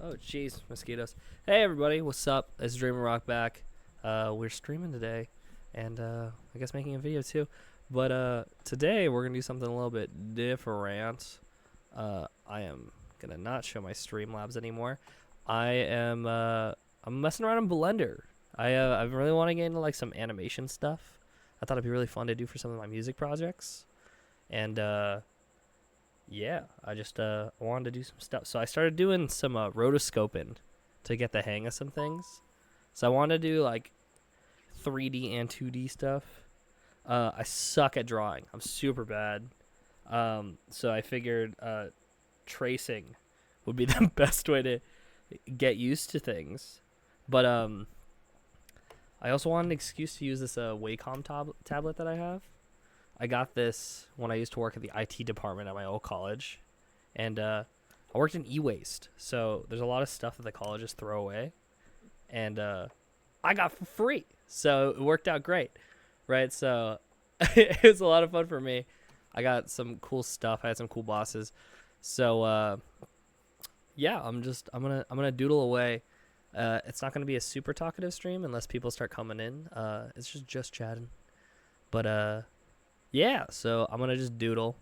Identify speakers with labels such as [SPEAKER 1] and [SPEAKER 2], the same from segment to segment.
[SPEAKER 1] Oh, jeez, mosquitoes. Hey, everybody, what's up? It's Dreamer Rock back. We're streaming today, and I guess making a video too. But today we're gonna do something a little bit different. I am gonna not show my Streamlabs anymore. I'm messing around in Blender. I really want to get into like some animation stuff. I thought it'd be really fun to do for some of my music projects, and yeah, I just wanted to do some stuff. So I started doing some rotoscoping to get the hang of some things. So I wanted to do like 3D and 2D stuff. I suck at drawing. I'm super bad. So I figured tracing would be the best way to get used to things. But I also wanted an excuse to use this Wacom tablet that I have. I got this when I used to work at the IT department at my old college, and I worked in e-waste, so there's a lot of stuff that the colleges throw away, and I got for free, so it worked out great, right? So it was a lot of fun for me. I got some cool stuff. I had some cool bosses, so yeah, I'm gonna doodle away. It's not gonna be a super talkative stream unless people start coming in. It's just chatting, but yeah, so I'm going to just doodle.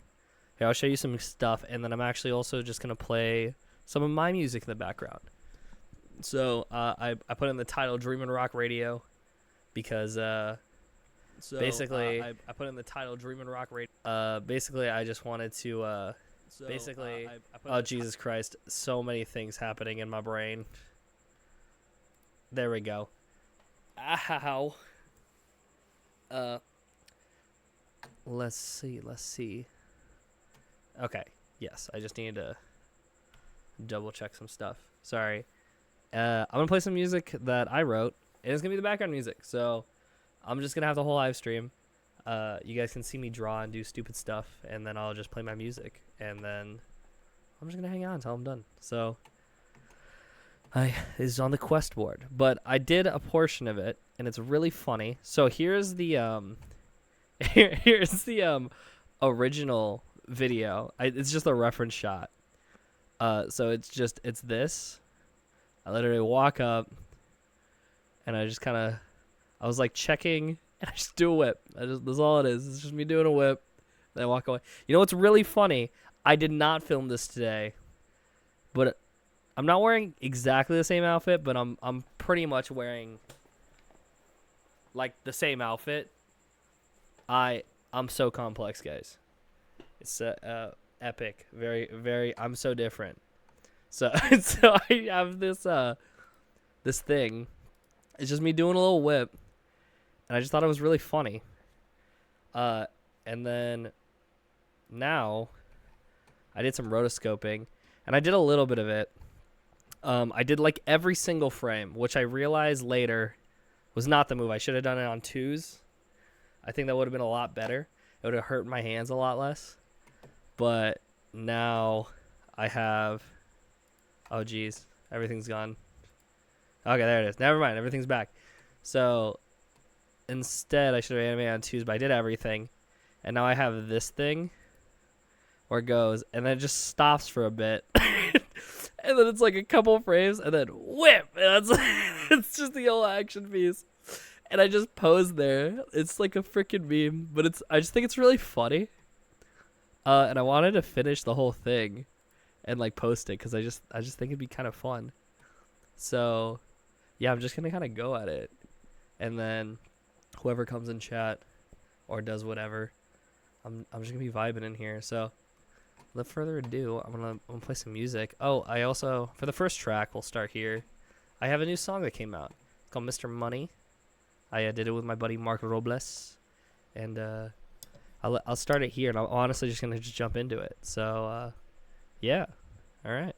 [SPEAKER 1] Here, I'll show you some stuff, and then I'm actually also just going to play some of my music in the background. So I put in the title Dreamin' Rock Radio because basically I put in the title Dreamin' Rock Radio. Basically, I just wanted to oh, Jesus Christ, so many things happening in my brain. There we go. Ow. Let's see. Okay, yes, I just need to double check some stuff. Sorry. I'm going to play some music that I wrote, and it's going to be the background music, so I'm just going to have the whole live stream. You guys can see me draw and do stupid stuff, and then I'll just play my music, and then I'm just going to hang out until I'm done. So, this is on the quest board, but I did a portion of it, and it's really funny. So here's the here's the original video. It's just a reference shot. So it's this. I literally walk up, and I was like checking, and I just do a whip. That's all it is. It's just me doing a whip. Then I walk away. You know what's really funny? I did not film this today, but I'm not wearing exactly the same outfit, but I'm pretty much wearing like the same outfit. I'm so complex, guys. It's epic. Very. I'm so different. So so I have this this thing. It's just me doing a little whip, and I just thought it was really funny. And then now I did some rotoscoping, and I did a little bit of it. I did like every single frame, which I realized later was not the move. I should have done it on twos. I think that would have been a lot better. It would have hurt my hands a lot less. But now I have... Oh, geez. Everything's gone. Okay, there it is. Never mind. Everything's back. So instead, I should have animated on twos, but I did everything. And now I have this thing where it goes, and then it just stops for a bit. And then it's like a couple frames, and then whip! And that's it's just the whole action piece. And I just posed there. It's like a freaking meme, but I just think it's really funny. And I wanted to finish the whole thing and like post it because I just think it'd be kind of fun. So, yeah, I'm just gonna kind of go at it, and then whoever comes in chat or does whatever, I'm just gonna be vibing in here. So, without further ado, I'm gonna play some music. Oh, I also, for the first track, we'll start here. I have a new song that came out. It's called Mr. Money. I did it with my buddy Mark Robles, and I'll start it here, and I'm honestly just gonna jump into it. So yeah, all right.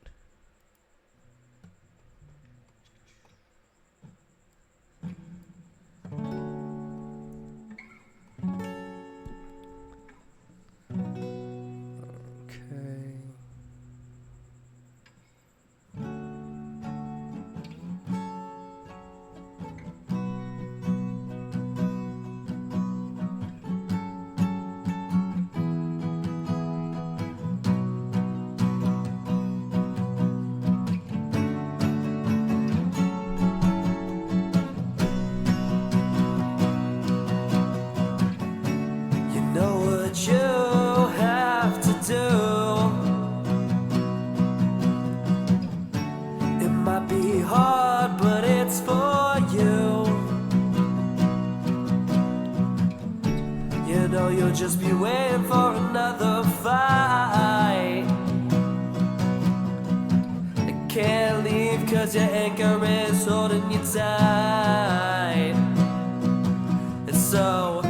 [SPEAKER 2] just be waiting for another fight. I can't leave cause your anchor is holding you tight. And so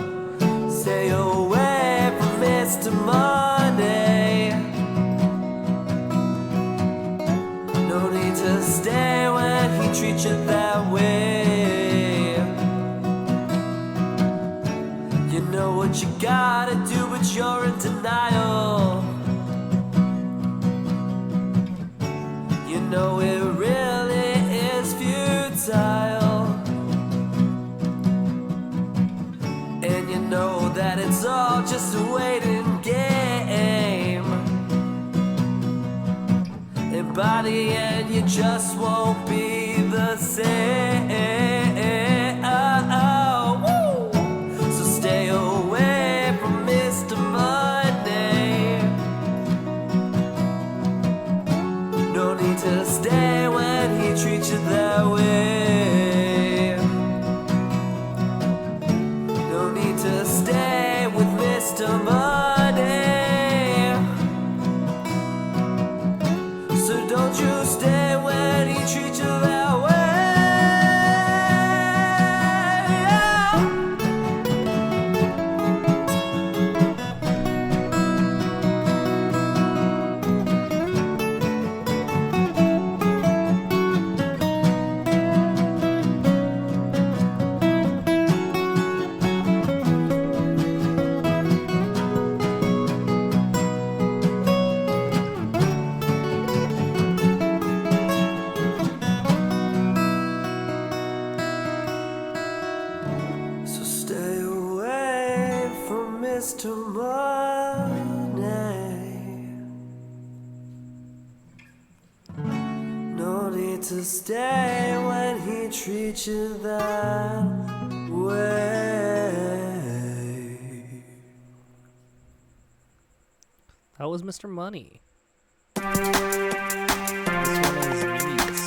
[SPEAKER 2] stay away from Mr. Monday. No need to stay when he treats you that way. You know what you gotta do, but you're in denial. You know it really is futile. And you know that it's all just a waiting game. And by the end you just won't be the same. So stay away from Mr. Monday. No need to stay when he treats you that way. No need to stay with Mr. Monday. So don't you stay when he treats you that way. So stay away from Mr. Money. No need to stay when he treats you that way.
[SPEAKER 1] That was Mr. Money. This one is Newest.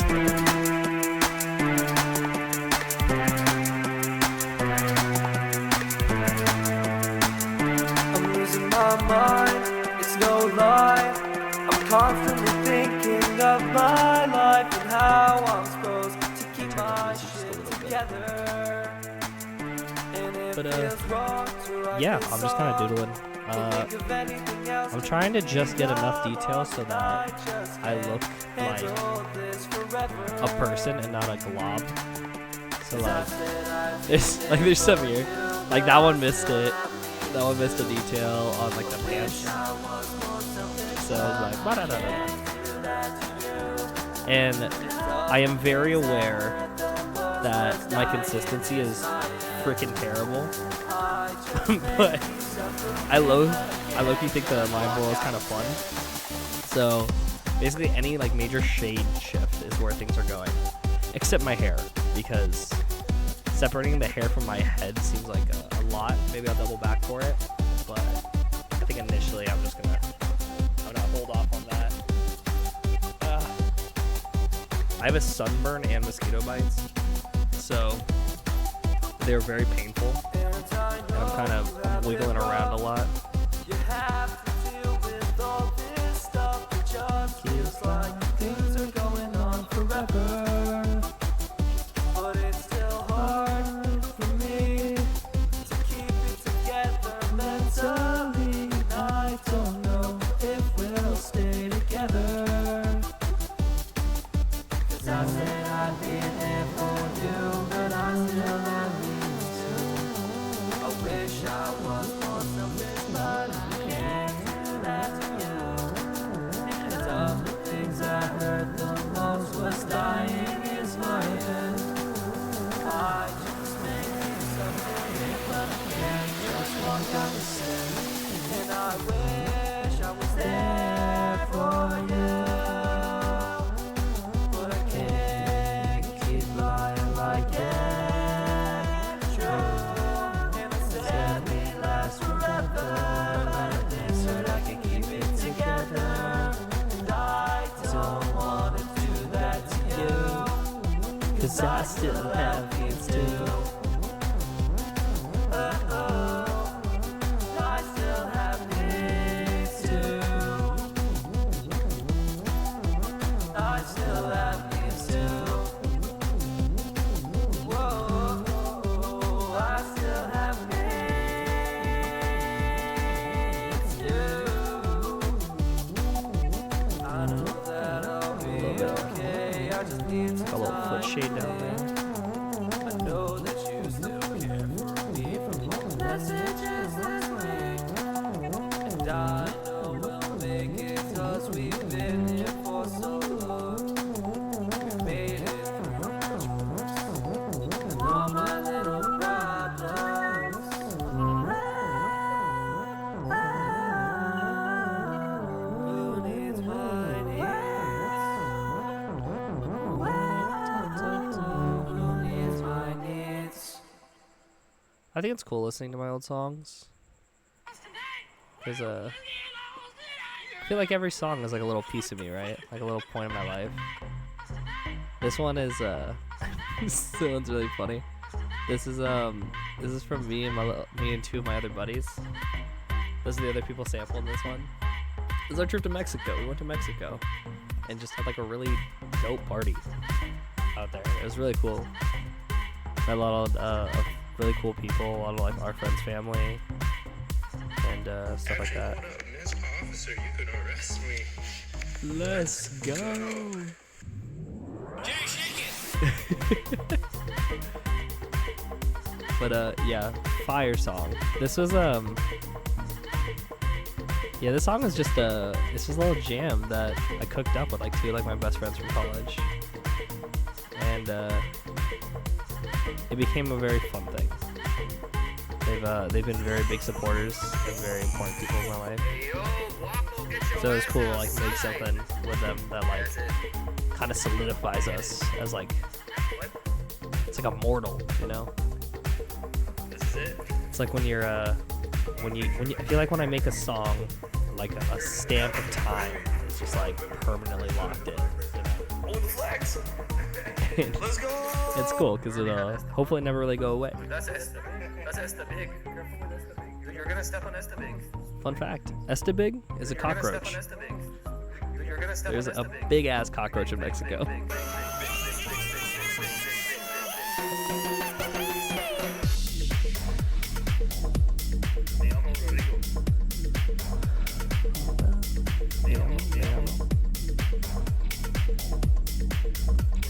[SPEAKER 2] I'm losing my mind, it's no lie. I'm constantly thinking of my life and how I'm supposed to keep my shit together. And it
[SPEAKER 1] But,
[SPEAKER 2] feels wrong to write
[SPEAKER 1] Yeah,
[SPEAKER 2] this
[SPEAKER 1] I'm just kind of
[SPEAKER 2] song.
[SPEAKER 1] doodling.
[SPEAKER 2] Think of anything else
[SPEAKER 1] I'm trying to just get enough detail so that I look like
[SPEAKER 2] handle this forever.
[SPEAKER 1] a person and not a glob. So like, there's some here. Like that one missed it. That one missed a detail on like the pants. So it's like, ba-da-da-da-da. And I am very aware that my consistency is freaking terrible. But I low-key think the line boil is kind of fun. So basically any like major shade shift is where things are going. Except my hair, because separating the hair from my head seems like a lot. Maybe I'll double back for it. But I think initially I'm gonna hold off on that. I have a sunburn and mosquito bites. So they're very painful. And I'm kind of wiggling around a lot.
[SPEAKER 2] You have to deal with all this stuff. It just feels like things are going on forever. But it's still hard for me to keep it together mentally. I don't know if we'll stay together. 'Cause I said I'd be there for you, but I still have reasons to. I wish I was more selfish, but I can't do that to you. And of the things I heard the most was dying is my end. I just make things up for me, but I can't just walk out the sin. And I wish I was there for you, but I can't keep lying like it's true. And I said we last forever, but I think that I can keep it together. And I don't wanna do that to you, 'cause I still have things to. I still I just need
[SPEAKER 1] It's like a little foot shade down there.
[SPEAKER 2] I know that you still care for me from all the messages this week. And I know we'll make it 'cause we've been here for so long. We made it through much worse. And all my little problems. Who needs my needs? Who needs my needs?
[SPEAKER 1] I think it's cool listening to my old songs. There's a. I feel like every song is like a little piece of me, right? Like a little point in my life. This one is this one's really funny. This is from me and two of my other buddies. Those are the other people sampled this one. This is our trip to Mexico. We went to Mexico and just had like a really dope party out there. It was really cool. Met a lot of really cool people, a lot of like our friends' family, and stuff like that.
[SPEAKER 3] Hold up, Miss Officer, you could arrest me.
[SPEAKER 1] Let's go.
[SPEAKER 3] Jay, shake it!
[SPEAKER 1] But yeah, fire song. This was yeah, this song is just it's just a little jam that I cooked up with like two of like my best friends from college, and it became a very fun thing. They've been very big supporters and very important people in my life. So it was cool to like make something with them that like kind of solidifies us as like it's like immortal, you know.
[SPEAKER 3] This is it.
[SPEAKER 1] It's like when you're when you I feel like when I make a song, like a stamp of time is just like permanently locked in, you know.
[SPEAKER 3] Oh, the flags! Let's go!
[SPEAKER 1] It's cool because it hopefully never really go away.
[SPEAKER 2] That's Esta Big. Careful with Esta Big. You're gonna step on Esta Big.
[SPEAKER 1] Fun fact: Estabig is a cockroach.
[SPEAKER 2] You're gonna step
[SPEAKER 1] There's
[SPEAKER 2] on
[SPEAKER 1] a
[SPEAKER 2] Esta Big.
[SPEAKER 1] big ass cockroach in Mexico.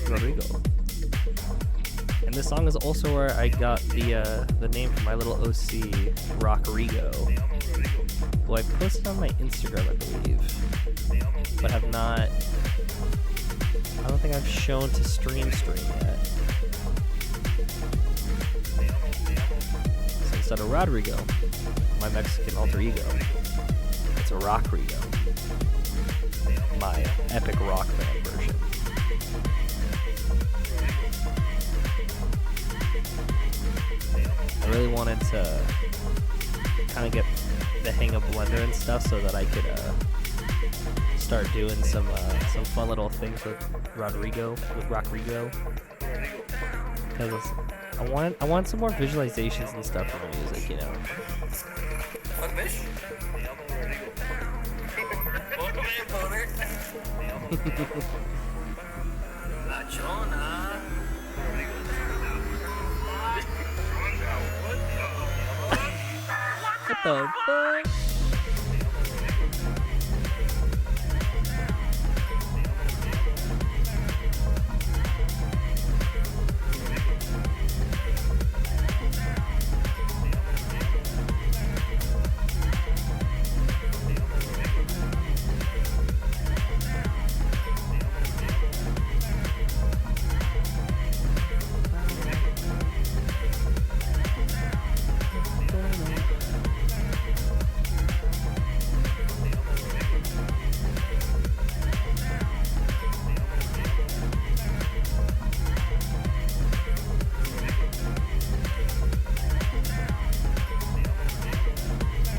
[SPEAKER 1] Rodrigo. And this song is also where I got the name for my little OC, Rockrigo, who I posted on my Instagram, I believe, but have not. I don't think I've shown to stream yet. So instead of Rodrigo, my Mexican alter ego, it's a Rockrigo, my epic rock band version. I really wanted to kind of get the hang of Blender and stuff so that I could start doing some fun little things with Rockrigo. Because I want some more visualizations and stuff for my music, you know.
[SPEAKER 2] La Chona.
[SPEAKER 1] What the fuck?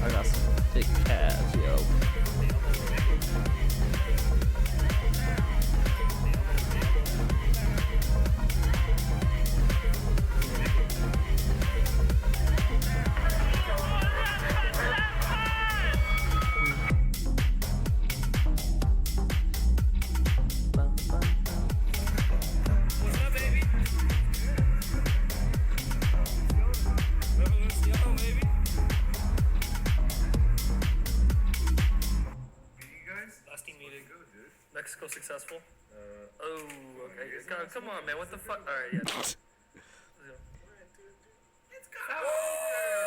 [SPEAKER 1] I got some thick calves, yo.
[SPEAKER 2] Last team meeting. Mexico successful. Oh, okay.
[SPEAKER 3] Come on, man. What the fuck? Alright, yeah. Let's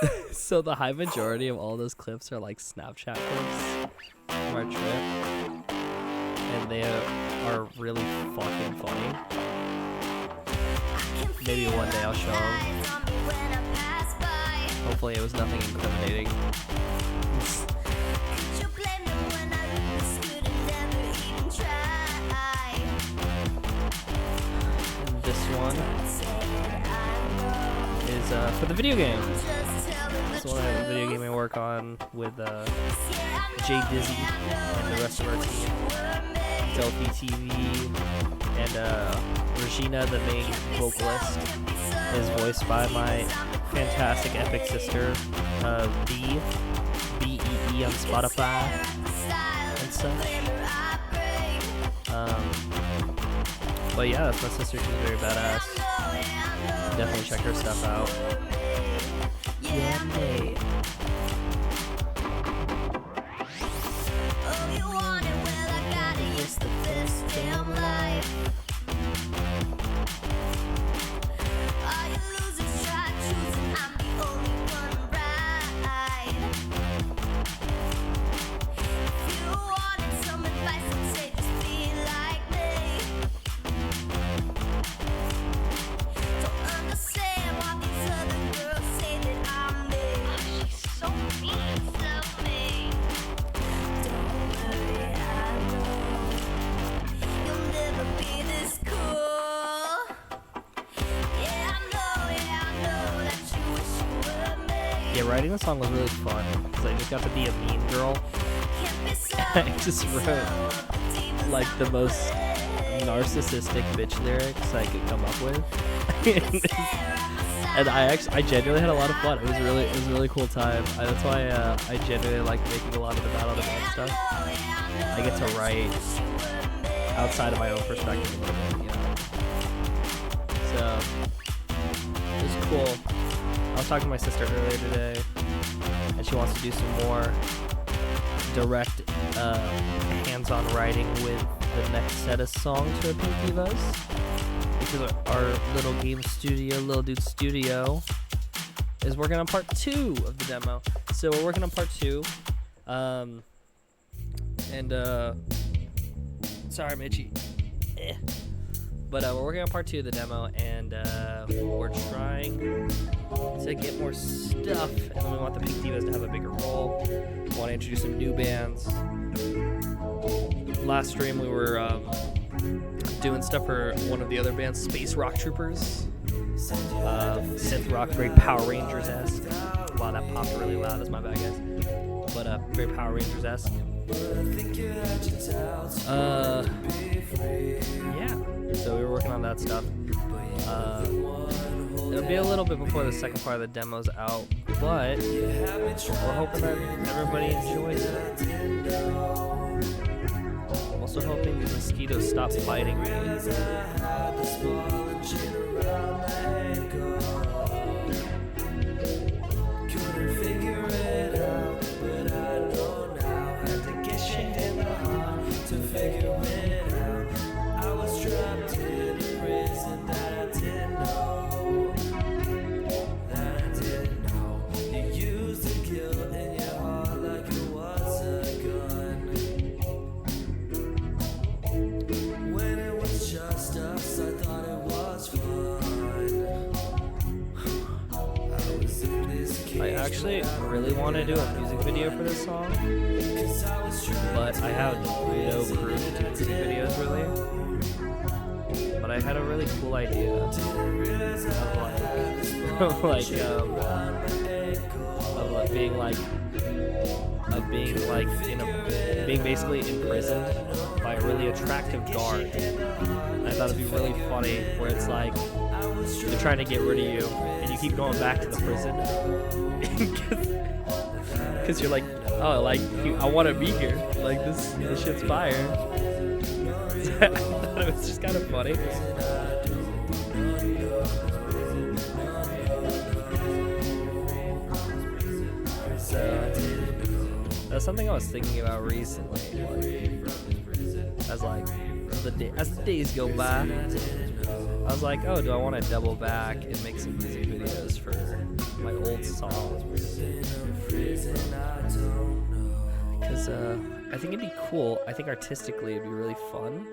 [SPEAKER 3] go.
[SPEAKER 1] So the high majority of all those clips are like Snapchat clips from our trip, and they are really fucking funny. Maybe one day I'll show them. Hopefully it was nothing incriminating. And this one is for the video game. This one I have a video game I work on with Jay Dizzy and the rest of our team. Delphi TV, and Regina, the main vocalist, is voiced by my fantastic epic sister, B-E-E on Spotify and such. But yeah, that's my sister. She's very badass. Definitely check her stuff out. Yeah, mate. Yeah, writing the song was really fun because I just got to be a mean girl. I just wrote like the most narcissistic bitch lyrics I could come up with, and I genuinely had a lot of fun. It was a really cool time. That's why I genuinely like making a lot of the Battle of the Band stuff. I get to write outside of my own perspective a little bit, you know. So it was cool. I was talking to my sister earlier today, and she wants to do some more direct, hands-on writing with the next set of songs for Pink Divas, because our little game studio, Little Dude Studio, is working on part 2 of the demo. So we're working on part 2, sorry, Mitchie. But we're working on part 2 of the demo, and we're trying to get more stuff, and then we want the Pink Divas to have a bigger role. We want to introduce some new bands. Last stream we were doing stuff for one of the other bands, Space Rock Troopers. Synth rock, very Power Rangers-esque. Wow, that popped really loud. That's my bad, guys. But very Power Rangers-esque. Yeah. So we were working on that stuff. It'll be a little bit before the second part of the demo's out, but we're hoping that everybody enjoys it. I'm also hoping the mosquitoes stop biting me. I actually really want to do a music video for this song, but I have no crew to do music videos really. But I had a really cool idea of being basically imprisoned by a really attractive guard. And I thought it'd be really funny where it's like they're trying to get rid of you, and you keep going back to the prison because you're like, oh, like I want to be here. Like this shit's fire. I thought it was just kind of funny. So that's something I was thinking about recently. As like as the days go by, I was like, oh, do I want to double back and make some music videos for my old songs? Because I think it'd be cool. I think artistically it'd be really fun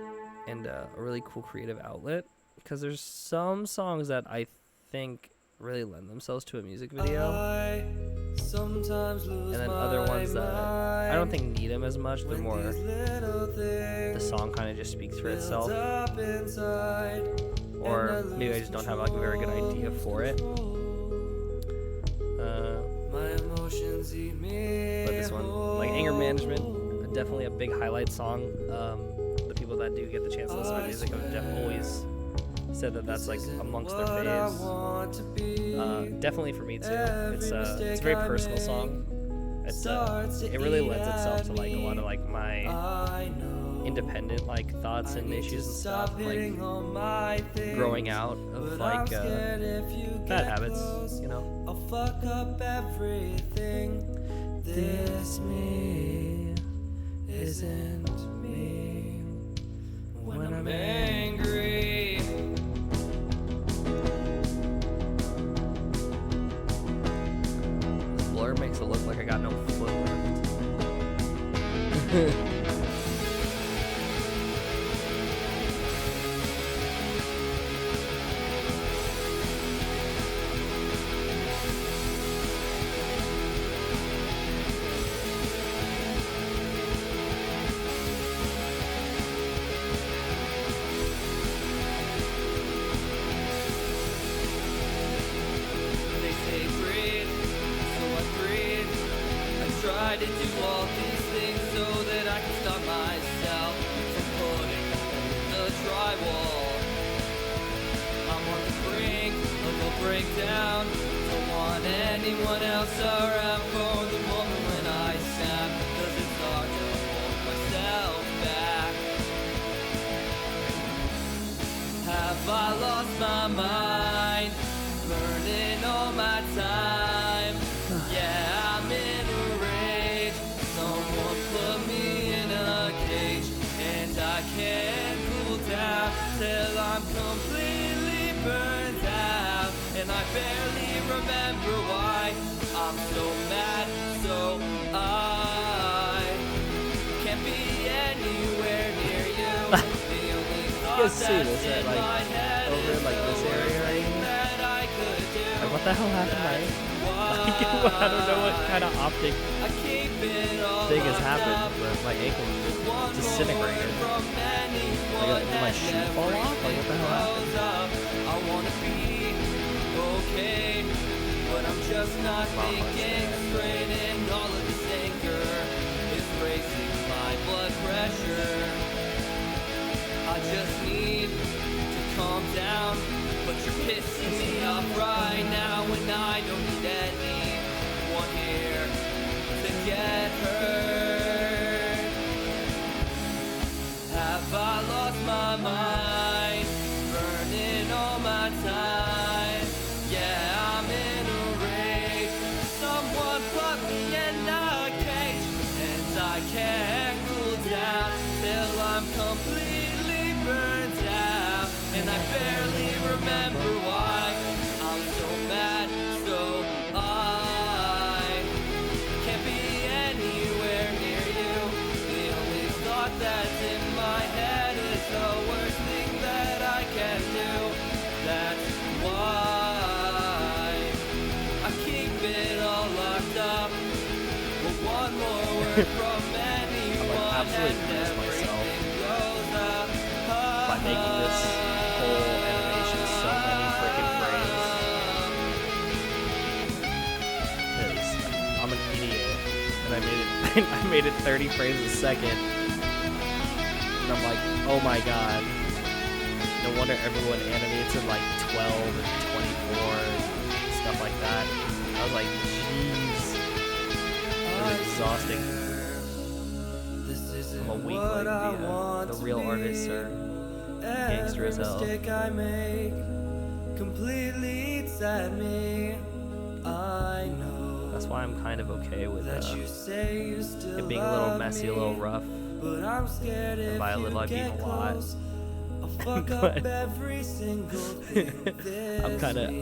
[SPEAKER 1] and a really cool creative outlet. Because there's some songs that I think really lend themselves to a music video, and then other ones that I don't think need them as much. They're more, the song kind of just speaks for itself, or maybe I just don't have like a very good idea for it. But this one, like Anger Management, definitely a big highlight song. The people that do get the chance to listen to music have always said that that's like amongst their faves. Definitely for me too. It's a very personal song. It really lends itself to like a lot of like my independent like thoughts and issues and stuff, like growing out of like bad habits, you know. I'll fuck up everything. This me isn't me when I'm angry. This blur makes it look like I got no foot left.
[SPEAKER 2] To do all these things so that I can stop myself from putting the drywall. I'm on the brink of a breakdown. Don't want anyone else around for the moment when I snap, 'cause it's hard to hold myself back. Have I lost my mind? Burning all my time. Yeah, I'm in a rage. Someone put me in a cage, and I can't cool down till I'm completely burned out. And I barely remember why I'm so mad, so I can't be anywhere near you. The only thought
[SPEAKER 1] You guys see
[SPEAKER 2] that's
[SPEAKER 1] this at
[SPEAKER 2] in
[SPEAKER 1] like
[SPEAKER 2] my head
[SPEAKER 1] over in like this area right here?
[SPEAKER 2] that I could do.
[SPEAKER 1] Like what the hell happened, right? I don't know what kind of optic thing has happened, but my ankle is disintegrated. Like, did my shoe fall off? Like, what the hell happened?
[SPEAKER 2] I wanna be okay, but I'm just not thinking straight, and all of this anger is raising my blood pressure. I just need to calm down, but you're pissing me off right now, and I don't need anyone here to get hurt. Have I lost my mind? Burning all my time. Yeah, I'm in a rage. Someone put me in a cage, and I can't cool down till I'm completely burned out. And I barely remember why I'm so mad, so I can't be anywhere near you. The only thought that's in my head is the worst thing that I can do. That's why I keep it all locked up. But one more word from anyone,
[SPEAKER 1] absolutely
[SPEAKER 2] and
[SPEAKER 1] lose myself
[SPEAKER 2] everything goes up.
[SPEAKER 1] by making this whole animation so many freaking frames. Because I'm an idiot, and I made it. I made it 30 frames a second, and I'm like, oh my god. No wonder everyone animates in like 12 and 24 and stuff like that. I was like, jeez, it was exhausting. I'm a weak like the real artists are gangster as hell.
[SPEAKER 2] I make completely sad me. I know
[SPEAKER 1] That's why I'm kind of okay with
[SPEAKER 2] that you say you still
[SPEAKER 1] it being a little
[SPEAKER 2] love
[SPEAKER 1] messy,
[SPEAKER 2] me,
[SPEAKER 1] a little rough.
[SPEAKER 2] But I'm scared
[SPEAKER 1] And
[SPEAKER 2] if
[SPEAKER 1] by a little, I
[SPEAKER 2] you
[SPEAKER 1] mean
[SPEAKER 2] get
[SPEAKER 1] a lot.
[SPEAKER 2] close, I'll fuck
[SPEAKER 1] But
[SPEAKER 2] up every single thing.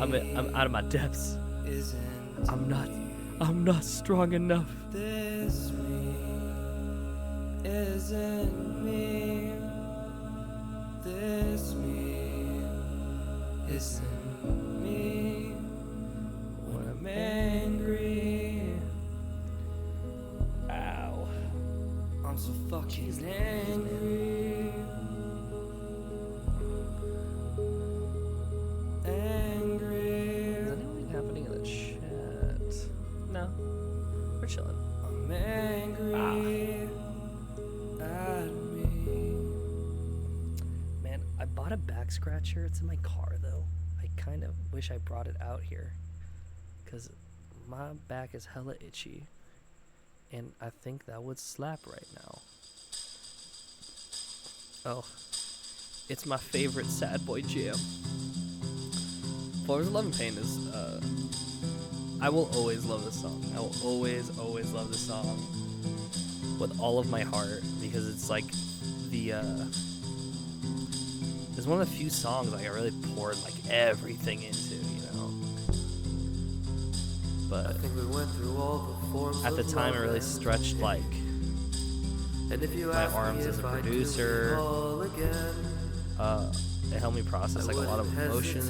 [SPEAKER 1] I'm out of my depths.
[SPEAKER 2] Isn't
[SPEAKER 1] I'm not strong enough.
[SPEAKER 2] this me? Isn't me? This me? Isn't me? When I'm angry,
[SPEAKER 1] Ow.
[SPEAKER 2] I'm so fucking angry. Angry.
[SPEAKER 1] Is anything happening in the chat? No. We're chilling.
[SPEAKER 2] I'm angry at me.
[SPEAKER 1] Man, I bought a back scratcher. It's in my car though. I kind of wish I brought it out here, cause my back is hella itchy, and I think that would slap right now. Oh, it's my favorite sad boy jam. Flowers of Love and Pain is, I will always love this song. I will always love this song with all of my heart, because it's like it's one of the few songs like I really poured like everything into, you know.
[SPEAKER 2] I
[SPEAKER 1] But
[SPEAKER 2] think we went through all the forms
[SPEAKER 1] at the
[SPEAKER 2] of
[SPEAKER 1] time, it
[SPEAKER 2] love
[SPEAKER 1] really
[SPEAKER 2] and
[SPEAKER 1] stretched like
[SPEAKER 2] and if you
[SPEAKER 1] my
[SPEAKER 2] ask me
[SPEAKER 1] arms as
[SPEAKER 2] if
[SPEAKER 1] a
[SPEAKER 2] I'd do
[SPEAKER 1] producer.
[SPEAKER 2] it all again,
[SPEAKER 1] It helped me process like a lot of emotions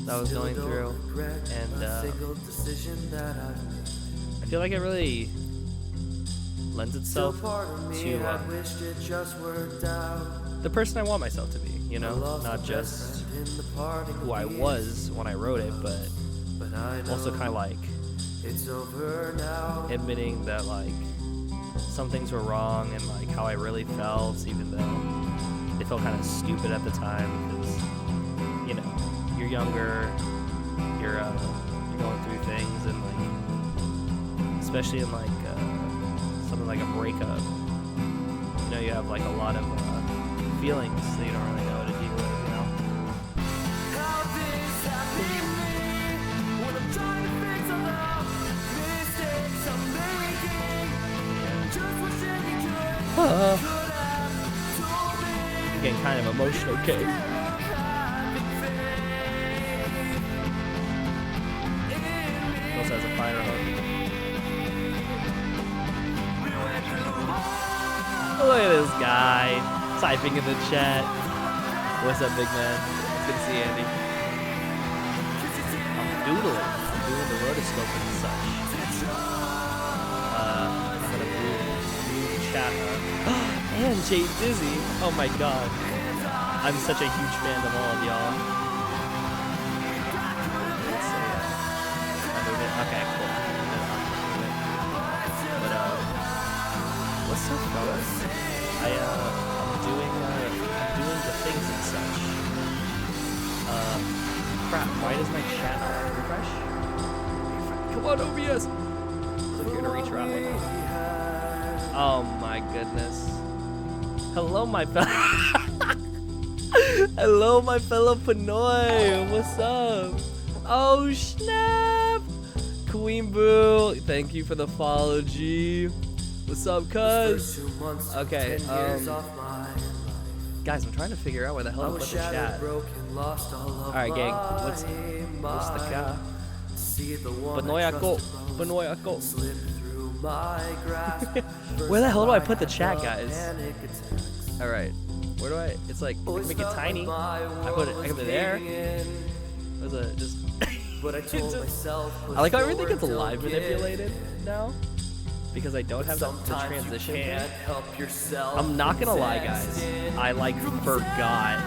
[SPEAKER 1] that I was
[SPEAKER 2] still
[SPEAKER 1] going
[SPEAKER 2] don't
[SPEAKER 1] through,
[SPEAKER 2] regret
[SPEAKER 1] and
[SPEAKER 2] a single decision that I've made.
[SPEAKER 1] I feel like it really lends
[SPEAKER 2] Still
[SPEAKER 1] itself
[SPEAKER 2] part of me
[SPEAKER 1] to
[SPEAKER 2] had wished it just worked out.
[SPEAKER 1] the person I want myself to be, you
[SPEAKER 2] I
[SPEAKER 1] know,
[SPEAKER 2] lost
[SPEAKER 1] not
[SPEAKER 2] a best
[SPEAKER 1] just
[SPEAKER 2] friend in the parting
[SPEAKER 1] who I
[SPEAKER 2] of years,
[SPEAKER 1] was when I wrote it, but
[SPEAKER 2] I know
[SPEAKER 1] also kind of like
[SPEAKER 2] it's over now.
[SPEAKER 1] admitting that like some things were wrong and like how I really felt, even though they felt kind of stupid at the time, because you know you're younger, you're going through things, and like especially in like something like a breakup, you know, you have like a lot of feelings that you don't really know how to deal with, you know.
[SPEAKER 2] How things happen to me when I'm trying to fix a love. Mistakes I'm making. Just wishing you could have told me.
[SPEAKER 1] I'm getting kind of emotional, okay? Also has a fire hook. Look at this guy typing in the chat. What's up, big man? It's good to see you, Andy. I'm doodling. I'm doing the rotoscoping and such. I'm gonna move the chat up. And Jay Dizzy. Oh my god. I'm such a huge fan of all of y'all. Let's say okay, cool. But what's up, fellas? I'm doing the things and such. Crap, why does my chat not refresh? Come on, OBS! Click here to retry. Oh my goodness. Hello, my fellow. Hello, my fellow Pinoy. What's up? Oh, snap! Queen Boo, thank you for the follow, G. What's up, cuz? Okay, guys, I'm trying to figure out where the hell to put the chat. Alright, gang, what's the car? Pinoy ako. Pinoy ako. Where the hell do I put the chat, guys? Alright, where do I? It's like, I can make it tiny. I put it there. Was it just? I like how everything gets live manipulated now, because I don't have the transition. I'm not gonna lie, guys. I like forgot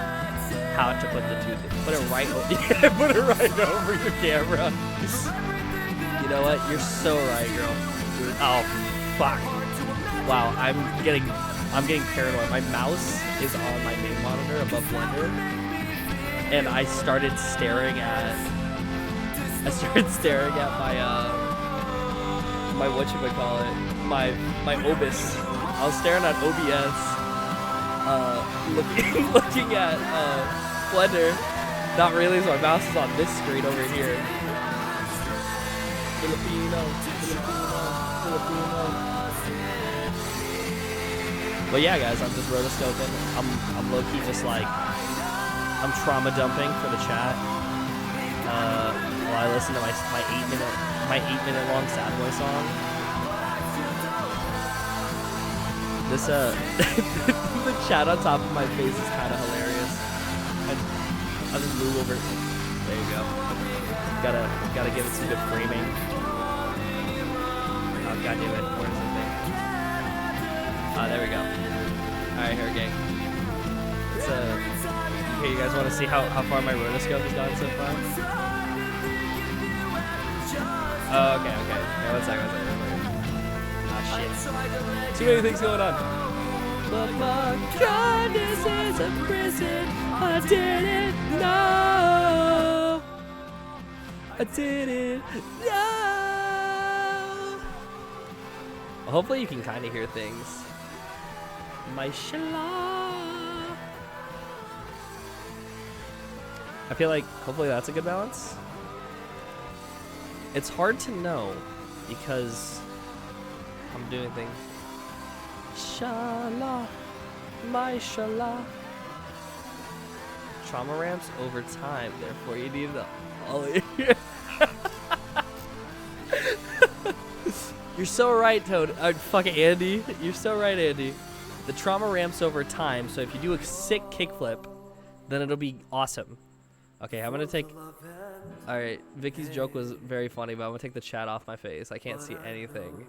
[SPEAKER 1] how to put the two things. Put it right over. Put it right over the camera. You know what? You're so right, girl. Oh, fuck. Wow, I'm getting paranoid. My mouse is on my main monitor above Blender, and I started staring at my whatchamacallit, my OBS. I was staring at OBS, looking at Blender, not realizing my mouse is on this screen over here. Filipino. But yeah, guys, I'm just rotoscoping. I'm low key just like I'm trauma dumping for the chat. While I listen to my 8-minute long sad boy song. This the chat on top of my face is kind of hilarious. I'll just move over. There you go. Gotta give it some good framing. Oh god damn it! Where's the thing? Ah, there we go. All right, here, gang. It's Hey, you guys want to see how far my rotoscope has gone so far? Oh, okay. Yeah, one second. Ah, shit. Too many things going on. But my kindness is a prison I didn't know. I didn't know. Well, hopefully you can kind of hear things. My shala. I feel like hopefully that's a good balance. It's hard to know because I'm doing things. Shala, my shala. Trauma ramps over time, therefore you need the all ear. You're so right, Toad. Fucking Andy. You're so right, Andy. The trauma ramps over time, so if you do a sick kickflip, then it'll be awesome. Okay, I'm gonna take. Alright, Vicky's joke was very funny, but I'm gonna take the chat off my face. I can't see anything.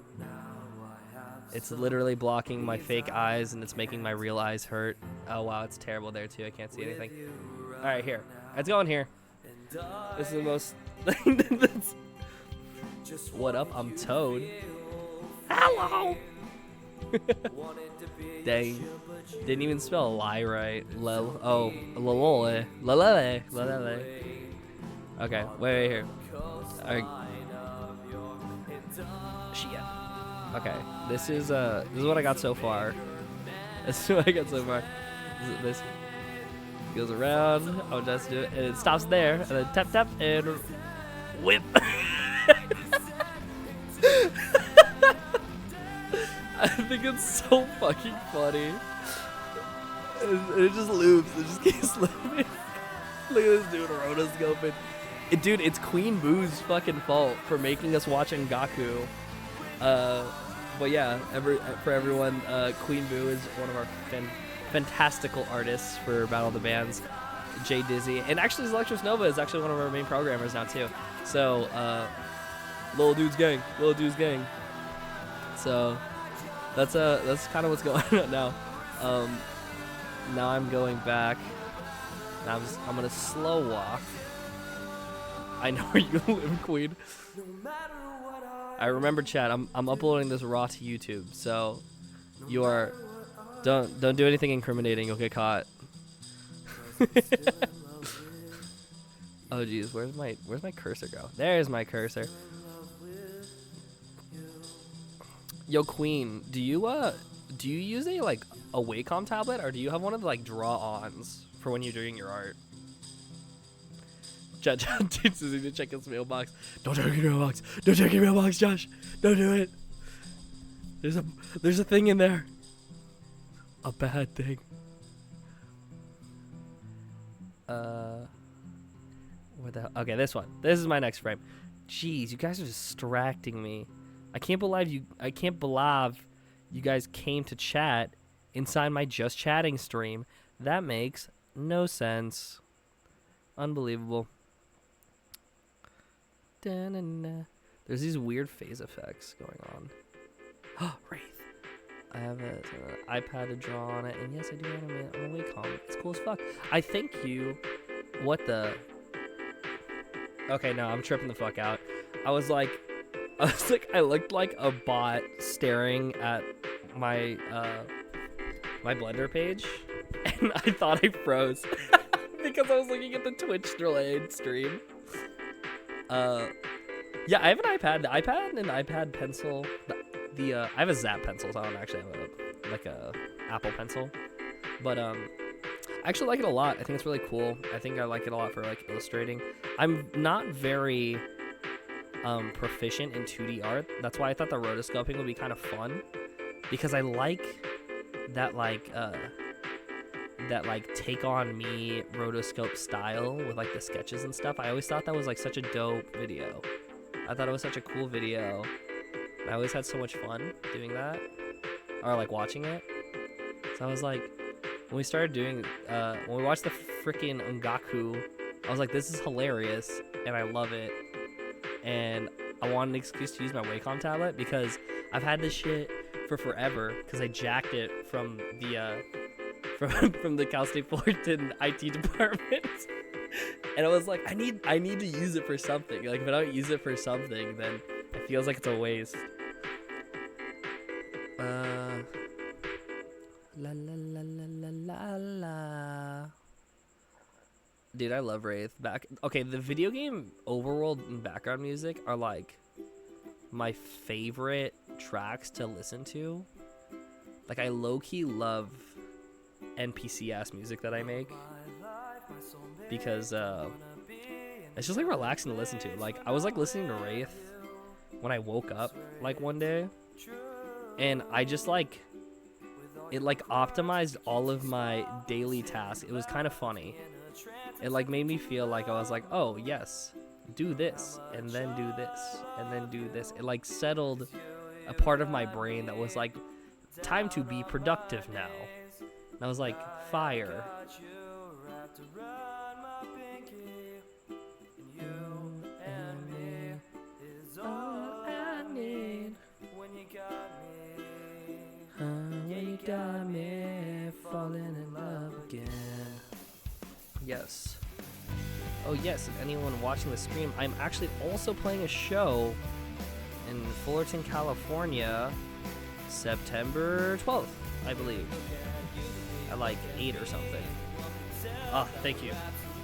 [SPEAKER 1] It's literally blocking my fake eyes and it's making my real eyes hurt. Oh wow, it's terrible there too. I can't see anything. Alright, here. Let's go in here. This is the most. What up? I'm Toad. Hello! Dang. Didn't even spell lie right. Oh, lolole. Lolele. Lolele. Okay, wait here. Alright. Shit. Okay, this is what I got so far. This is what I got so far. This goes around. I'll just do it, and it stops there, and then tap tap and whip. I think it's so fucking funny. It just loops. It just keeps looping. Look at this dude rotoscoping. Dude, it's Queen Boo's fucking fault for making us watch Ngaku. But yeah, for everyone, Queen Boo is one of our fantastical artists for Battle of the Bands. Jay Dizzy, and actually Electros Nova is actually one of our main programmers now too. So, Little Dude's gang. So, that's kind of what's going on now. Now I'm going back. Now I'm gonna slow walk. I know where you live, Queen. I remember, chat. I'm uploading this raw to YouTube, so you are don't do anything incriminating. You'll get caught. Oh geez, where's my cursor go? There's my cursor. Yo, Queen, do you use a Wacom tablet, or do you have one of the draw-ons for when you're doing your art? Josh teaches me to check his mailbox. Don't check your mailbox. Don't check your mailbox, Josh. Don't do it. There's a thing in there. A bad thing. What the hell? Okay, this one. This is my next frame. Jeez, you guys are distracting me. I can't believe you guys came to chat inside my Just Chatting stream. That makes no sense. Unbelievable. Da-na-na. There's these weird phase effects going on. Oh, Wraith. I have an iPad to draw on it, and yes, I do animate on a Wacom. It's cool as fuck. I thank you. What the? Okay, no, I'm tripping the fuck out. I looked like a bot staring at my my Blender page, and I thought I froze because I was looking at the Twitch delayed stream. Yeah, I have an iPad. The iPad and an iPad pencil. I have a Zap pencil, so I don't actually have a Apple pencil. But I actually like it a lot. I think it's really cool. I think I like it a lot for illustrating. I'm not very proficient in 2D art. That's why I thought the rotoscoping would be kind of fun, because I like that Take On Me rotoscope style with like the sketches and stuff. I always thought that was like such a dope video. I thought it was such a cool video. I always had so much fun doing that, or like watching it. So I was like, when we started doing, when we watched the freaking Ungaku, I was like, this is hilarious, and I love it. And I wanted an excuse to use my Wacom tablet because I've had this shit for forever because I jacked it from the from the Cal State Fullerton IT department. And I was like, I need to use it for something. Like if I don't use it for something, then it feels like it's a waste. La la la la la la la. Dude, I love Wraith. Okay, the video game overworld and background music are like my favorite tracks to listen to. Like I low-key love NPC ass music that I make because it's just like relaxing to listen to. Like I was like listening to Wraith when I woke up like one day, and I just like it like optimized all of my daily tasks. It was kind of funny. It like made me feel like I was like, oh yes, do this and then do this and then do this. It like settled a part of my brain that was like, time to be productive now. And I was like, fire. When you got me falling in love again. Yes. Oh yes, if anyone watching the stream, I'm actually also playing a show in Fullerton, California, September 12th, I believe. At like 8 or something. Oh, thank you.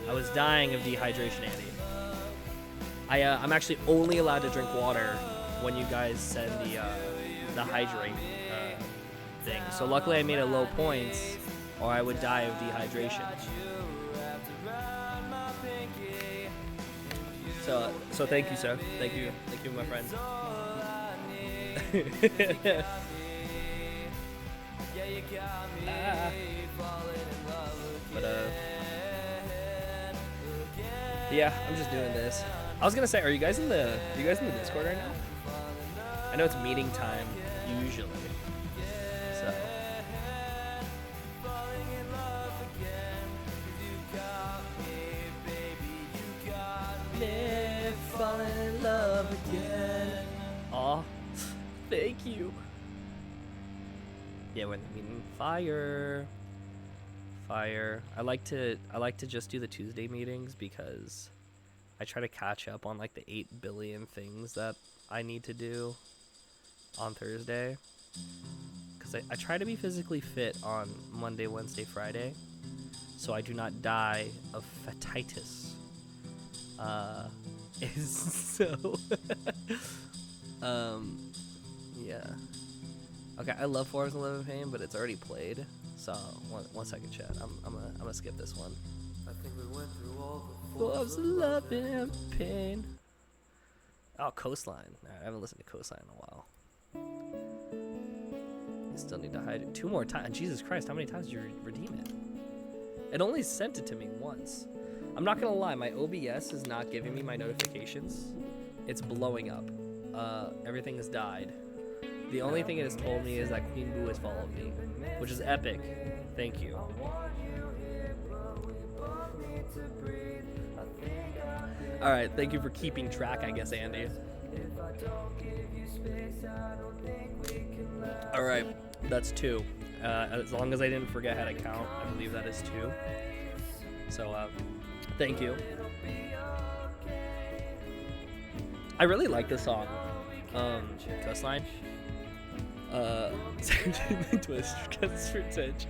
[SPEAKER 1] I was dying of dehydration, Andy. I'm actually only allowed to drink water when you guys send the hydrate thing. So luckily I made it low points, or I would die of dehydration. So thank you, sir. Thank you, my friend. But yeah, I'm just doing this. I was gonna say, are you guys in the Discord right now? I know it's meeting time usually. So. Falling in love again. Aw, thank you. Yeah, when I mean fire. I like to just do the Tuesday meetings because I try to catch up on like the 8 billion things that I need to do on Thursday. Because I try to be physically fit on Monday, Wednesday, Friday, so I do not die of fatitis. So yeah. Okay, I love Forest and Love and Pain, but it's already played. So one second, chat. I'm gonna skip this one.
[SPEAKER 2] I think we went through all the
[SPEAKER 1] Forest and Love and Pain. Oh, Coastline. I haven't listened to Coastline in a while. I still need to hide it 2 more times. Jesus Christ, how many times did you redeem it? It only sent it to me once. I'm not gonna lie, my OBS is not giving me my notifications. It's blowing up. Everything has died. The only thing it has told me is that Queen Boo has followed me, which is epic. Thank you. Alright, thank you for keeping track, I guess, Andy. Alright, that's 2. As long as I didn't forget how to count, I believe that is 2. So, thank you. I really like this song, Coastline. Twist cuts for touch.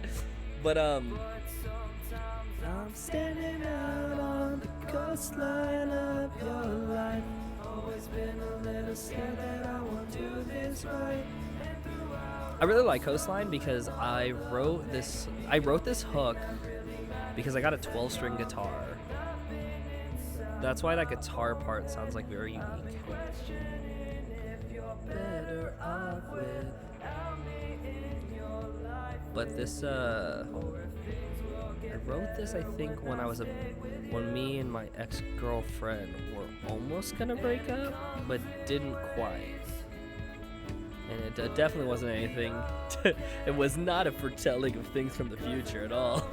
[SPEAKER 1] But I'm standing out on the coastline of your life. Always been a little scared that I won't do this right. I really like Coastline because I wrote this hook because I got a 12-string guitar. That's why that guitar part sounds like very unique. Better off without me in your life. But this I wrote this, I think, when me and my ex-girlfriend were almost gonna break up, but didn't quite. And it definitely wasn't anything. It was not a foretelling of things from the future at all.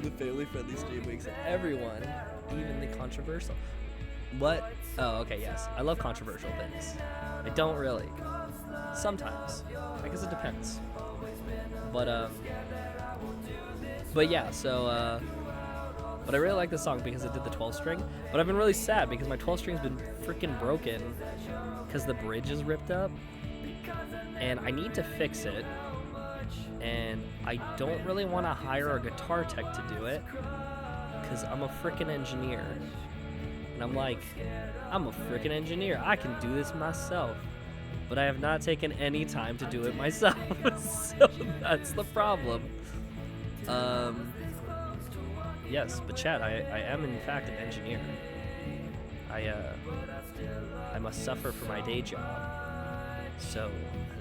[SPEAKER 1] The family-friendly stream makes everyone, even the controversial. What? Oh, okay, yes. I love controversial things. I don't really. Sometimes. I guess it depends. But yeah, so, but I really like this song because it did the 12 string. But I've been really sad because my 12 string's been freaking broken because the bridge is ripped up. And I need to fix it. And I don't really want to hire a guitar tech to do it because I'm a freaking engineer. And I'm like, I'm a freaking engineer. I can do this myself. But I have not taken any time to do it myself. So that's the problem. Yes, but Chad, I am in fact an engineer. I must suffer for my day job so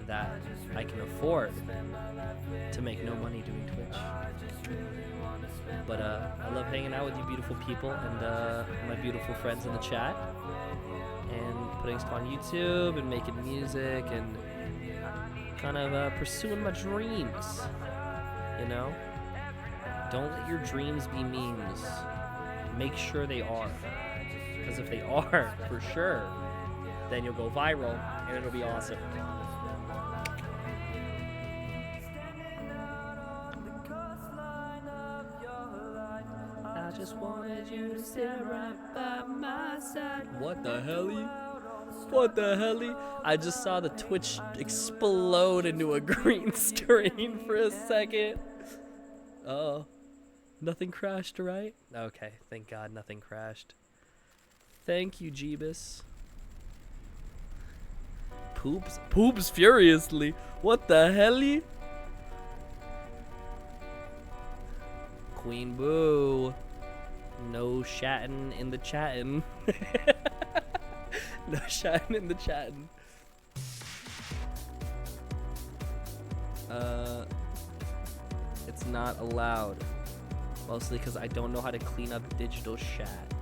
[SPEAKER 1] that I can afford to make no money doing Twitch. But I love hanging out with you beautiful people and my beautiful friends in the chat and putting stuff on YouTube and making music and kind of pursuing my dreams, you know? Don't let your dreams be memes. Make sure they are. Because if they are, for sure, then you'll go viral and it'll be awesome. I just wanted you to sit right by my side. What the helly? What the helly? I just saw the Twitch explode into a green screen for a second. Oh. Nothing crashed, right? Okay, thank God nothing crashed. Thank you, Jeebus. Poops furiously. What the helly? Queen Boo. No shattin' in the chattin'. No shattin' in the chattin'. It's not allowed. Mostly because I don't know how to clean up digital chat.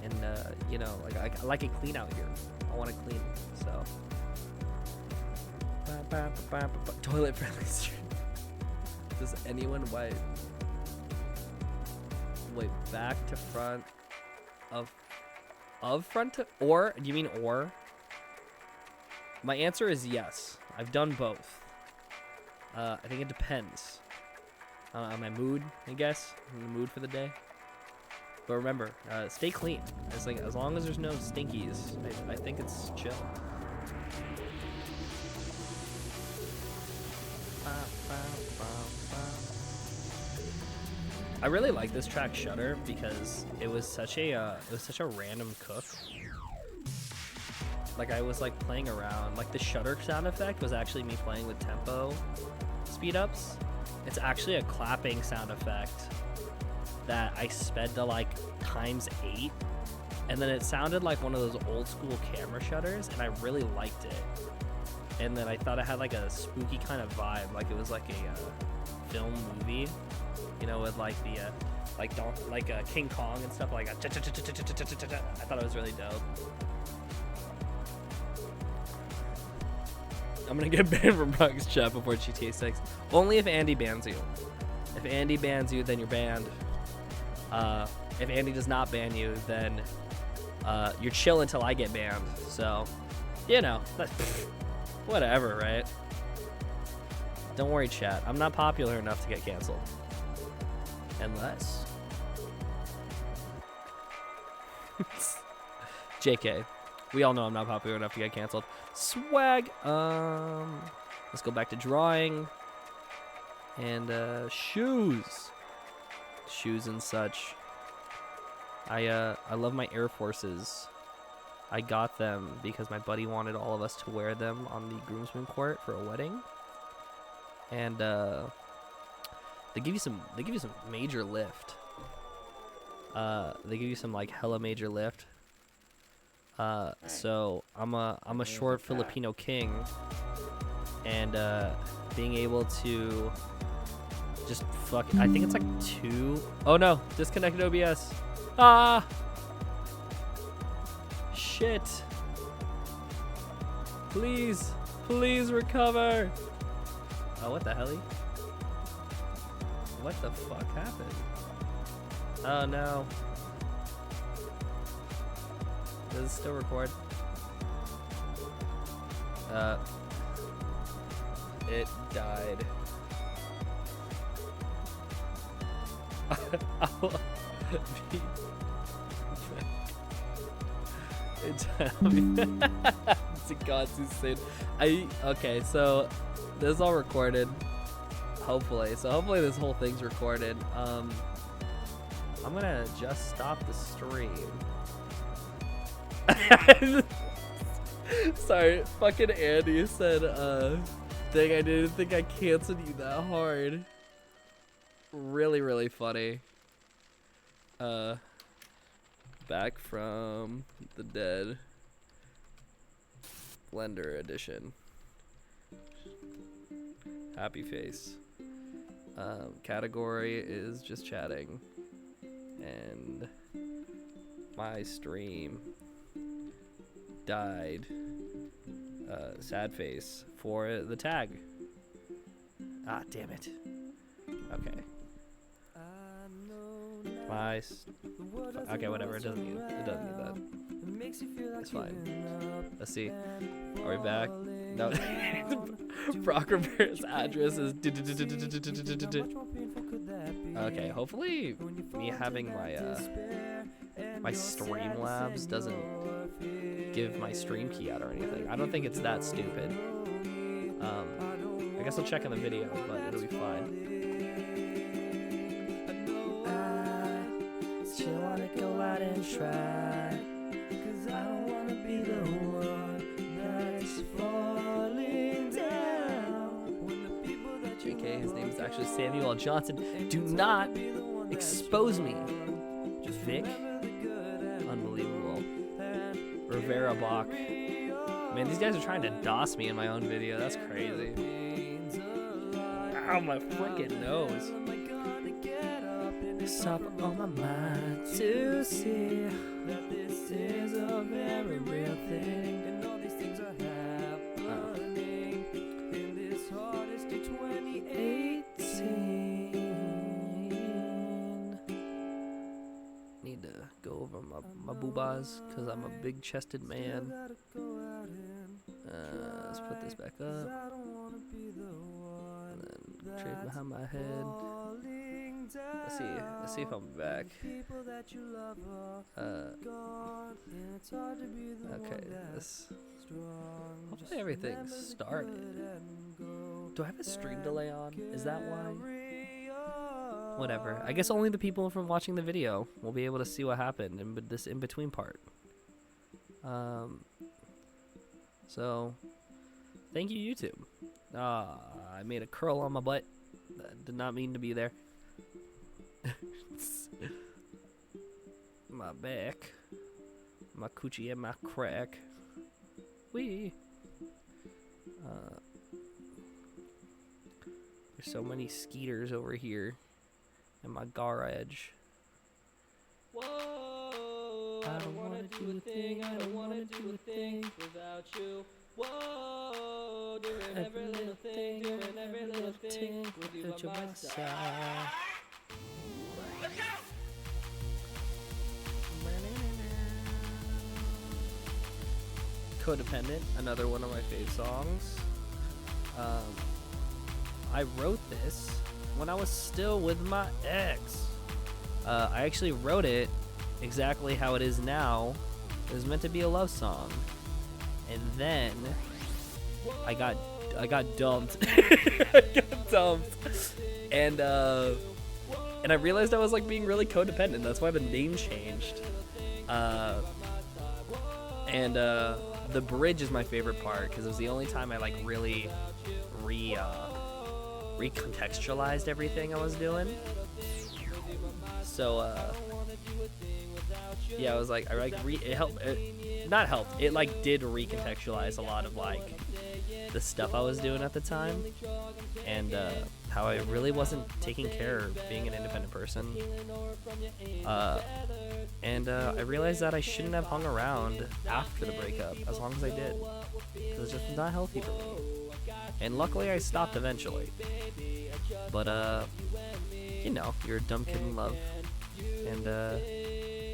[SPEAKER 1] And, you know, like I like it clean out here. I want to clean, so. Toilet friendly stream. Does anyone wipe back to front of front to, or, do you mean or? My answer is yes. I've done both. I think it depends. On my mood, I guess. In the mood for the day. But remember, stay clean. It's like as long as there's no stinkies, I think it's chill. I really like this track Shutter because it was such a random cook. Like I was like playing around. Like the Shutter sound effect was actually me playing with tempo speed ups. It's actually a clapping sound effect that I sped to like ×8, and then it sounded like one of those old school camera shutters, and I really liked it. And then I thought it had like a spooky kind of vibe, like it was like a film movie, you know, with like the King Kong and stuff like that. I thought it was really dope. I'm gonna get banned from Brock's chat before GTA 6. Only if Andy bans you. If Andy bans you, then you're banned. If Andy does not ban you, then you're chill until I get banned. So, you know, whatever, right? Don't worry, chat. I'm not popular enough to get canceled. Unless... JK. We all know I'm not popular enough to get canceled. Swag. Let's go back to drawing. And shoes. Shoes and such. I love my Air Forces. I got them because my buddy wanted all of us to wear them on the groomsmen court for a wedding. And they give you some major lift. They give you some like hella major lift. So I'm a short Filipino king, and being able to just I think it's like 2. Oh no, disconnected OBS. Ah, shit. Please recover. Oh, what the hell? What the fuck happened? Oh no. Does it still record? It died. It's a god too soon. Okay, so this is all recorded. Hopefully. So hopefully this whole thing's recorded. I'm gonna just stop the stream. Sorry, fucking Andy said, dang, I didn't think I canceled you that hard. Really, really funny. Back from the dead. Blender edition. Happy face. Category is just chatting. And my stream died. Sad face for the tag. Ah, damn it. Okay. Okay, whatever. It doesn't need that. It's fine. Let's see. Are we back? No. Brock Robert's address is. Okay, hopefully me having my Streamlabs doesn't give my stream key out or anything. I don't think it's that stupid. I guess I'll check on the video, but it'll be fine. Still wanna go out and try, 'cause I don't wanna be the one that's falling down. When the people that JK, his name is actually Samuel L. Johnson. Do not expose me. Vic. Unbelievable. Rivera Bach. Man, these guys are trying to DOS me in my own video. That's crazy. Ow, my freaking nose. It's up on my mind to see that this is a very real thing, and all these things are happening in this hardest of 2018. Need to go over my boobas because I'm a big chested man. Let's put this back up. And then trade behind my head. Let's see if I'm back. Okay, hopefully everything's started. Do I have a stream delay on? Is that why? Whatever. I guess only the people from watching the video will be able to see what happened in this in-between part. So, thank you, YouTube. I made a curl on my butt. That did not mean to be there. My back, my coochie, and my crack. Wee. There's so many skeeters over here in my garage. Whoa! I don't wanna do a thing. I don't wanna do a thing without you. Whoa! Doing every little thing, doing every little thing with you by my side.
[SPEAKER 3] Let's go!
[SPEAKER 1] Codependent, another one of my fave songs. I wrote this when I was still with my ex. I actually wrote it exactly how it is now. It was meant to be a love song, and then I got dumped. I got dumped, and I realized I was like being really codependent. That's why the name changed. The bridge is my favorite part because it was the only time I like really recontextualized everything I was doing. So yeah, I was like, it helped. Not helped. It like did recontextualize a lot of like the stuff I was doing at the time, and how I really wasn't taking care of being an independent person. And I realized that I shouldn't have hung around after the breakup as long as I did, because it's just not healthy for me. And luckily I stopped eventually. But you know, you're a dumb kid in love, and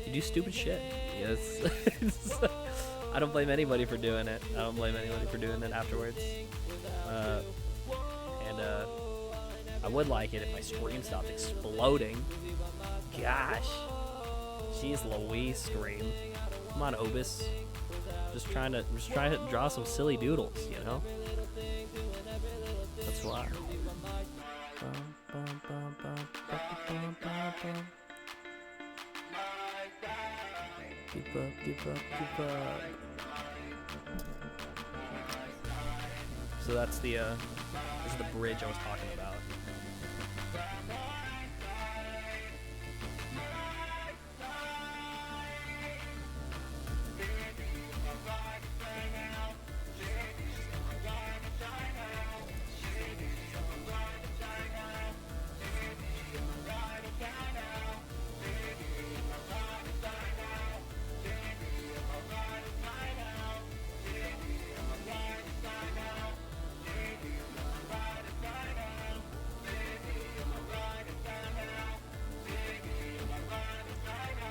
[SPEAKER 1] you do stupid shit. Yes. I don't blame anybody for doing it. I don't blame anybody for doing it afterwards. And I would like it if my stream stopped exploding. Gosh. Jeez Louise, stream. Come on, Obis. Just trying to draw some silly doodles, you know? That's why. Keep up, keep up, keep up. So that's the this is the bridge I was talking about.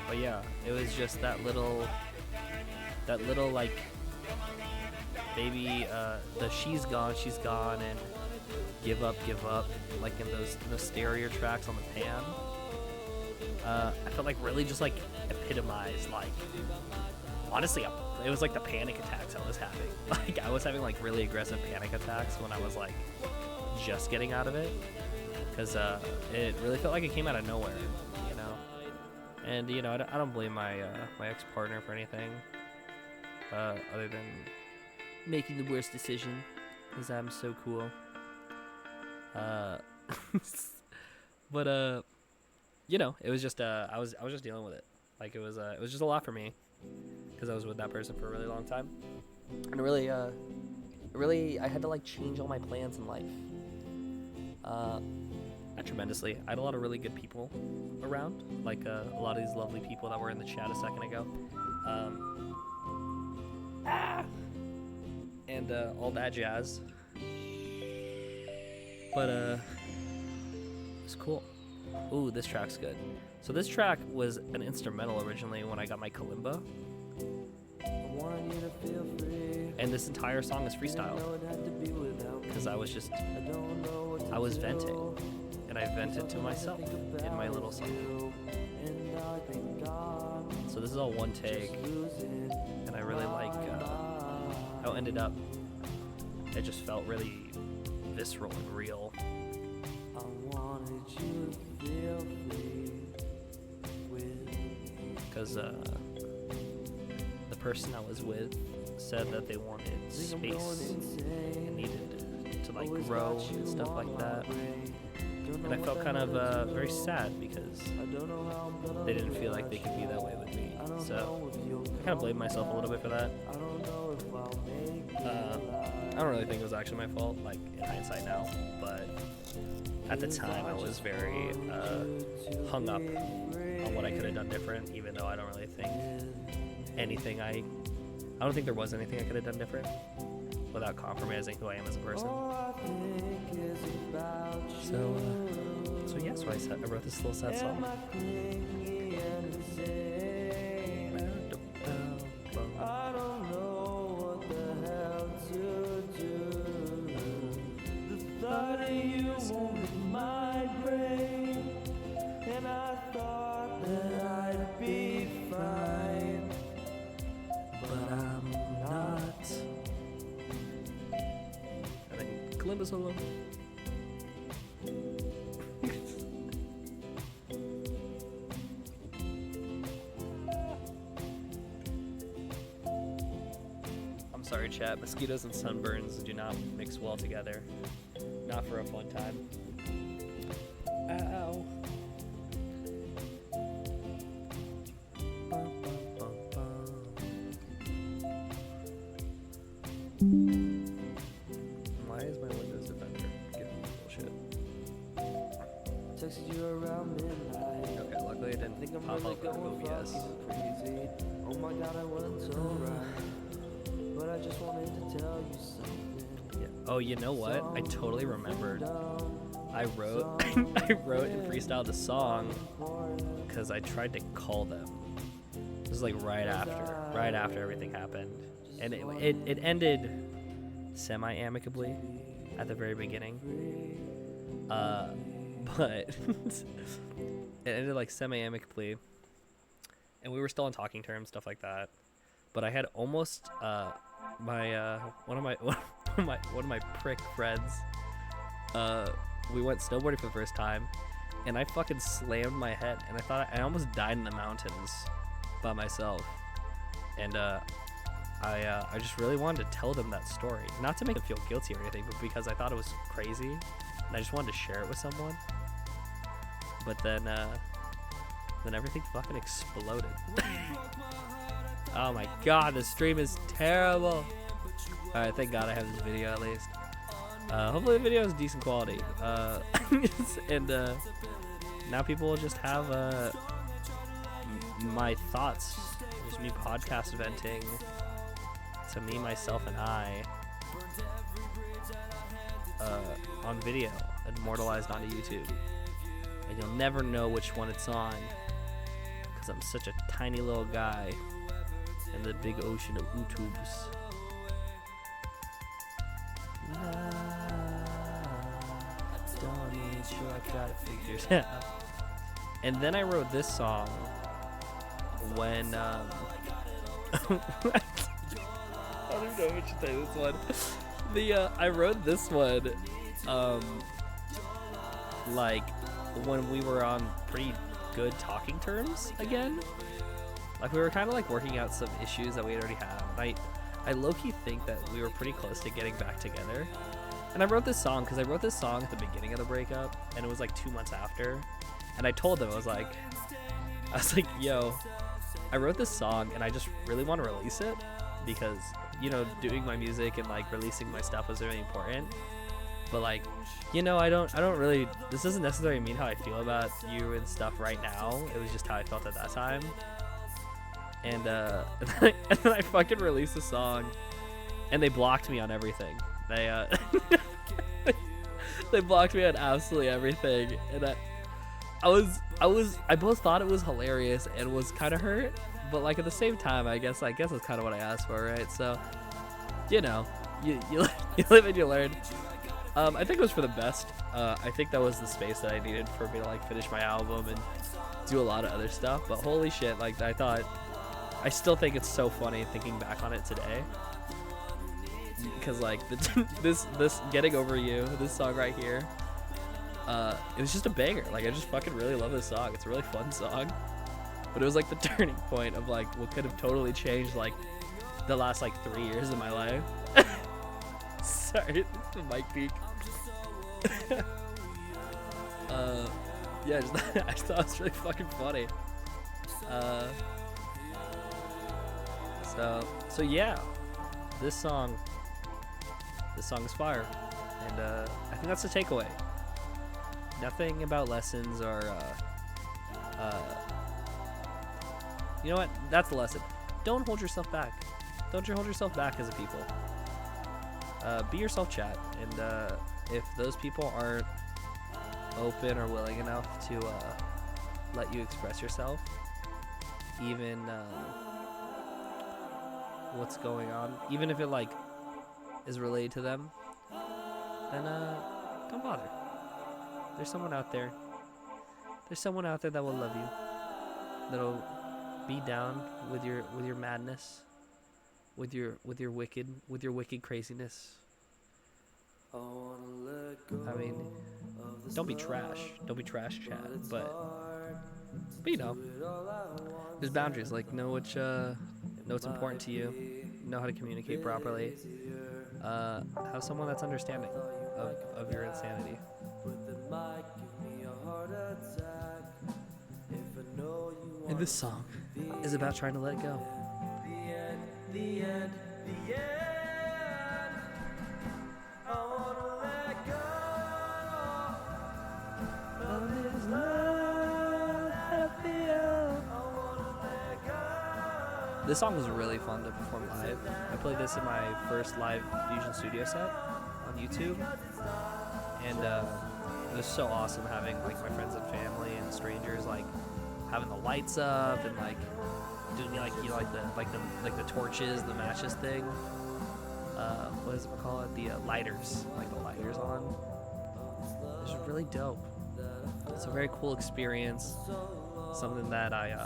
[SPEAKER 1] But yeah, it was just that little like baby the she's gone and give up, like in those stereo tracks on the pan. I felt like really just like epitomized, like honestly it was like the panic attacks I was having. Like I was having like really aggressive panic attacks when I was like just getting out of it, because it really felt like it came out of nowhere. And you know, I don't blame my my ex-partner for anything, other than making the worst decision, because I'm so cool. But you know, it was just I was just dealing with it. Like it was just a lot for me, because I was with that person for a really long time, and really I had to like change all my plans in life. Not tremendously. I had a lot of really good people around, like a lot of these lovely people that were in the chat a second ago, and all that jazz. But it's cool. Ooh, this track's good. So this track was an instrumental originally when I got my kalimba, and this entire song is freestyle, because I was venting. And I vented to myself in my little song. So this is all one take, and I really like how it ended up. It just felt really visceral and real. Because the person I was with said that they wanted space and needed to like grow and stuff like that. And I felt kind of very sad because they didn't feel like they could be that way with me. So I kind of blamed myself a little bit for that. I don't really think it was actually my fault, like in hindsight now, but at the time I was very hung up on what I could have done different, even though I don't really think anything I don't think there was anything I could have done different without compromising who I am as a person. So yeah, so I wrote this little sad song.
[SPEAKER 2] I don't know what the hell to do. The thought of you wanted my brain, and I thought that I'd be fine, but I'm not.
[SPEAKER 1] And then Kalimba solo. Sorry, chat. Mosquitoes and sunburns do not mix well together. Not for a fun time. Ow. Pop up OBS.
[SPEAKER 2] crazy. Oh my god, I went so right. But I just wanted to tell you something.
[SPEAKER 1] Yeah. Oh, you know what? I totally remembered. I wrote I wrote and freestyled a song because I tried to call them. It was like right after everything happened, and it ended semi-amicably at the very beginning. But it ended like semi-amicably, and we were still on talking terms, stuff like that. But I had almost one of my prick friends. We went snowboarding for the first time, and I fucking slammed my head, and I almost died in the mountains by myself. And I just really wanted to tell them that story, not to make them feel guilty or anything, but because I thought it was crazy, and I just wanted to share it with someone. But then everything fucking exploded. Oh my god, the stream is terrible. Alright, thank god I have this video at least. Hopefully the video is decent quality. And now people will just have my thoughts. Just me podcast venting to me, myself, and I on video, immortalized onto YouTube. And you'll never know which one it's on, because I'm such a tiny little guy in the big ocean of YouTubes. Don't need sure I try to figure it out. And then I wrote this song when I don't even know what to say this one. I wrote this one like when we were on pretty good talking terms again. Like we were kind of like working out some issues that we had already had. And I low-key think that we were pretty close to getting back together. And I wrote this song because I wrote this song at the beginning of the breakup, and it was like 2 months after. And I told them, I was like, yo, I wrote this song and I just really want to release it because, you know, doing my music and like releasing my stuff was really important. But like, you know, I don't really, this doesn't necessarily mean how I feel about you and stuff right now. It was just how I felt at that time. And then I fucking released a song, and they blocked me on everything. They they blocked me on absolutely everything, and I both thought it was hilarious and was kind of hurt, but like at the same time, I guess it's kind of what I asked for, right? So, you know, you live and you learn. I think it was for the best. I think that was the space that I needed for me to like finish my album and do a lot of other stuff. But holy shit, like I still think it's so funny thinking back on it today, because like this Getting Over You, this song right here, it was just a banger. Like I just fucking really love this song. It's a really fun song, but it was like the turning point of like what could have totally changed like the last like 3 years of my life. Sorry, the mic peak. Yeah, I just thought it was really fucking funny. So yeah, this song is fire, and I think that's the takeaway. Nothing about lessons or you know what? That's the lesson. Don't hold yourself back. Don't hold yourself back as a people. Be yourself, chat, and if those people aren't open or willing enough to let you express yourself, even what's going on, even if it like is related to them, then don't bother. There's someone out there. There's someone out there that will love you, that'll be down with your madness, with your wicked craziness. I mean, don't be trash. Don't be trash, chat. But you know, there's boundaries. Like know what's important to you. Know how to communicate properly. Have someone that's understanding of your insanity. And this song is about trying to let go.
[SPEAKER 2] The end. I wanna let go of this love that feels.
[SPEAKER 1] This song was really fun to perform live. I played this in my first live Fusion Studio set on YouTube, and it was so awesome having like my friends and family and strangers like having the lights up and like doing like the torches, the matches thing. What does it call it? The lighters, like the lighters on. It was really dope. It's a very cool experience. Something that I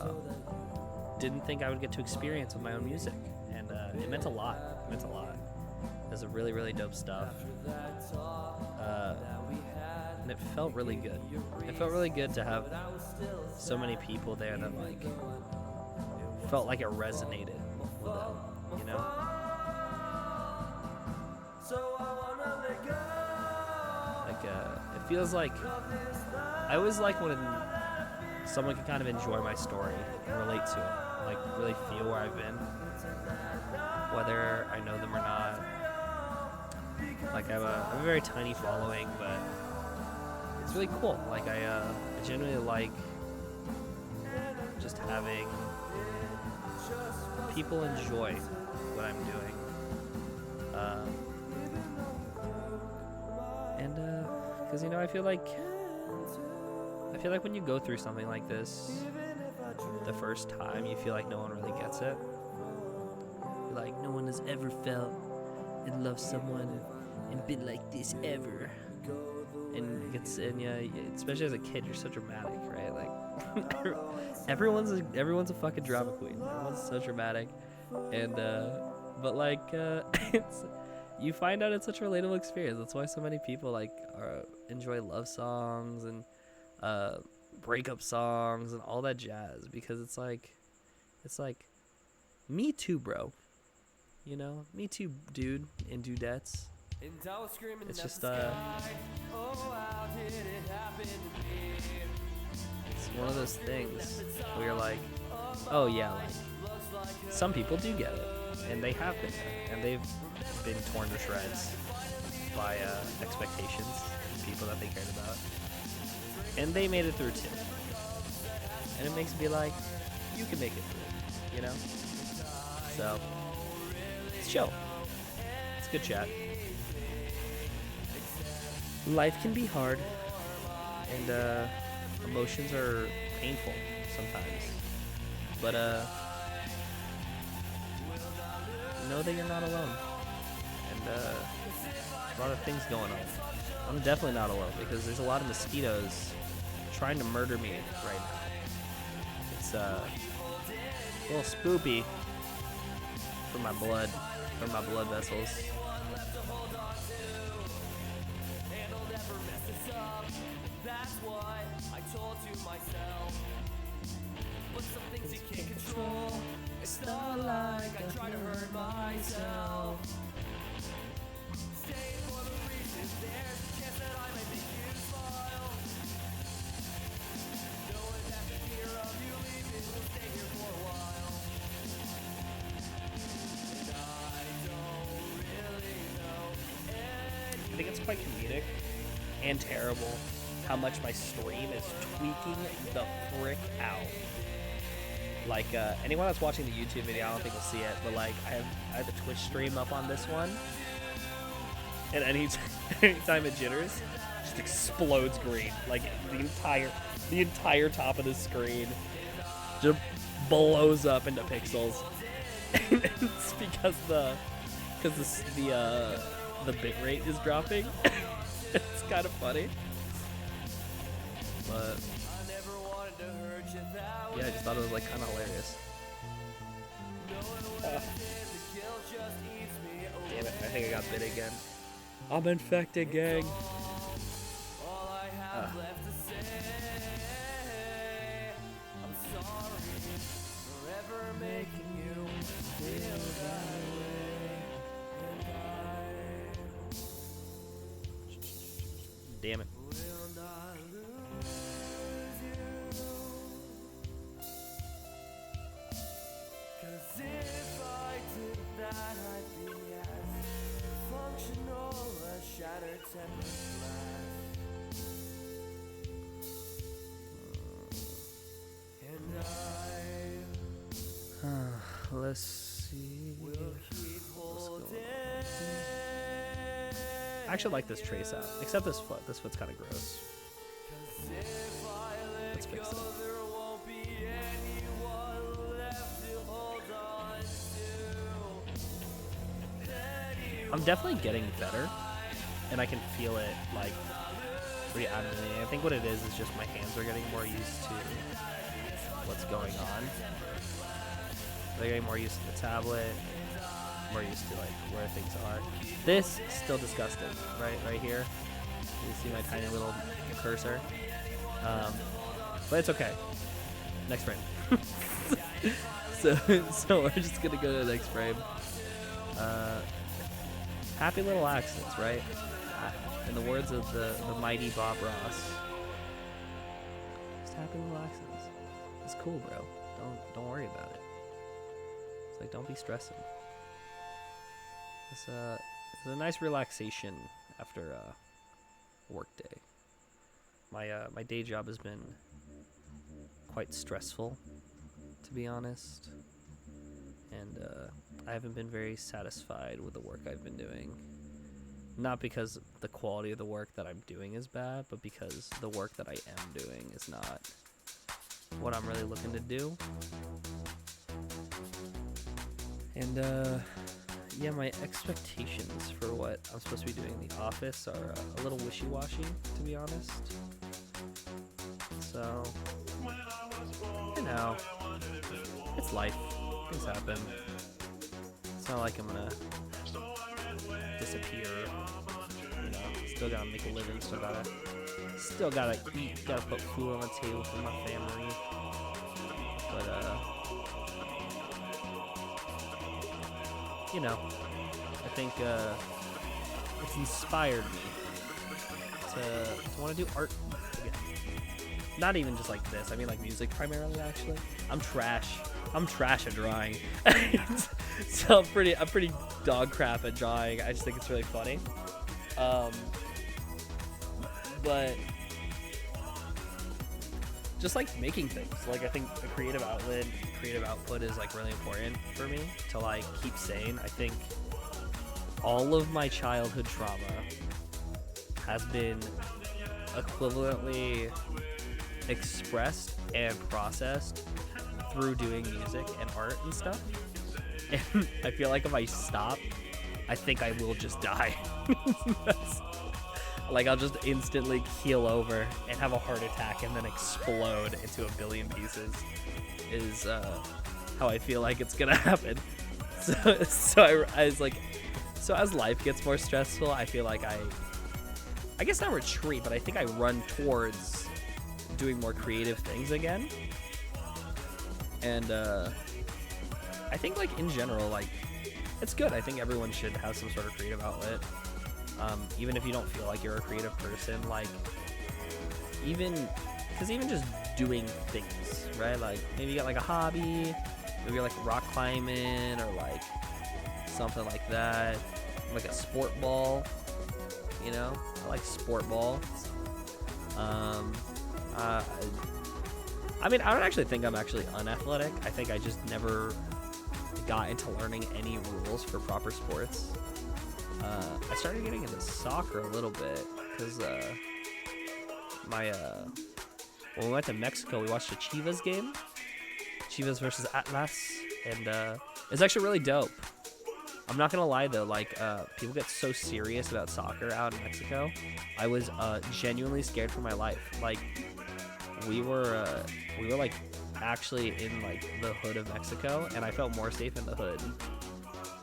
[SPEAKER 1] didn't think I would get to experience with my own music, and it meant a lot. It meant a lot. It was a really, really dope stuff, and it felt really good. It felt really good to have so many people there that like felt like it resonated with them, you know. Like it feels like I always like when someone can kind of enjoy my story and relate to it, like really feel where I've been, whether I know them or not. Like I have a very tiny following, but it's really cool. Like I genuinely like just having people enjoy what I'm doing, and because you know I feel like when you go through something like this the first time, you feel like no one really gets it. Like no one has ever felt and loved someone and been like this ever. And yeah, especially as a kid, you're so dramatic, right? Like everyone's a fucking drama queen. Everyone's so dramatic, and but like it's you find out it's such a relatable experience. That's why so many people like enjoy love songs and breakup songs and all that jazz, because it's like me too, bro. You know, me too, dude and dudettes. It's just it's one of those things where you're like, oh yeah, like some people do get it, and they have been there, and they've been torn to shreds by expectations, people that they cared about, and they made it through too. And it makes me like, you can make it through, you know. So it's chill. It's good chat. Life can be hard, and emotions are painful sometimes, but know that you're not alone, and a lot of things going on. I'm definitely not alone, because there's a lot of mosquitoes trying to murder me right now. It's a little spoopy for my blood vessels.
[SPEAKER 2] That's what I told to myself. But some things you can't control. It's not like I try to hurt myself. Stay for the reason there's a chance that I might make you smile. Knowing that the fear of you leaving will stay here for a while. And I don't really know.
[SPEAKER 1] I think it's quite comedic and terrible how much my stream is tweaking the frick out. Like anyone that's watching the YouTube video, I don't think will see it, but like I have the Twitch stream up on this one, and anytime it jitters, it just explodes green. Like the entire top of the screen just blows up into pixels. It's because the bitrate is dropping. It's kind of funny. But yeah, I just thought it was like kind of hilarious. Damn it, I think I got bit again. I'm infected, gang. Damn it.
[SPEAKER 2] If I did that, I'd be as functional as shattered tempered glass. And
[SPEAKER 1] Let's see. What's going on here? I actually like this trace out, except this foot. This foot's kind of gross. Let's fix it. I'm definitely getting better, and I can feel it like pretty adamantly. I think what it is just my hands are getting more used to what's going on. They're getting more used to the tablet, more used to like where things are. This is still disgusting, right here. You see my tiny little cursor, but it's okay. Next frame. so we're just gonna go to the next frame. Happy little accidents, right? In the words of the mighty Bob Ross, just happy little accidents. It's cool, bro. Don't worry about it. It's like, don't be stressing. It's a nice relaxation after a work day. My day job has been quite stressful, to be honest, and I haven't been very satisfied with the work I've been doing. Not because the quality of the work that I'm doing is bad, but because the work that I am doing is not what I'm really looking to do. And yeah, my expectations for what I'm supposed to be doing in the office are a little wishy-washy, to be honest. So, you know, it's life. Things happen. It's not like I'm gonna disappear. You know, still gotta make a living. Still gotta eat. Gotta put food on the table for my family. But you know, I think it's inspired me to want to do art again. Not even just like this. I mean, like music primarily. Actually, I'm trash at drawing. So I'm pretty dog crap at drawing. I just think it's really funny. But just like making things, like I think a creative output is like really important for me to like keep sane. I think all of my childhood trauma has been equivalently expressed and processed through doing music and art and stuff. And I feel like if I stop, I think I will just die. Like I'll just instantly keel over and have a heart attack and then explode into a billion pieces is how I feel like it's gonna happen. So as life gets more stressful, I feel like I guess not retreat, but I think I run towards doing more creative things again. And I think like in general, like it's good. I think everyone should have some sort of creative outlet. Even if you don't feel like you're a creative person, like even just doing things, right? Like maybe you got like a hobby, maybe you're like rock climbing or like something like that, like a sport ball, you know? I like sport balls. I mean, I don't actually think I'm actually unathletic. I think I just never got into learning any rules for proper sports. I started getting into soccer a little bit because when we went to Mexico, we watched a Chivas game, Chivas versus Atlas, and it's actually really dope. I'm not gonna lie though, like people get so serious about soccer out in Mexico. I was genuinely scared for my life. Like we were like actually in like the hood of Mexico, and I felt more safe in the hood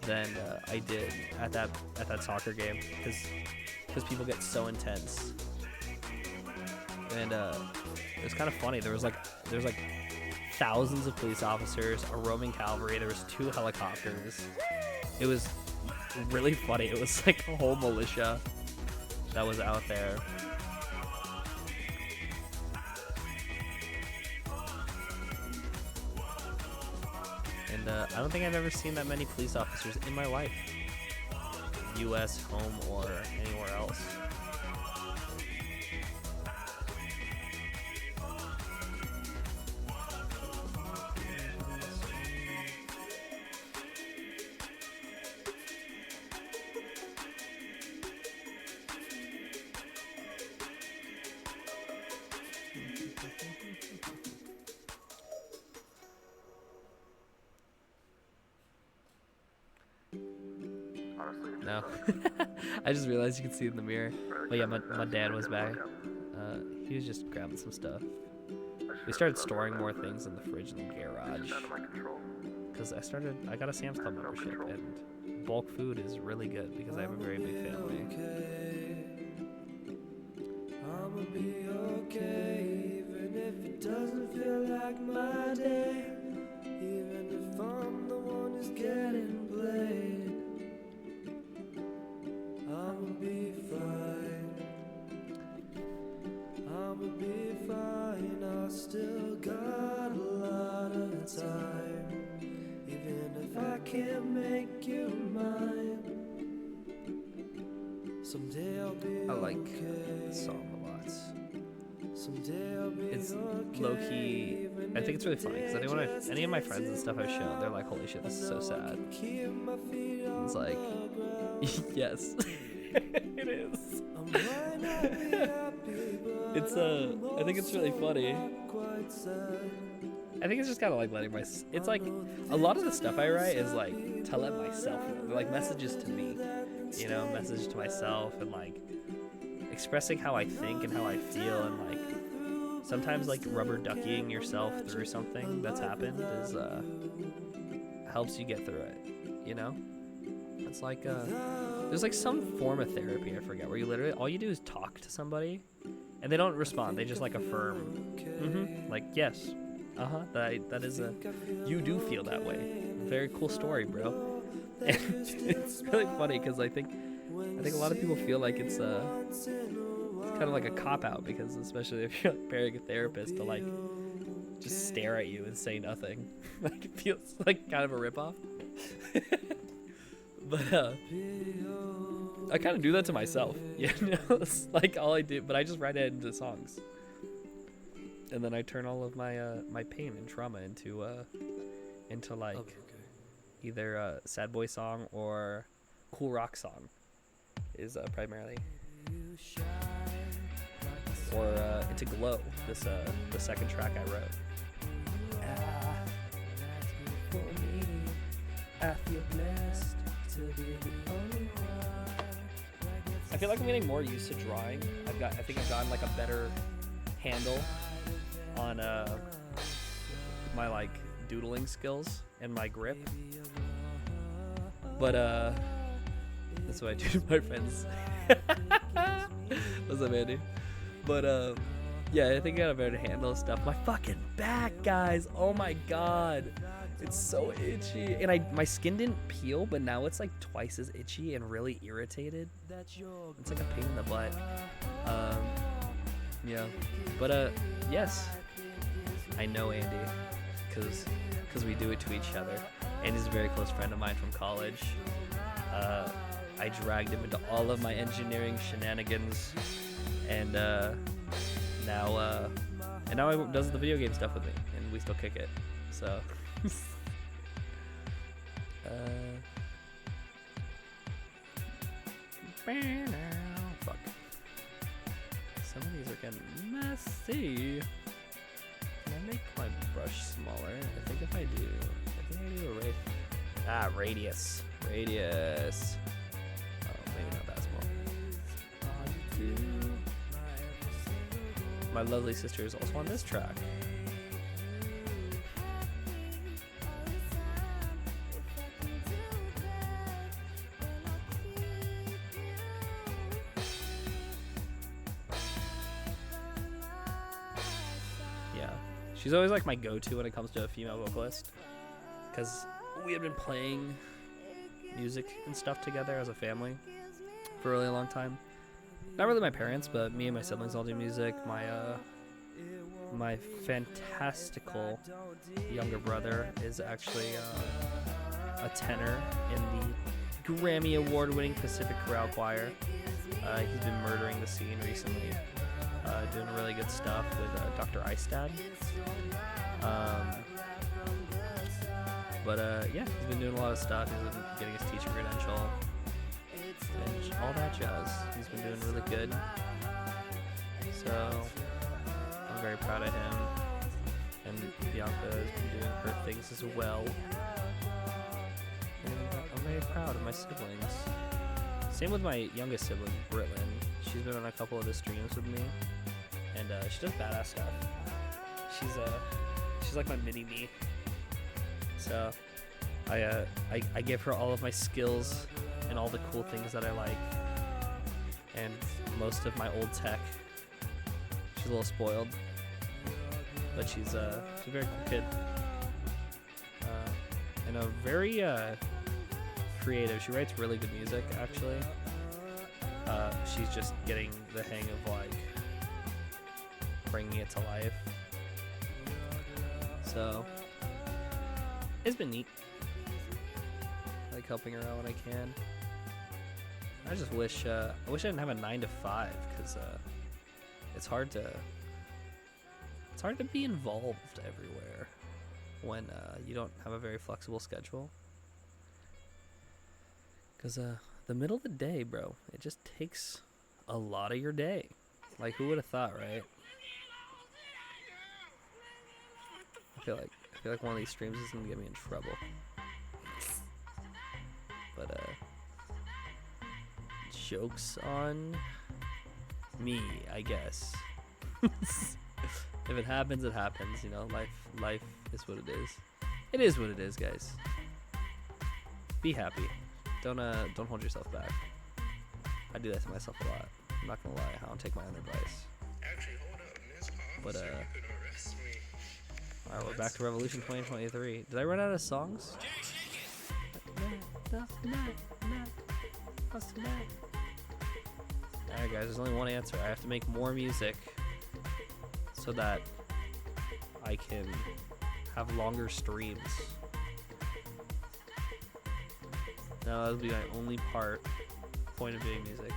[SPEAKER 1] than I did at that soccer game because people get so intense. And it was kind of funny. There was like thousands of police officers, a Roman cavalry. There was 2 helicopters. It was really funny. It was like a whole militia that was out there. And I don't think I've ever seen that many police officers in my life, U.S., home, or anywhere else. No. I just realized you could see it in the mirror. But yeah, my dad was back. He was just grabbing some stuff. We started storing more things in the fridge in the garage. Because I got a Sam's Club membership, and bulk food is really good because I have a very big family.
[SPEAKER 2] I'ma be okay, even if it doesn't feel like my day. Even if I'm the one who's getting played, I'ma be fine. I'ma be fine. I still got a lot of time. Even if I can't make you mine, someday I'll be
[SPEAKER 1] I like
[SPEAKER 2] okay.
[SPEAKER 1] this song a lot.
[SPEAKER 2] Someday I'll be
[SPEAKER 1] It's
[SPEAKER 2] okay,
[SPEAKER 1] low key. I think it's really funny because any of my friends and stuff I've shown, they're like, "Holy shit, this is so sad."
[SPEAKER 2] keep my feet on
[SPEAKER 1] It's like, yes, it is.
[SPEAKER 2] I might not be happy, but
[SPEAKER 1] It's I think it's really funny.
[SPEAKER 2] quite sad.
[SPEAKER 1] I think it's just kind of like letting it's like a lot of the stuff I write is like to let myself know. They're like messages to me, you know, message to myself, and like expressing how I think and how I feel, and like sometimes like rubber duckying yourself through something that's happened is helps you get through it, you know. It's like there's like some form of therapy, I forget, where you literally all you do is talk to somebody and they don't respond, they just like affirm, like yes, that is you do feel that way. Very cool story, bro. And it's really funny because I think a lot of people feel like it's kind of like a cop-out, because especially if you're like paying a therapist to like just stare at you and say nothing. Like it feels like kind of a ripoff. But I kind of do that to myself. You know, it's like all I do, but I just write it into songs. And then I turn all of my my pain and trauma into like either a sad boy song or cool rock song is primarily, or into Glow, this the second track I wrote. For me, I feel blessed to be the only one. I feel like I'm getting more used to drawing. I think I've gotten like a better handle on my like doodling skills and my grip. But that's what I do to my friends. What's up, Andy? But yeah, I think I got a better handle of stuff. My fucking back, guys. Oh my god. It's so itchy. And my skin didn't peel, but now it's like twice as itchy and really irritated. It's like a pain in the butt. Yeah. But yes. I know Andy because we do it to each other. Andy's a very close friend of mine from college. I dragged him into all of my engineering shenanigans, and now he does the video game stuff with me, and we still kick it. So, fuck. Some of these are getting messy. Can I make my brush smaller? I think if I do, a radius. Radius. Oh, maybe not that small. My lovely sister is also on this track. Yeah. She's always like my go-to when it comes to a female vocalist, because we have been playing music and stuff together as a family for a really long time. Not really my parents, but me and my siblings all do music. My fantastical younger brother is actually a tenor in the Grammy Award-winning Pacific Chorale Choir. He's been murdering the scene recently, doing really good stuff with Dr. Eistad. But yeah, he's been doing a lot of stuff. He's been getting his teaching credential and all that jazz. He's been doing really good. So I'm very proud of him. And Bianca has been doing her things as well. And I'm very proud of my siblings. Same with my youngest sibling, Britlin. She's been on a couple of the streams with me, and she does badass stuff. She's like my mini me. So I give her all of my skills and all the cool things that I like, and most of my old tech. She's a little spoiled, but she's a very cool kid, and a very creative. She writes really good music, actually. She's just getting the hang of like bringing it to life. So it's been neat. I like helping her out when I can. I just wish I didn't have a 9 to 5, because it's hard to be involved everywhere when you don't have a very flexible schedule. Because the middle of the day, bro, it just takes a lot of your day. Like, who would have thought, right? I feel like one of these streams is gonna get me in trouble. But jokes on me, I guess. If it happens, it happens. You know, life is what it is. It is what it is, guys. Be happy. Don't hold yourself back. I do that to myself a lot. I'm not gonna lie. I don't take my own advice.
[SPEAKER 4] Actually, hold up, Miss
[SPEAKER 1] But
[SPEAKER 4] Officer, you could arrest me.
[SPEAKER 1] all right, we're back to Revolution 2023. Did I run out of songs? Alright guys, there's only one answer. I have to make more music so that I can have longer streams. Now that'll be my only point of doing music.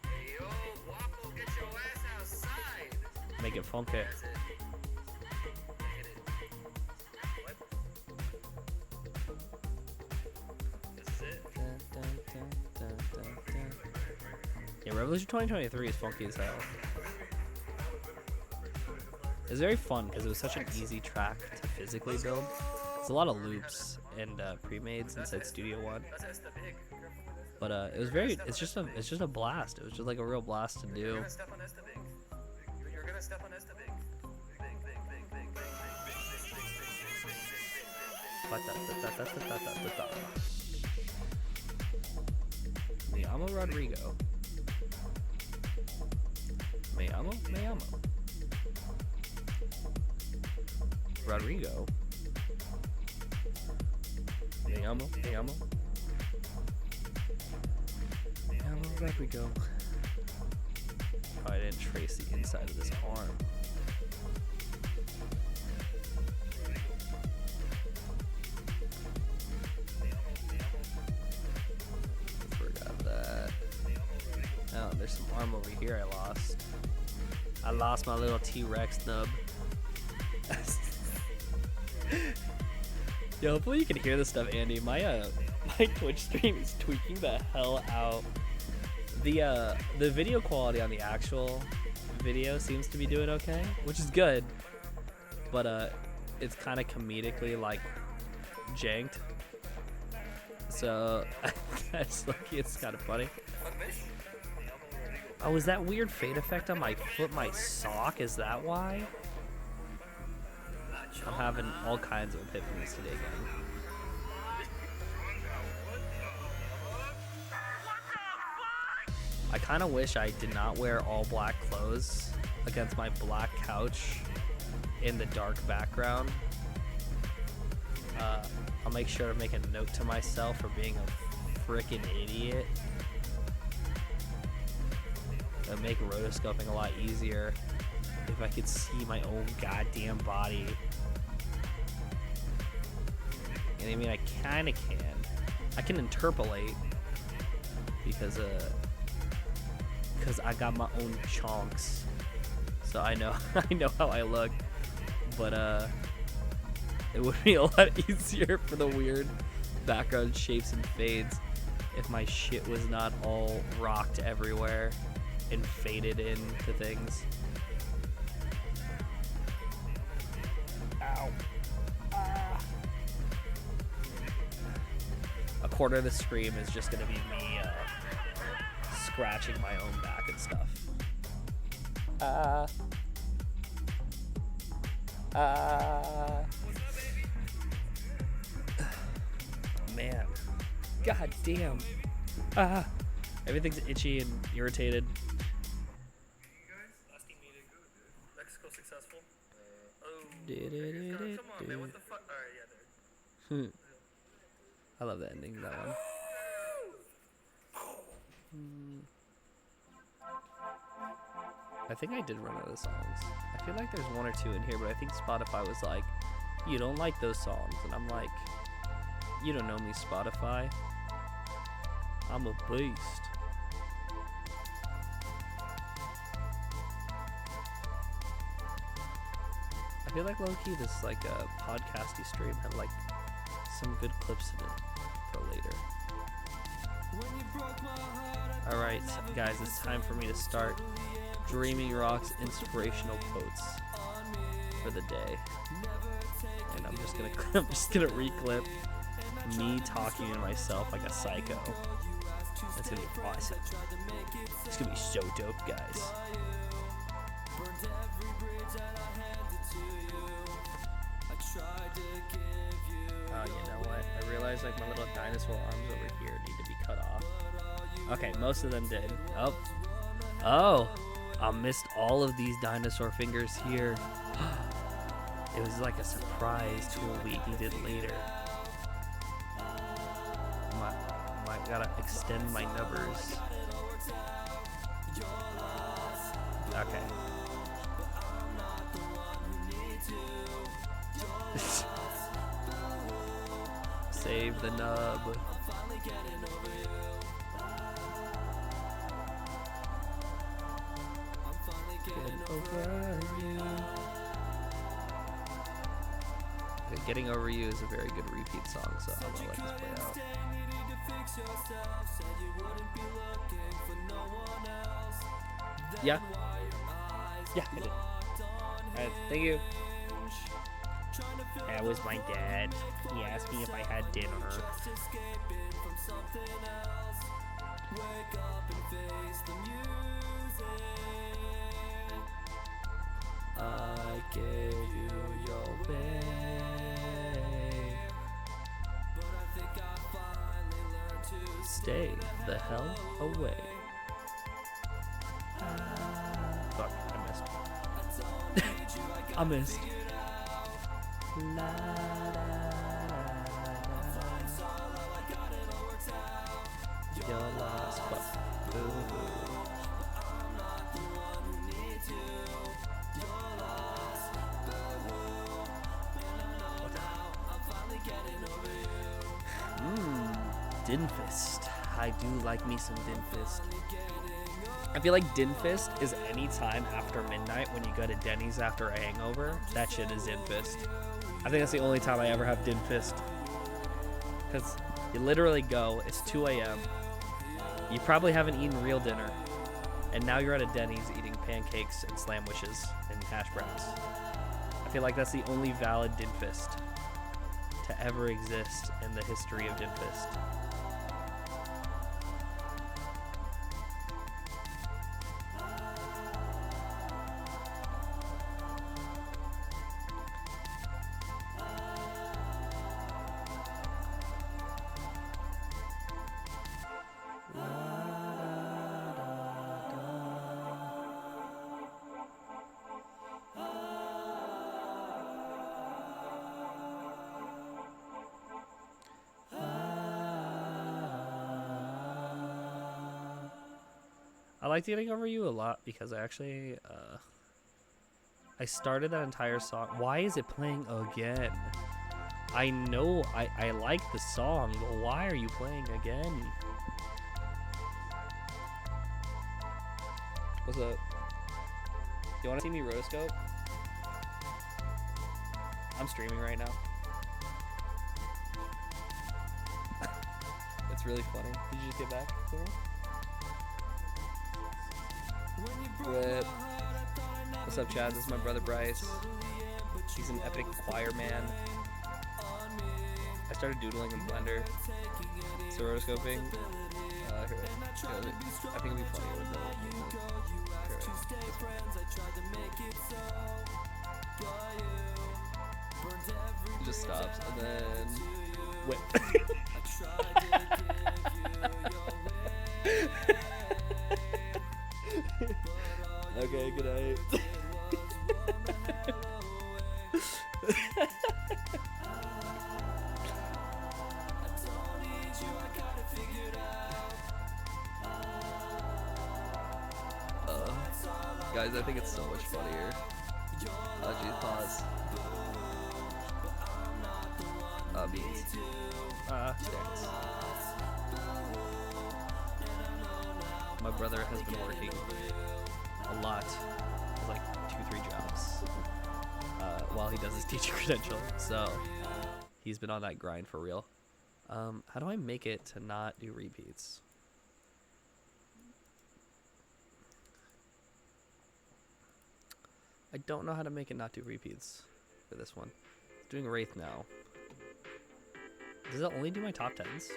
[SPEAKER 2] Hey, yo, Waffle, get your ass outside.
[SPEAKER 1] Make it funky.
[SPEAKER 2] That's it. Hit it. What? This is it.
[SPEAKER 1] Yeah, Revolution 2023 is funky as hell. It's very fun because it was such an easy track to physically build. There's a lot of loops and pre-mades inside Studio One,
[SPEAKER 2] That's the big.
[SPEAKER 1] but it's just a blast. It was just like a real blast to
[SPEAKER 2] You're
[SPEAKER 1] do.
[SPEAKER 2] gonna step on Esta big. You're gonna step on Esta big.
[SPEAKER 1] Me amo Rodrigo. Me amo. Rodrigo. Me amo. Rodrigo. Oh, I didn't trace the inside of this arm. Forgot that. Oh, there's some arm over here I lost. I lost my little T-Rex nub. Yo, hopefully you can hear this stuff, Andy. My Twitch stream is tweaking the hell out. The video quality on the actual video seems to be doing okay, which is good. But it's kind of comedically like janked. So it's kind of funny. Oh, is that weird fade effect on my foot, my sock? Is that why? I'm having all kinds of epiphanies today, gang. I kind of wish I did not wear all black clothes against my black couch in the dark background. I'll make sure to make a note to myself for being a freaking idiot. It'll make rotoscoping a lot easier if I could see my own goddamn body. And I mean, I kind of can. I can interpolate because I got my own chunks, so I know how I look. But it would be a lot easier for the weird background shapes and fades if my shit was not all rocked everywhere and faded into things. Ow. Ah. quarter of the stream is just gonna be me scratching my own back and stuff. Man, god damn. Everything's itchy and irritated.
[SPEAKER 3] Asking me to go, dude. Mexico successful? Come on, man. What the fuck? Alright, yeah, there.
[SPEAKER 1] I love the ending of that one. I think I did run out of songs. I feel like there's one or two in here, but I think Spotify was like, you don't like those songs. And I'm like, you don't know me, Spotify. I'm a beast. I feel like low-key this like a podcasty stream had like some good clips in it for later. Alright guys, it's time for me to start Dreaming Rock's inspirational quotes for the day. And I'm just gonna reclip me talking to myself like a psycho. It's gonna be awesome. It's gonna be so dope, guys. You know what? I realized like my little dinosaur arms over here need to be cut off. Okay, most of them did. Oh, I missed all of these dinosaur fingers here. It was like a surprise to what we did later. I gotta extend my numbers. Okay. Save the nub. Getting Over You is a very good repeat song, so I'm gonna let this play out. Yeah? Yeah, I did. Alright, thank you. That was my dad. He asked me if I had dinner. I gave you your babe. Stay the hell away. Fuck, I missed. I missed. La, la, You're lost, fuck. Boo, boo. Dinfist. I do like me some Dinfist. I feel like Dinfist is any time after midnight when you go to Denny's after a hangover. That shit is Dinfist. I think that's the only time I ever have Dinfist. Because you literally go, it's 2 a.m. You probably haven't eaten real dinner. And now you're at a Denny's eating pancakes and slamwishes and hash browns. I feel like that's the only valid Dinfist to ever exist in the history of Dinfist. I liked Getting Over You a lot because I actually, I started that entire song. Why is it playing again? I know I like the song, but why are you playing again? What's up? You want to see me rotoscope? I'm streaming right now. It's really funny. Did you just get back? What? What's up, Chad? This is my brother Bryce. He's an epic choir man. I started doodling in Blender. So rotoscoping. Here, I think it'd be funny with the it just stops and then whip. Okay, good night. Guys, I think it's so much funnier. Oh, geez, pause. Beans. Thanks. My brother has been working a lot, like 2-3 jobs, while he does his teacher credential. So he's been on that grind for real. How do I make it to not do repeats? I don't know how to make it not do repeats for this one. It's doing Wraith now. Does it only do my top 10s?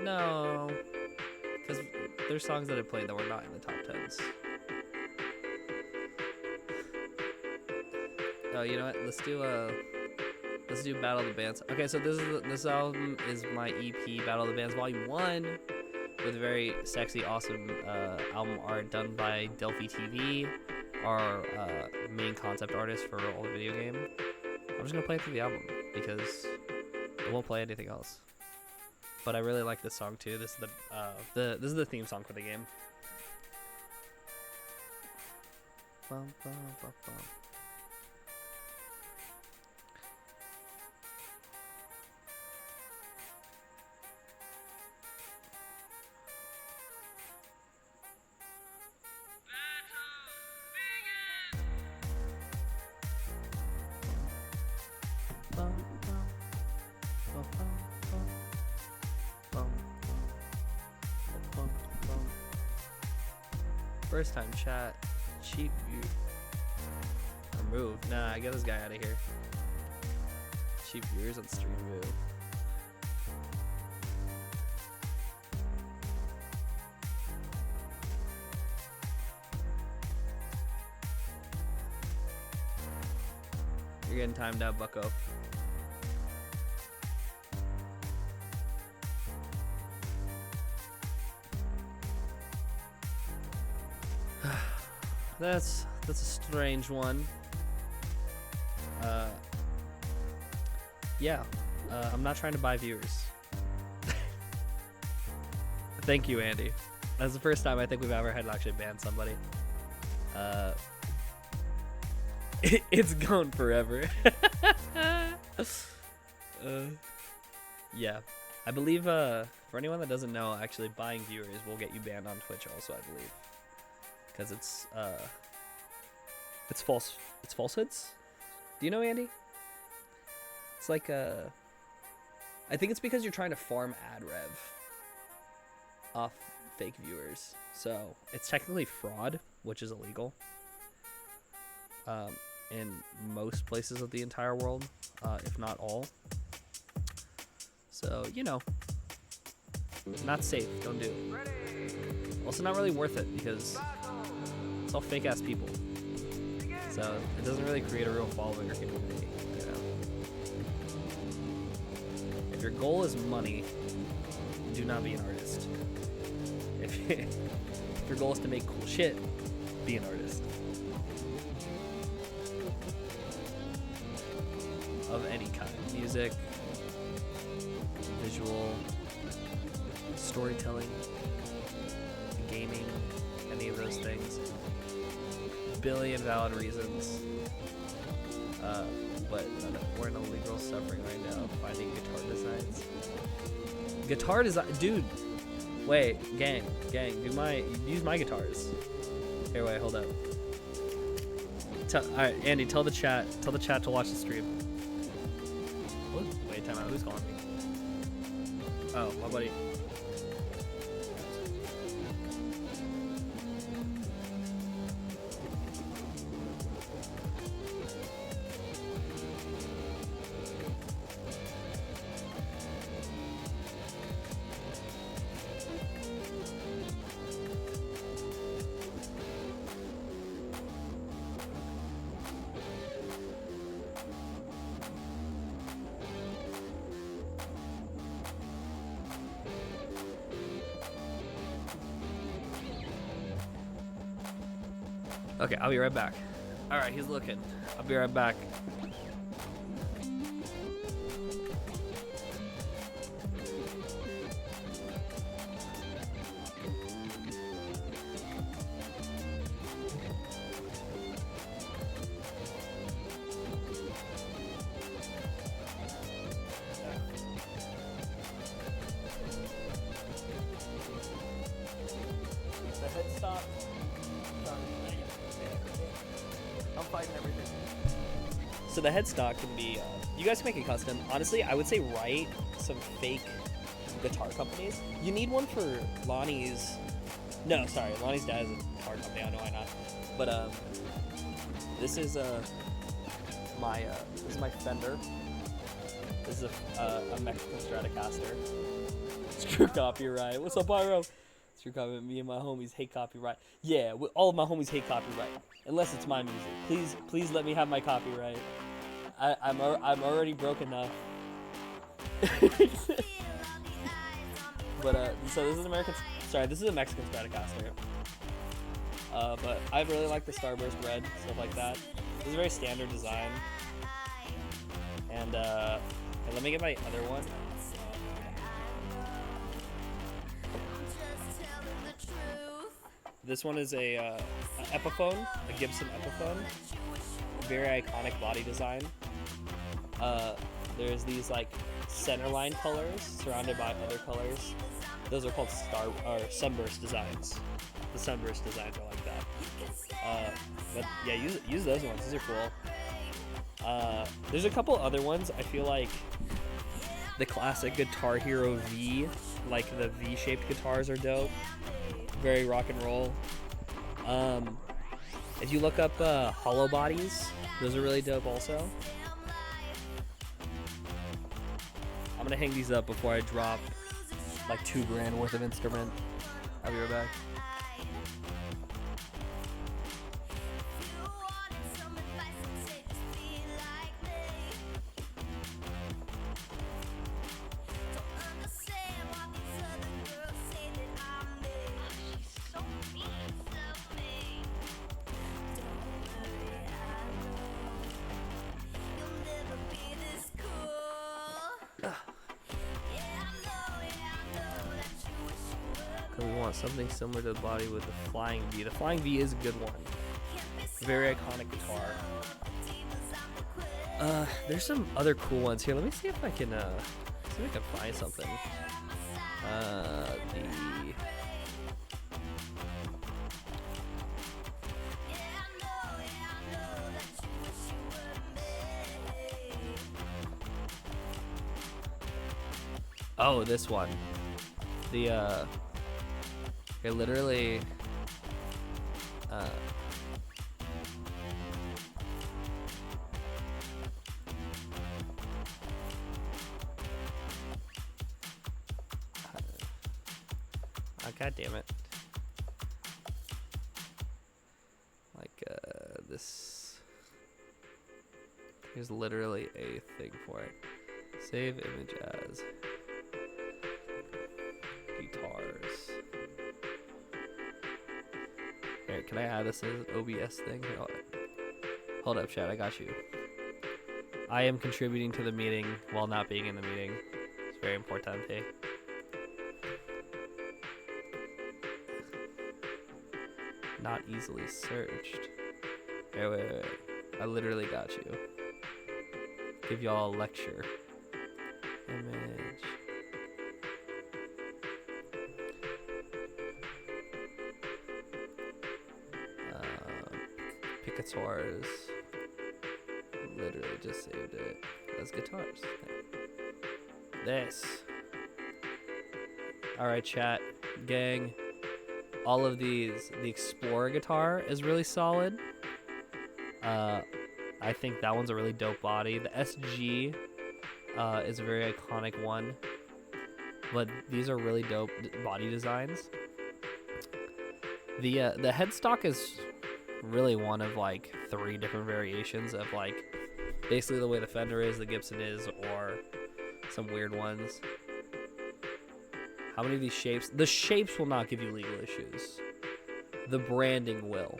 [SPEAKER 1] No. Because there's songs that I played that were not in the top 10s. Oh, you know what? Let's do Battle of the Bands. Okay, so this album is my EP, Battle of the Bands Volume 1, with very sexy, awesome album art done by Delphi TV, our main concept artist for all the video game. I'm just gonna play it through the album because it won't play anything else. But I really like this song too. This is this is the theme song for the game. Bum, bum, bum, bum. First time chat, cheap view. Remove. Nah, get this guy out of here. Cheap viewers on Stream View. You're getting timed out, bucko. That's a strange one. Yeah. I'm not trying to buy viewers. Thank you, Andy. That's the first time I think we've ever had to actually ban somebody. It's gone forever. Yeah. I believe for anyone that doesn't know, actually buying viewers will get you banned on Twitch also, I believe. Because it's falsehoods. Do you know, Andy? It's like I think it's because you're trying to farm ad rev off fake viewers. So it's technically fraud, which is illegal in most places of the entire world, if not all. So, you know, not safe. Don't do it. Also not really worth it because it's all fake ass people. So it doesn't really create a real following or community, you know. If your goal is money, do not be an artist. If your goal is to make cool shit, be an artist. Of any kind. Music, visual, storytelling, gaming, any of those things. Billion valid reasons, but we're in a legal suffering right now finding guitar designs. Guitar design, dude. Wait, gang, use my guitars. Here, wait, hold up. All right, Andy, tell the chat to watch the stream. What? Wait, time out. Who's calling me? Oh, my buddy. Okay, I'll be right back. All right, he's looking. I'll be right back. The headstock. I'm fighting everything. So the headstock can be, you guys can make it custom. Honestly, I would say write some fake guitar companies. You need one for Lonnie's. No, sorry, Lonnie's dad is a guitar company. I don't know why not. But this is my Fender. This is a Mexican Stratocaster. Screw copyright. What's up, Pyro? Screw copyright. Me and my homies hate copyright. Yeah, all of my homies hate copyright, unless it's my music. Please let me have my copyright. I'm already broke enough. But so this is American. Sorry, this is a Mexican Stratocaster. But I really like the Starburst red, stuff like that. This is a very standard design. And let me get my other one. This one is a Epiphone, a Gibson Epiphone. Very iconic body design. There's these like centerline colors surrounded by other colors. Those are called sunburst designs. The sunburst designs are like that. But yeah, use those ones. These are cool. There's a couple other ones. I feel like the classic Guitar Hero V, like the V-shaped guitars, are dope. Very rock and roll. If you look up hollow bodies, those are really dope also. I'm gonna hang these up before I drop like $2,000 worth of instrument. I'll be right back. We want something similar to the body with the Flying V. The Flying V is a good one. Very iconic guitar. There's some other cool ones here. Let me see if I can find something. Oh, this one. It literally God damn it. Like this. There's literally a thing for it. Save image as guitars. Here, can I add this as an OBS thing? Hold up, chat. I got you. I am contributing to the meeting while not being in the meeting. It's very important. Not easily searched. Wait. I literally got you. Give y'all a lecture. Image. Guitars. Literally just saved it as guitars. This. Alright, chat. Gang. All of these. The Explorer guitar is really solid. I think that one's a really dope body. The SG is a very iconic one. But these are really dope body designs. The headstock is really one of like 3 different variations of like basically the way the Fender is, the Gibson is, or some weird ones. How many of these shapes? The shapes will not give you legal issues. The branding will.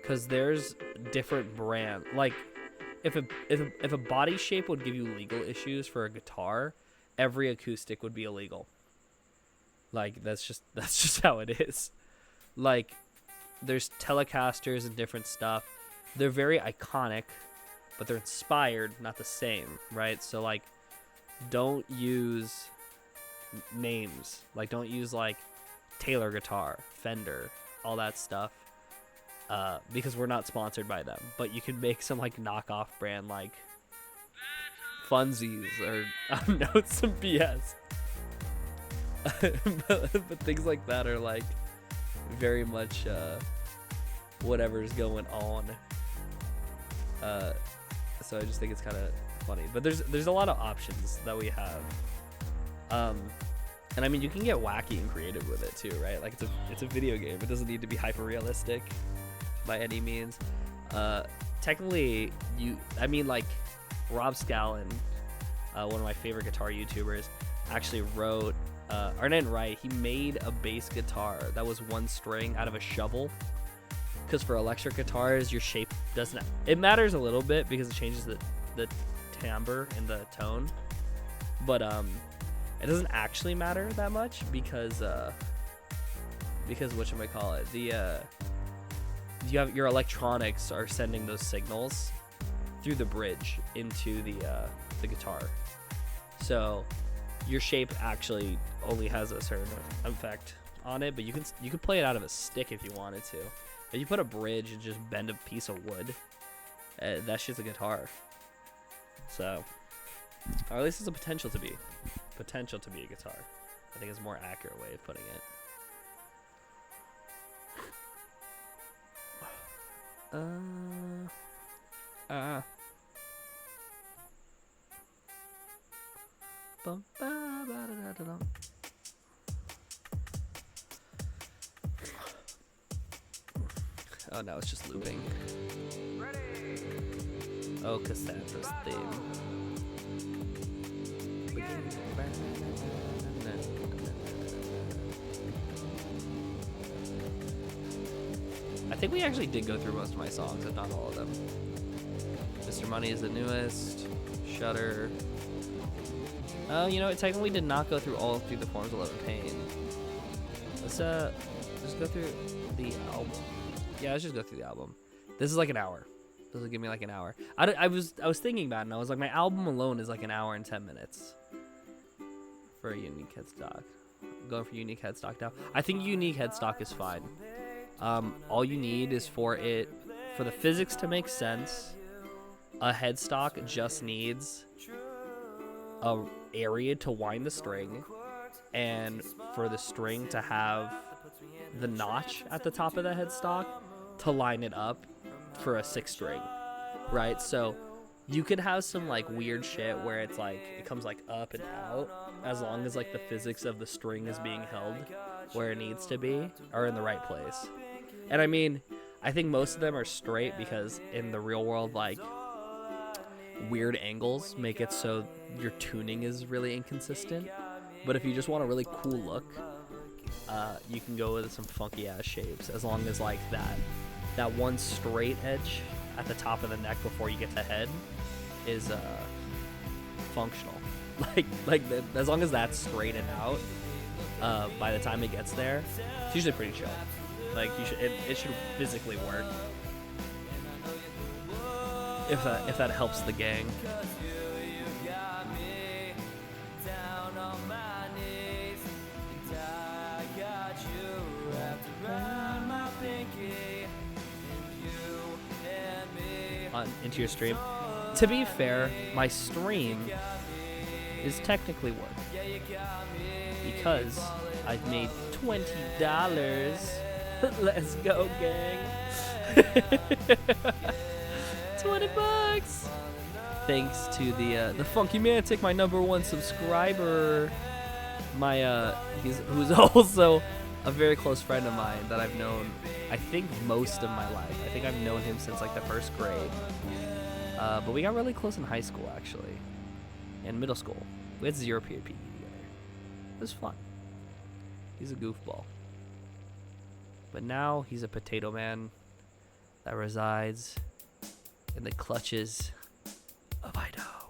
[SPEAKER 1] because there's different brand. Like, if a body shape would give you legal issues for a guitar, every acoustic would be illegal. Like, that's just how it is. Like, there's Telecasters and different stuff. They're very iconic, but they're inspired, not the same, right? So, like, don't use names. Like, don't use, like, Taylor Guitar, Fender, all that stuff, because we're not sponsored by them. But you can make some, like, knockoff brand, like, Funsies, or, I don't know, some BS. but things like that are, like, very much, whatever's going on. So I just think it's kind of funny. But there's a lot of options that we have. And I mean, you can get wacky and creative with it too, right? Like, it's a video game. It doesn't need to be hyper realistic by any means. Technically, like, Rob Scallon, one of my favorite guitar YouTubers, actually wrote, or didn't write, he made a bass guitar that was one string out of a shovel. Because for electric guitars, your shape doesn't, it matters a little bit because it changes the timbre and the tone. But it doesn't actually matter that much because whatchamacallit, you have your electronics are sending those signals through the bridge into the guitar. So your shape actually only has a certain effect on it, but you can play it out of a stick if you wanted to. If you put a bridge and just bend a piece of wood, that shit's a guitar. So, or at least it's a potential to be a guitar. I think is a more accurate way of putting it. Oh, now it's just looping. Oh, Cassandra's theme. I think we actually did go through most of my songs, if not all of them. Mr. Money is the newest. Shutter. Oh, you know, it technically did not go through all through the Forms of Love and Pain. Let's just go through the album. Yeah, let's just go through the album. This is like an hour. This will give me like an hour. I was thinking about it, and I was like, my album alone is like an hour and 10 minutes for a unique headstock. I'm going for unique headstock now. I think unique headstock is fine. All you need is for the physics to make sense. A headstock just needs a area to wind the string, and for the string to have the notch at the top of the headstock to line it up for a 6 string, right? So you could have some like weird shit where it's like it comes like up and out, as long as like the physics of the string is being held where it needs to be or in the right place. And I mean, I think most of them are straight because in the real world, like, weird angles make it so your tuning is really inconsistent. But if you just want a really cool look, you can go with some funky ass shapes, as long as like that one straight edge at the top of the neck before you get to head is functional. As long as that's straightened out, by the time it gets there, it's usually pretty chill. Like, it should physically work. If that helps the gang. Into your stream. To be fair, my stream is technically work because I've made $20. Let's go, gang. $20. Thanks to the Funky Mantic, my #1 subscriber. Who's also a very close friend of mine that I've known, I think, most of my life. I think I've known him since like the 1st grade. But we got really close in high school, actually, and middle school. We had 0 PE together. It was fun. He's a goofball. But now he's a potato man that resides in the clutches of Idaho.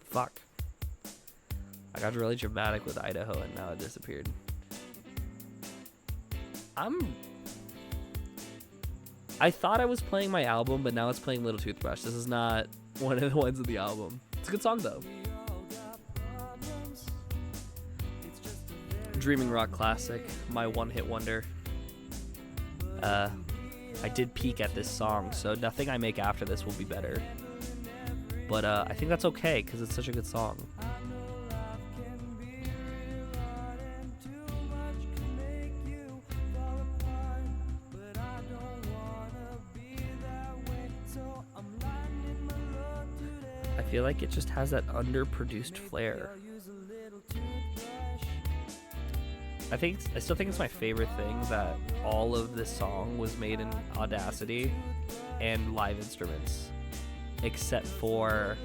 [SPEAKER 1] Fuck. I got really dramatic with Idaho and now it disappeared. I thought I was playing my album, but now it's playing Little Toothbrush. This is not one of the ones of the album. It's a good song though. Dreaming Rock classic, my one-hit wonder. I did peak at this song, so nothing I make after this will be better. But I think that's okay, because it's such a good song. I feel like it just has that underproduced flair. I still think it's my favorite thing that all of this song was made in Audacity and live instruments, except for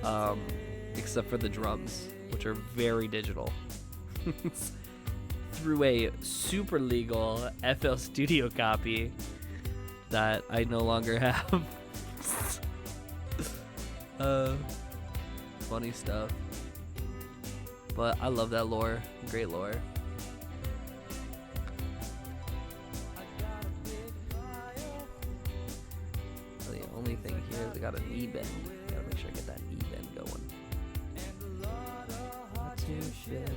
[SPEAKER 1] the drums, which are very digital. Through a super legal FL Studio copy that I no longer have. Funny stuff. But I love that lore. Great lore. The only thing here is I got an E bend. Gotta make sure I get that E bend going. Not to shift,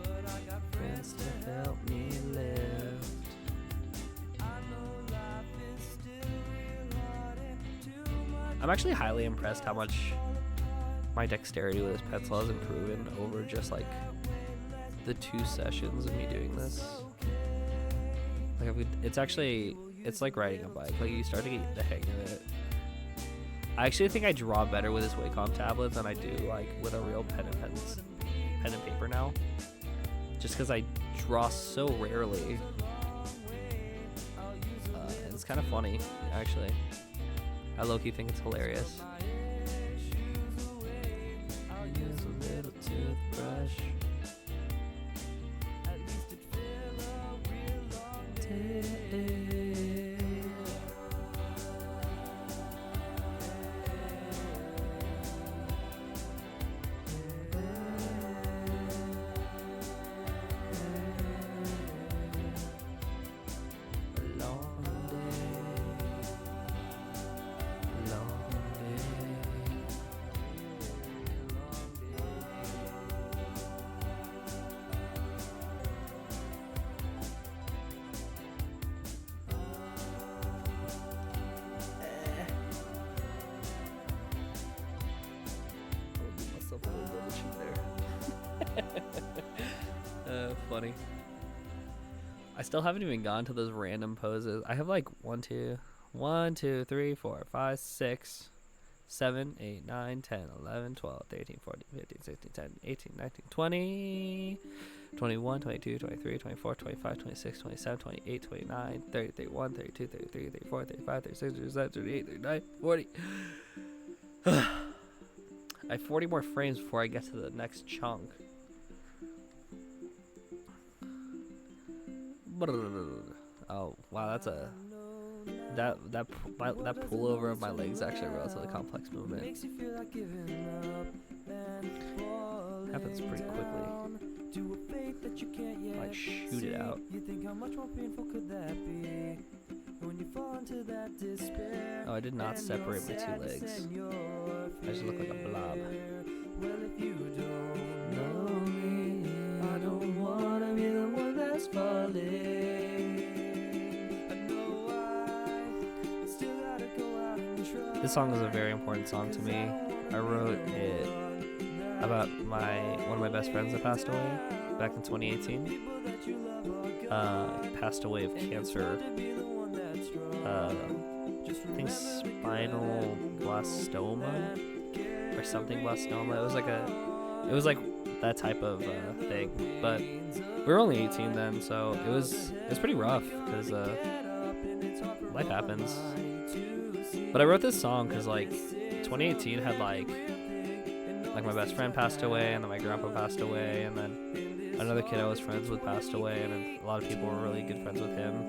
[SPEAKER 1] but I got friends to help me lift. I'm actually highly impressed how much my dexterity with this pencil has improved over just like the 2 sessions of me doing this. Like it's like riding a bike. Like you start to get the hang of it. I actually think I draw better with this Wacom tablet than I do like with a real pen and paper now. Just because I draw so rarely. It's kind of funny, actually. I low-key think it's hilarious. Use a little toothbrush. At least it feel a real long day. Funny. I still haven't even gone to those random poses. I have like 1, 2, 3, 4, 5, 6, 7, 8, 9, 10, 11, 12, 13, 14, 15, 16, 17, 18, 19, 20, 21, 22, 23, 24, 25, 26, 27, 28, 29, 30, 31, 32, 33, 34, 35, 36, 37, 38, 39, 40. I have 40 more frames before I get to the next chunk. Oh wow, that's a that pullover of my legs actually a relatively complex movement. Happens pretty quickly. Like shoot it out. Oh, I did not separate my 2 legs. I just look like a blob. Well, if you don't know me, I don't wanna be the one that's falling. This song is a very important song to me. I wrote it about one of my best friends that passed away back in 2018. He passed away of cancer. I think spinal blastoma or something blastoma. It was like that type of thing. But we were only 18 then, so it was pretty rough because life happens. But I wrote this song because like 2018 had like my best friend passed away, and then my grandpa passed away, and then another kid I was friends with passed away, and then a lot of people were really good friends with him.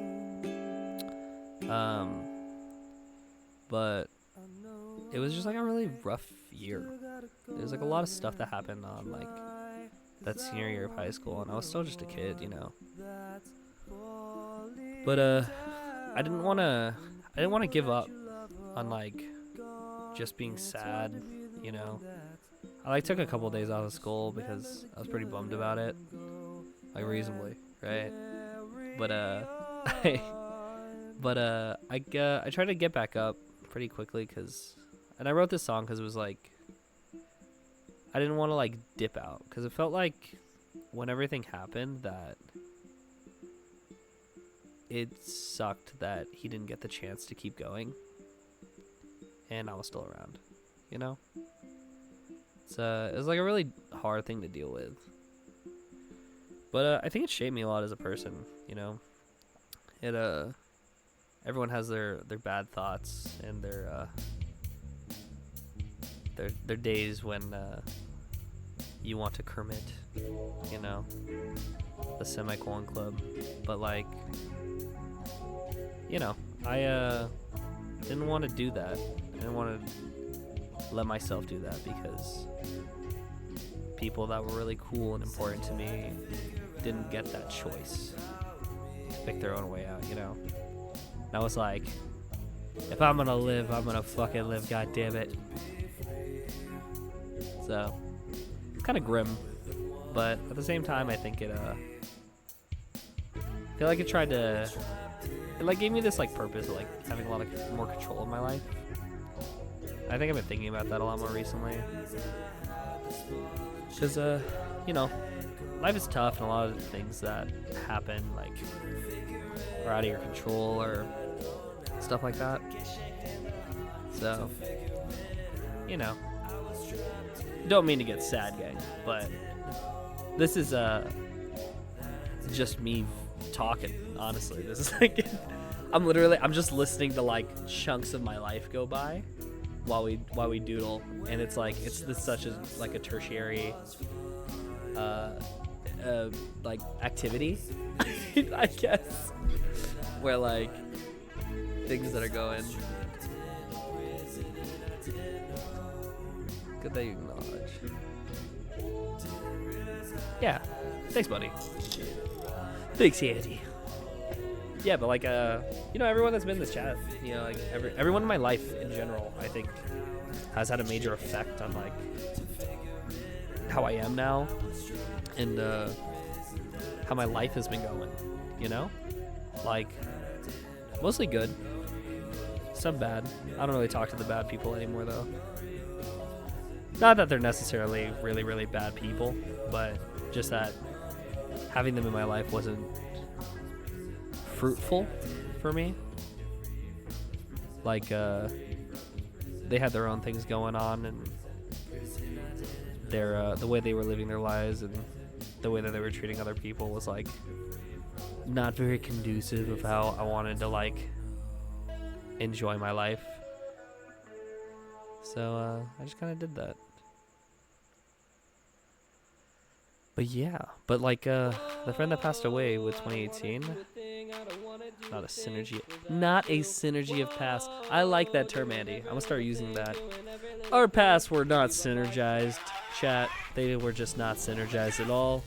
[SPEAKER 1] But it was just like a really rough year. There's like a lot of stuff that happened on like that senior year of high school, and I was still just a kid, you know. But I didn't want to give up on like just being sad, you know. I like took a couple days off of school because I was pretty bummed about it, like reasonably, right? But I tried to get back up pretty quickly and I wrote this song because it was like I didn't want to like dip out because it felt like when everything happened that it sucked that he didn't get the chance to keep going and I was still around, you know. It was like a really hard thing to deal with, but I think it shaped me a lot as a person, you know. It everyone has their bad thoughts and their days when you want to commit, you know, the semicolon club. But like, you know, I didn't want to do that. I didn't want to let myself do that because people that were really cool and important to me didn't get that choice to pick their own way out, you know. And I was like, if I'm gonna live, I'm gonna fucking live, god damn it. So it's kind of grim, but at the same time I think it I feel like it like gave me this like purpose of like having a lot of more control of my life. I think I've been thinking about that a lot more recently because you know, life is tough and a lot of the things that happen like are out of your control or stuff like that. So, you know, don't mean to get sad, gang, but this is just me talking, honestly. This is like I'm just listening to like chunks of my life go by while we doodle, and it's like it's such a like a tertiary like activity I guess, where like things that are going. Good that you acknowledge. Yeah, thanks, buddy. Thanks, Andy. Yeah, but like you know, everyone that's been in this chat, you know, like everyone in my life in general, I think has had a major effect on like how I am now and how my life has been going, you know? Like mostly good, some bad. I don't really talk to the bad people anymore though. Not that they're necessarily really, really bad people, but just that having them in my life wasn't fruitful for me. Like they had their own things going on, and their the way they were living their lives and the way that they were treating other people was like not very conducive of how I wanted to like enjoy my life. So I just kind of did that. But yeah, but like the friend that passed away with 2018, not a synergy of past. I like that term, Andy. I'm gonna start using that. Our pasts were not synergized, chat. They were just not synergized at all.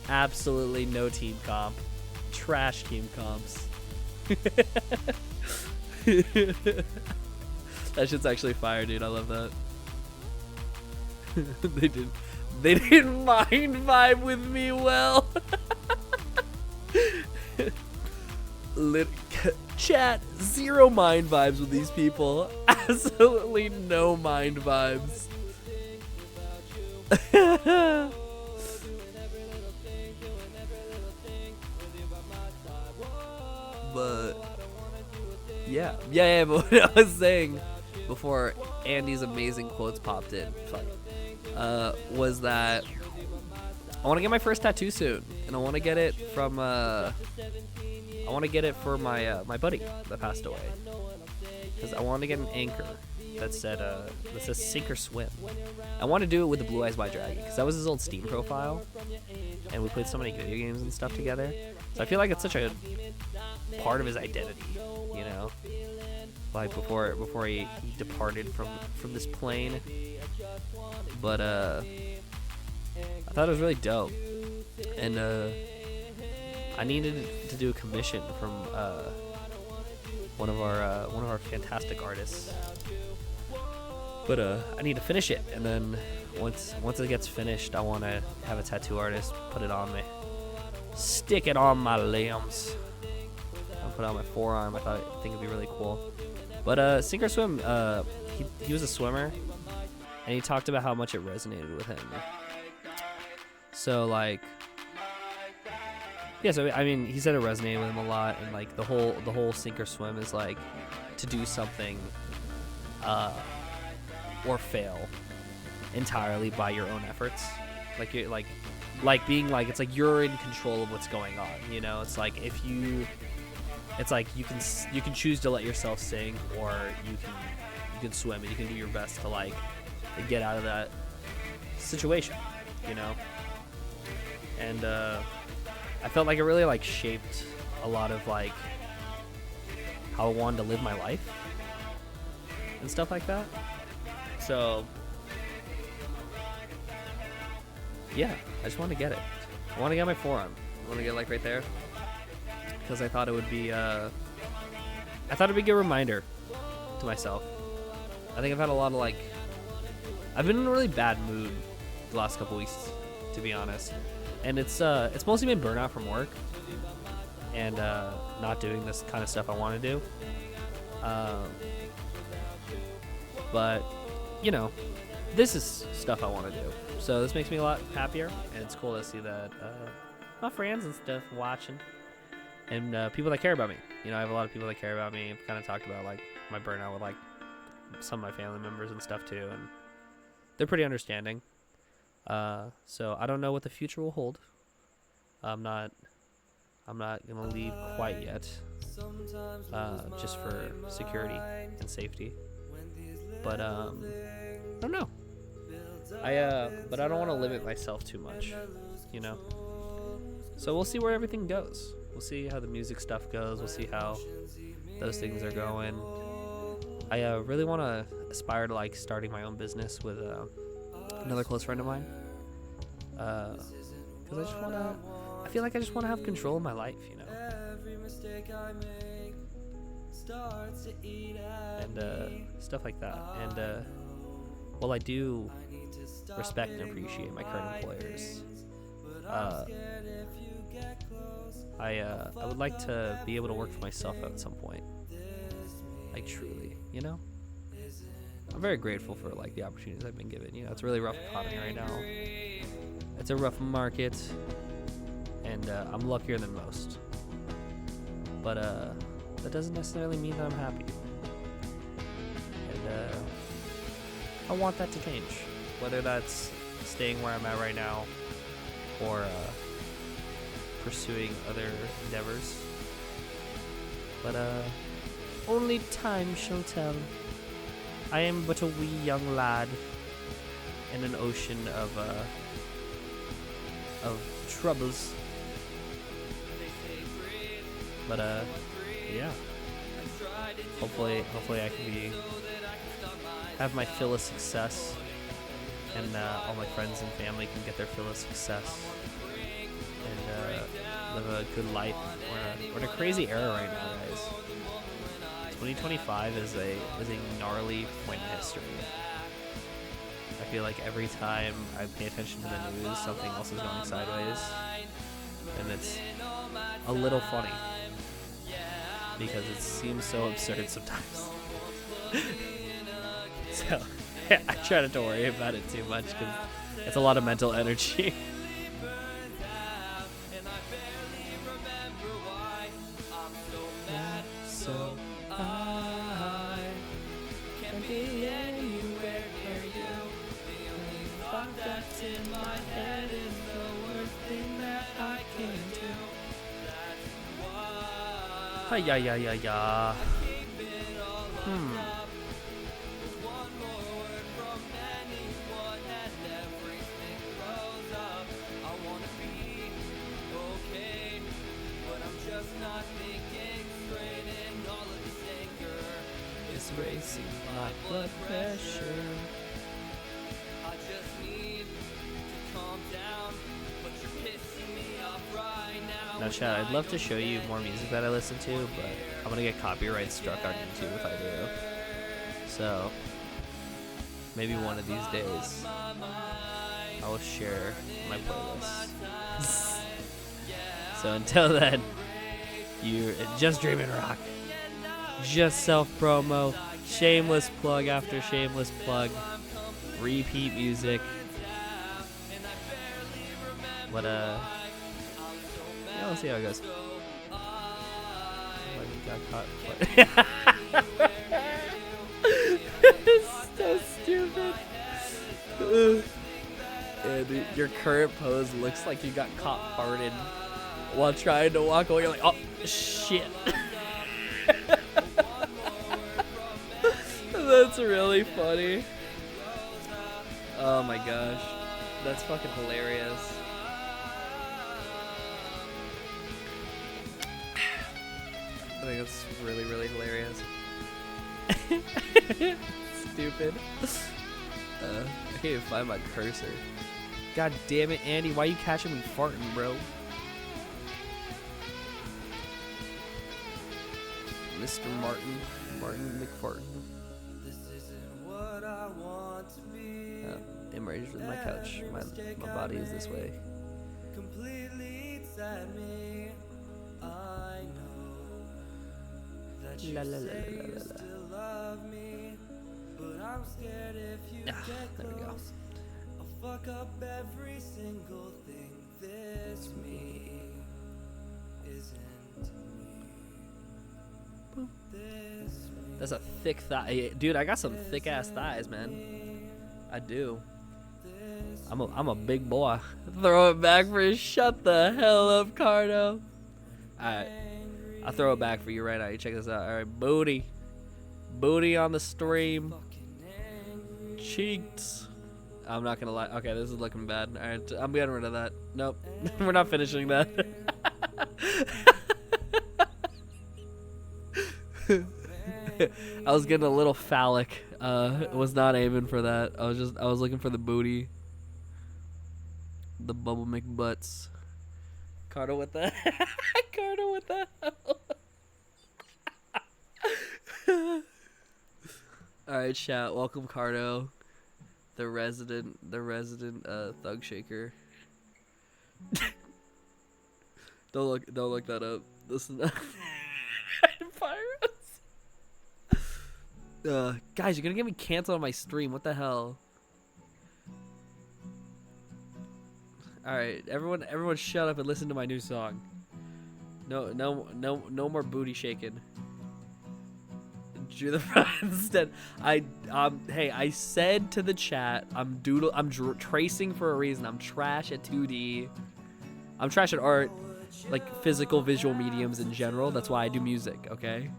[SPEAKER 1] Absolutely no team comp. Trash team comps. That shit's actually fire, dude. I love that. They didn't mind vibe with me well. Chat, zero mind vibes with these people. Absolutely no mind vibes. But yeah, but what I was saying before Andy's amazing quotes popped in, was that I want to get my first tattoo soon, and I want to get it from I want to get it for my buddy that passed away, because I want to get an anchor that says sink or swim. I want to do it with the Blue Eyes White Dragon, because that was his old Steam profile, and we played so many video games and stuff together. So I feel like it's such a part of his identity, you know. like before he departed from this plane. But I thought it was really dope, and I needed to do a commission from one of our fantastic artists. But I need to finish it, and then once it gets finished, I want to have a tattoo artist put it on me, stick it on my limbs. I'll put it on my forearm. I think it'd be really cool. But Sink or Swim, he was a swimmer, and he talked about how much it resonated with him. So like, yeah. So I mean, he said it resonated with him a lot, and like the whole Sink or Swim is like to do something, or fail entirely by your own efforts. Like you're like being like, it's like you're in control of what's going on. You know, it's like it's like you can choose to let yourself sink, or you can swim, and you can do your best to like get out of that situation, you know. And I felt like it really like shaped a lot of like how I wanted to live my life and stuff like that. So yeah, I just want to get it. I want to get my forearm. I want to get like right there, because I thought it would be a good reminder to myself. I think I've had a lot of like, I've been in a really bad mood the last couple weeks, to be honest, and it's mostly been burnout from work and not doing this kind of stuff I want to do. But you know, this is stuff I want to do, so this makes me a lot happier, and it's cool to see that my friends and stuff watching, and people that care about me. You know, I have a lot of people that care about me. I've kind of talked about like my burnout with like some of my family members and stuff too, and they're pretty understanding. So I don't know what the future will hold. I'm not gonna leave quite yet, just for security and safety. But I don't know. But I don't want to limit myself too much, you know. So we'll see where everything goes. We'll see how the music stuff goes. We'll see how those things are going. I really want to aspire to like starting my own business with another close friend of mine. Because I feel like I just want to have control of my life, you know. And stuff like that. And while I do respect and appreciate my current employers, I would like to be able to work for myself at some point. Like truly, you know? I'm very grateful for like the opportunities I've been given. You know, it's a really rough economy right now. It's a rough market, and I'm luckier than most. But that doesn't necessarily mean that I'm happy. And I want that to change, whether that's staying where I'm at right now or pursuing other endeavors. But only time shall tell. I am but a wee young lad in an ocean of troubles. But yeah. Hopefully I can have my fill of success, and all my friends and family can get their fill of success, and live a good life. We're in a crazy era right now, guys. 2025 is a gnarly point in history. I feel like every time I pay attention to the news, something else is going sideways, and it's a little funny because it seems so absurd sometimes. So yeah, I try not to worry about it too much because it's a lot of mental energy. So I can be anywhere near you. The only thought that's in my head is the worst thing that I can do. That's why. Hi, yeah. One more word from anyone and everything grows up. I wanna be okay, but I'm just not thinking straight, and all of this anger is racing, my blood pressure. I just need to calm down, but you're pissing me off right now. Now, Chad, I'd love to show you more music that I listen to, but I'm gonna get copyright struck on YouTube if I do. So, maybe one of these days, I will share my playlist. So until then, you're just dreaming rock. Just self-promo, shameless plug after shameless plug, repeat music. But yeah, let's see how it goes. Got caught. It's so stupid. And your current pose looks like you got caught farted while trying to walk away. You're like, oh shit. That's really funny. Oh my gosh. That's fucking hilarious. I think that's really, really hilarious. Stupid. I can't even find my cursor. God damn it, Andy. Why you catching me farting, bro? Mr. Martin McFartin. I'm raised with my couch. My body is this way.
[SPEAKER 2] Completely inside me, I know that you
[SPEAKER 1] La, la, la,
[SPEAKER 2] say
[SPEAKER 1] la, la,
[SPEAKER 2] you
[SPEAKER 1] la.
[SPEAKER 2] still love me, but I'm scared if you get
[SPEAKER 1] There we go.
[SPEAKER 2] close, I'll fuck up every single thing this me isn't me. This me.
[SPEAKER 1] That's a thick thigh. Dude, I got some thick ass thighs, man. I do. I'm a big boy. Throw it back for you. Shut the hell up, Cardo. Alright. I'll throw it back for you right now. You check this out. Alright, booty. Booty on the stream. Cheeks. I'm not gonna lie. Okay, this is looking bad. Alright, I'm getting rid of that. Nope. We're not finishing that. I was getting a little phallic. Was not aiming for that. I was looking for the booty. The bubble McButts. Carter, what the Carter, what the hell? Alright, chat. Welcome, Cardo. The resident thug shaker. Don't look that up. This is not virus. Guys, you're gonna get me canceled on my stream. What the hell? Alright, everyone shut up and listen to my new song. No more booty shaking. Drew the front instead. Hey, I said to the chat, I'm tracing for a reason. I'm trash at 2D. I'm trash at art, like physical visual mediums in general. That's why I do music, okay?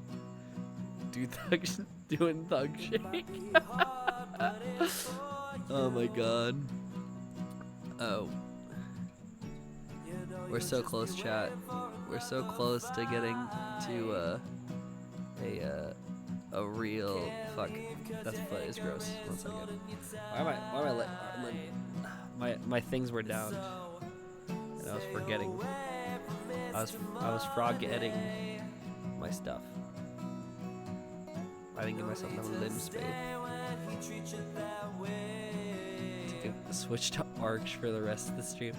[SPEAKER 1] Doing thug shake. Oh my god. Oh. We're so close, chat. We're so close to getting to a real fuck. That foot is gross. 1 second. Why am I my things were down, and I was forgetting. I was forgetting my stuff. I didn't give myself enough limb space. Switch to Arch for the rest of the stream.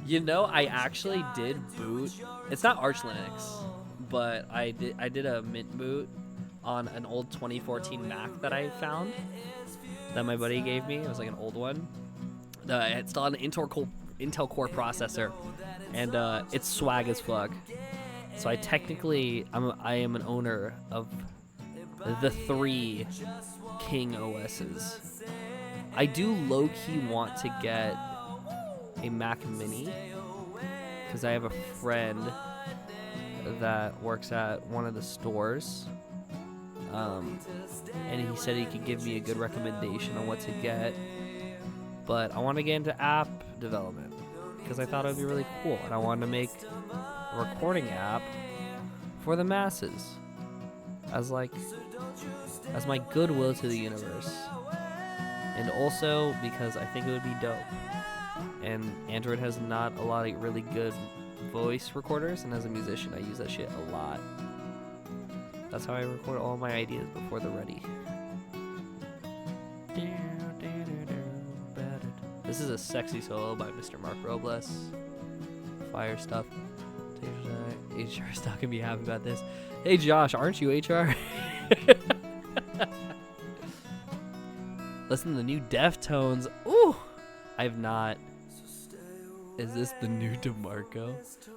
[SPEAKER 1] You know, I actually did boot. It's not Arch Linux, but I did a mint boot on an old 2014 Mac that I found that my buddy gave me. It was like an old one. It's still an Intel Core processor, and it's swag as fuck. So I am an owner of the 3 King OSs. I do low-key want to get a Mac Mini because I have a friend that works at one of the stores, and he said he could give me a good recommendation on what to get. But I want to get into app development because I thought it would be really cool, and I wanted to make a recording app for the masses. as like as my goodwill to the universe, and also because I think it would be dope. And Android has not a lot of really good voice recorders, and as a musician I use that shit a lot. That's how I record all my ideas before they're ready. This is a sexy solo by Mr. Mark Robles. Fire stuff. HR is not gonna be happy about this. Hey Josh, aren't you HR? Listen to the new Deftones. Ooh, I've not. Is this the new DeMarco?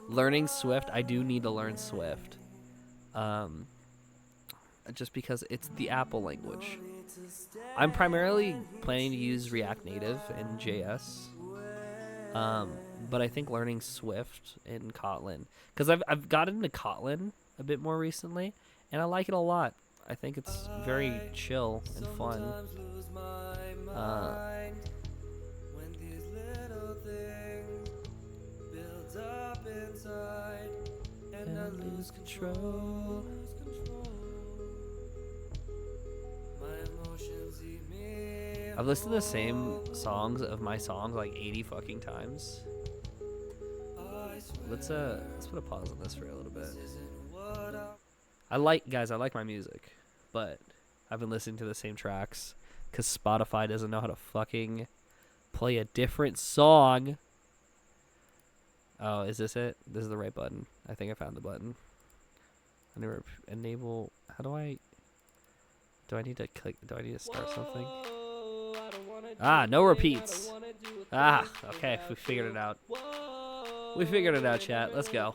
[SPEAKER 1] Learning Swift. I do need to learn Swift. Just because it's the Apple language. I'm primarily planning to use React Native and JS. But I think learning Swift and Kotlin, because I've gotten into Kotlin a bit more recently, and I like it a lot. I think it's very chill and fun. And I lose control. I've listened to the same songs of my songs like 80 fucking times. Let's put a pause on this for a little bit. I like my music, but I've been listening to the same tracks because Spotify doesn't know how to fucking play a different song. Oh, is this it? This is the right button. I think I found the button. I never enable. How do I need to click? Do I need to start something? Ah, no repeats. Ah, okay, we figured it out. We figured it out, chat. Let's go.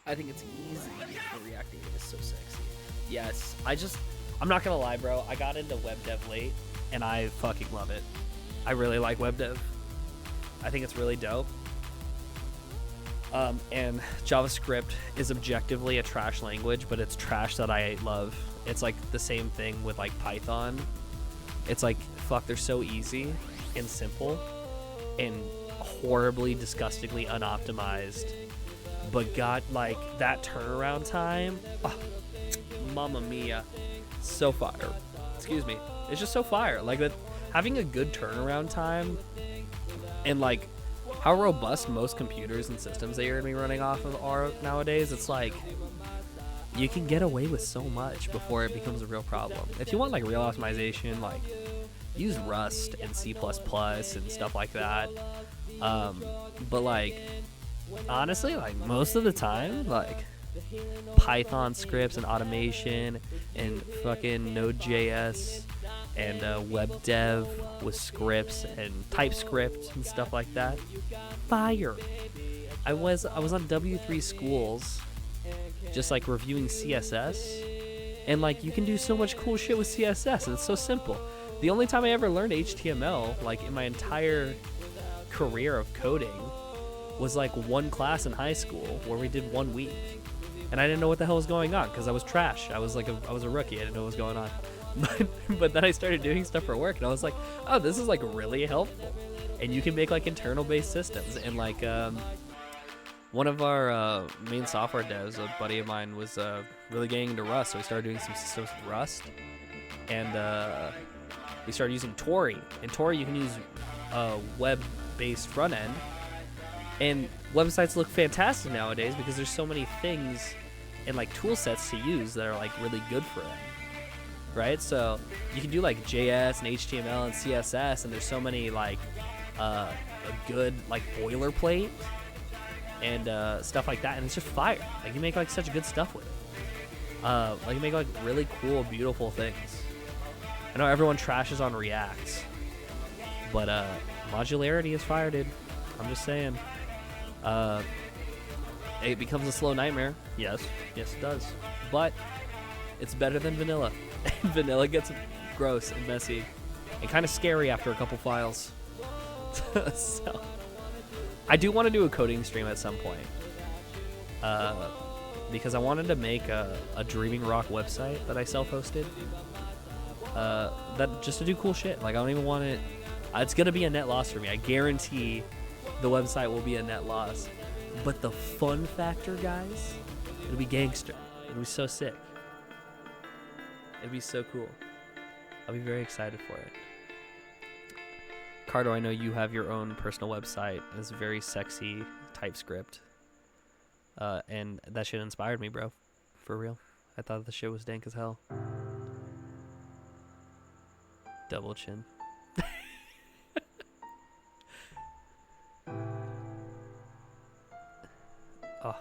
[SPEAKER 1] I think it's easy. The React Native is so sexy. Yes, I'm not gonna lie, bro. I got into web dev late, and I fucking love it. I really like web dev. I think it's really dope. And JavaScript is objectively a trash language, but it's trash that I love. It's like the same thing with like Python. It's like, fuck, they're so easy and simple and horribly, disgustingly unoptimized, but got like that turnaround time. Oh, mamma mia. So fire. Excuse me. It's just so fire. Like that, having a good turnaround time and like how robust most computers and systems that you're gonna be running off of are nowadays. It's like you can get away with so much before it becomes a real problem. If you want like real optimization, like use Rust and C++ and stuff like that. But like honestly, like most of the time, like Python scripts and automation and fucking Node.js and web dev with scripts and TypeScript and stuff like that. Fire. I was on W3 Schools just like reviewing CSS, and like you can do so much cool shit with CSS, and it's so simple. The only time I ever learned HTML like in my entire career of coding was like one class in high school where we did 1 week, and I didn't know what the hell was going on because I was trash. I was a rookie. I didn't know what was going on. But then I started doing stuff for work, and I was like, oh, this is like really helpful. And you can make like internal based systems. And like one of our main software devs, a buddy of mine, was really getting into Rust, so we started doing some systems with Rust, and we started using Tori. And Tori, you can use web based front end, and websites look fantastic nowadays because there's so many things and like tool sets to use that are like really good for them. Right, so you can do like JS and HTML and CSS, and there's so many like a good like boilerplate and stuff like that, and it's just fire. Like you make like such good stuff with it. Like you make like really cool, beautiful things. I know everyone trashes on React, but modularity is fire, dude. I'm just saying. It becomes a slow nightmare. Yes, it does, but it's better than vanilla. Vanilla gets gross and messy and kind of scary after a couple files. So I do want to do a coding stream at some point because I wanted to make a Dreaming Rock website that I self-hosted that just to do cool shit. Like I don't even want it. It's gonna be a net loss for me. I guarantee the website will be a net loss. But the fun factor, guys, it'll be gangster. It'll be so sick. It'll be so cool. I'll be very excited for it. Cardo, I know you have your own personal website. It's very sexy TypeScript. And that shit inspired me, bro. For real. I thought the shit was dank as hell. Double chin. Oh.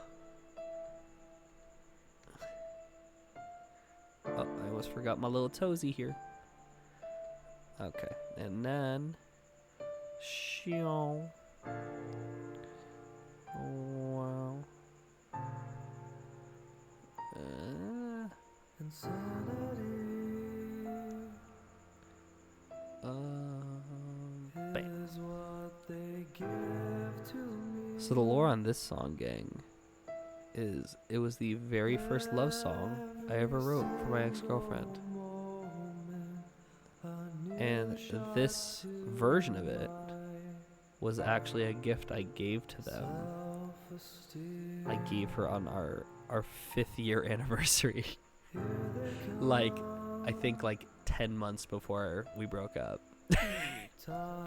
[SPEAKER 1] Oh, I almost forgot my little toesy here. Okay, and then... Shion. Wow. Bam. So the lore on this song, gang, is it was the very first love song I ever wrote for my ex-girlfriend. And this version of it was actually a gift I gave to them. I gave her on our 5th year anniversary. Like, I think like 10 months before we broke up. So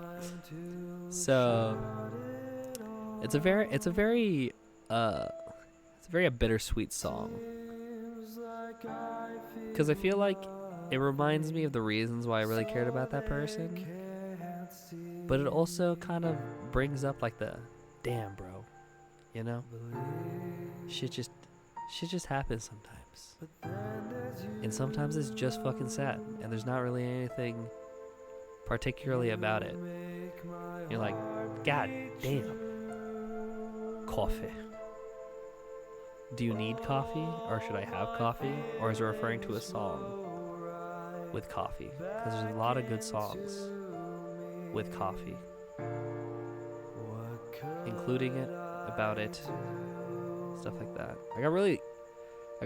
[SPEAKER 1] it's a very a bittersweet song. 'Cause I feel like it reminds me of the reasons why I really cared about that person. But it also kind of brings up like the, damn, bro, you know? Shit just happens sometimes. And sometimes it's just fucking sad. And there's not really anything particularly about it. You're like, God damn. Coffee. Do you need coffee? Or should I have coffee? Or is it referring to a song with coffee? Because there's a lot of good songs with coffee, including it, about it, stuff like that. I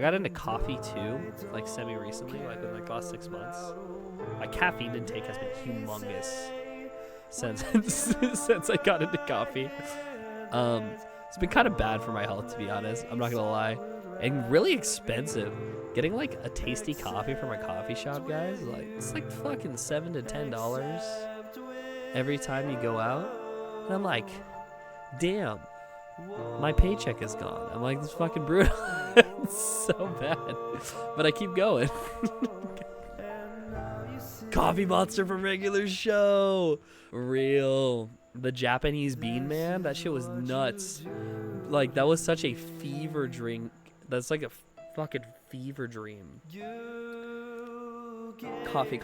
[SPEAKER 1] got into coffee too, like semi-recently, like in like the last 6 months. My caffeine intake has been humongous since since I got into coffee. It's been kind of bad for my health, to be honest. I'm not gonna lie, and really expensive. Getting like a tasty coffee from a coffee shop, guys, like it's like fucking $7 to $10 every time you go out. And I'm like, damn, my paycheck is gone. I'm like, this is fucking brutal. It's so bad, but I keep going. Coffee Monster from Regular Show, real. The Japanese Bean Man, that shit was nuts. Like, that was such a fever drink. That's like a fucking fever dream. Coffee.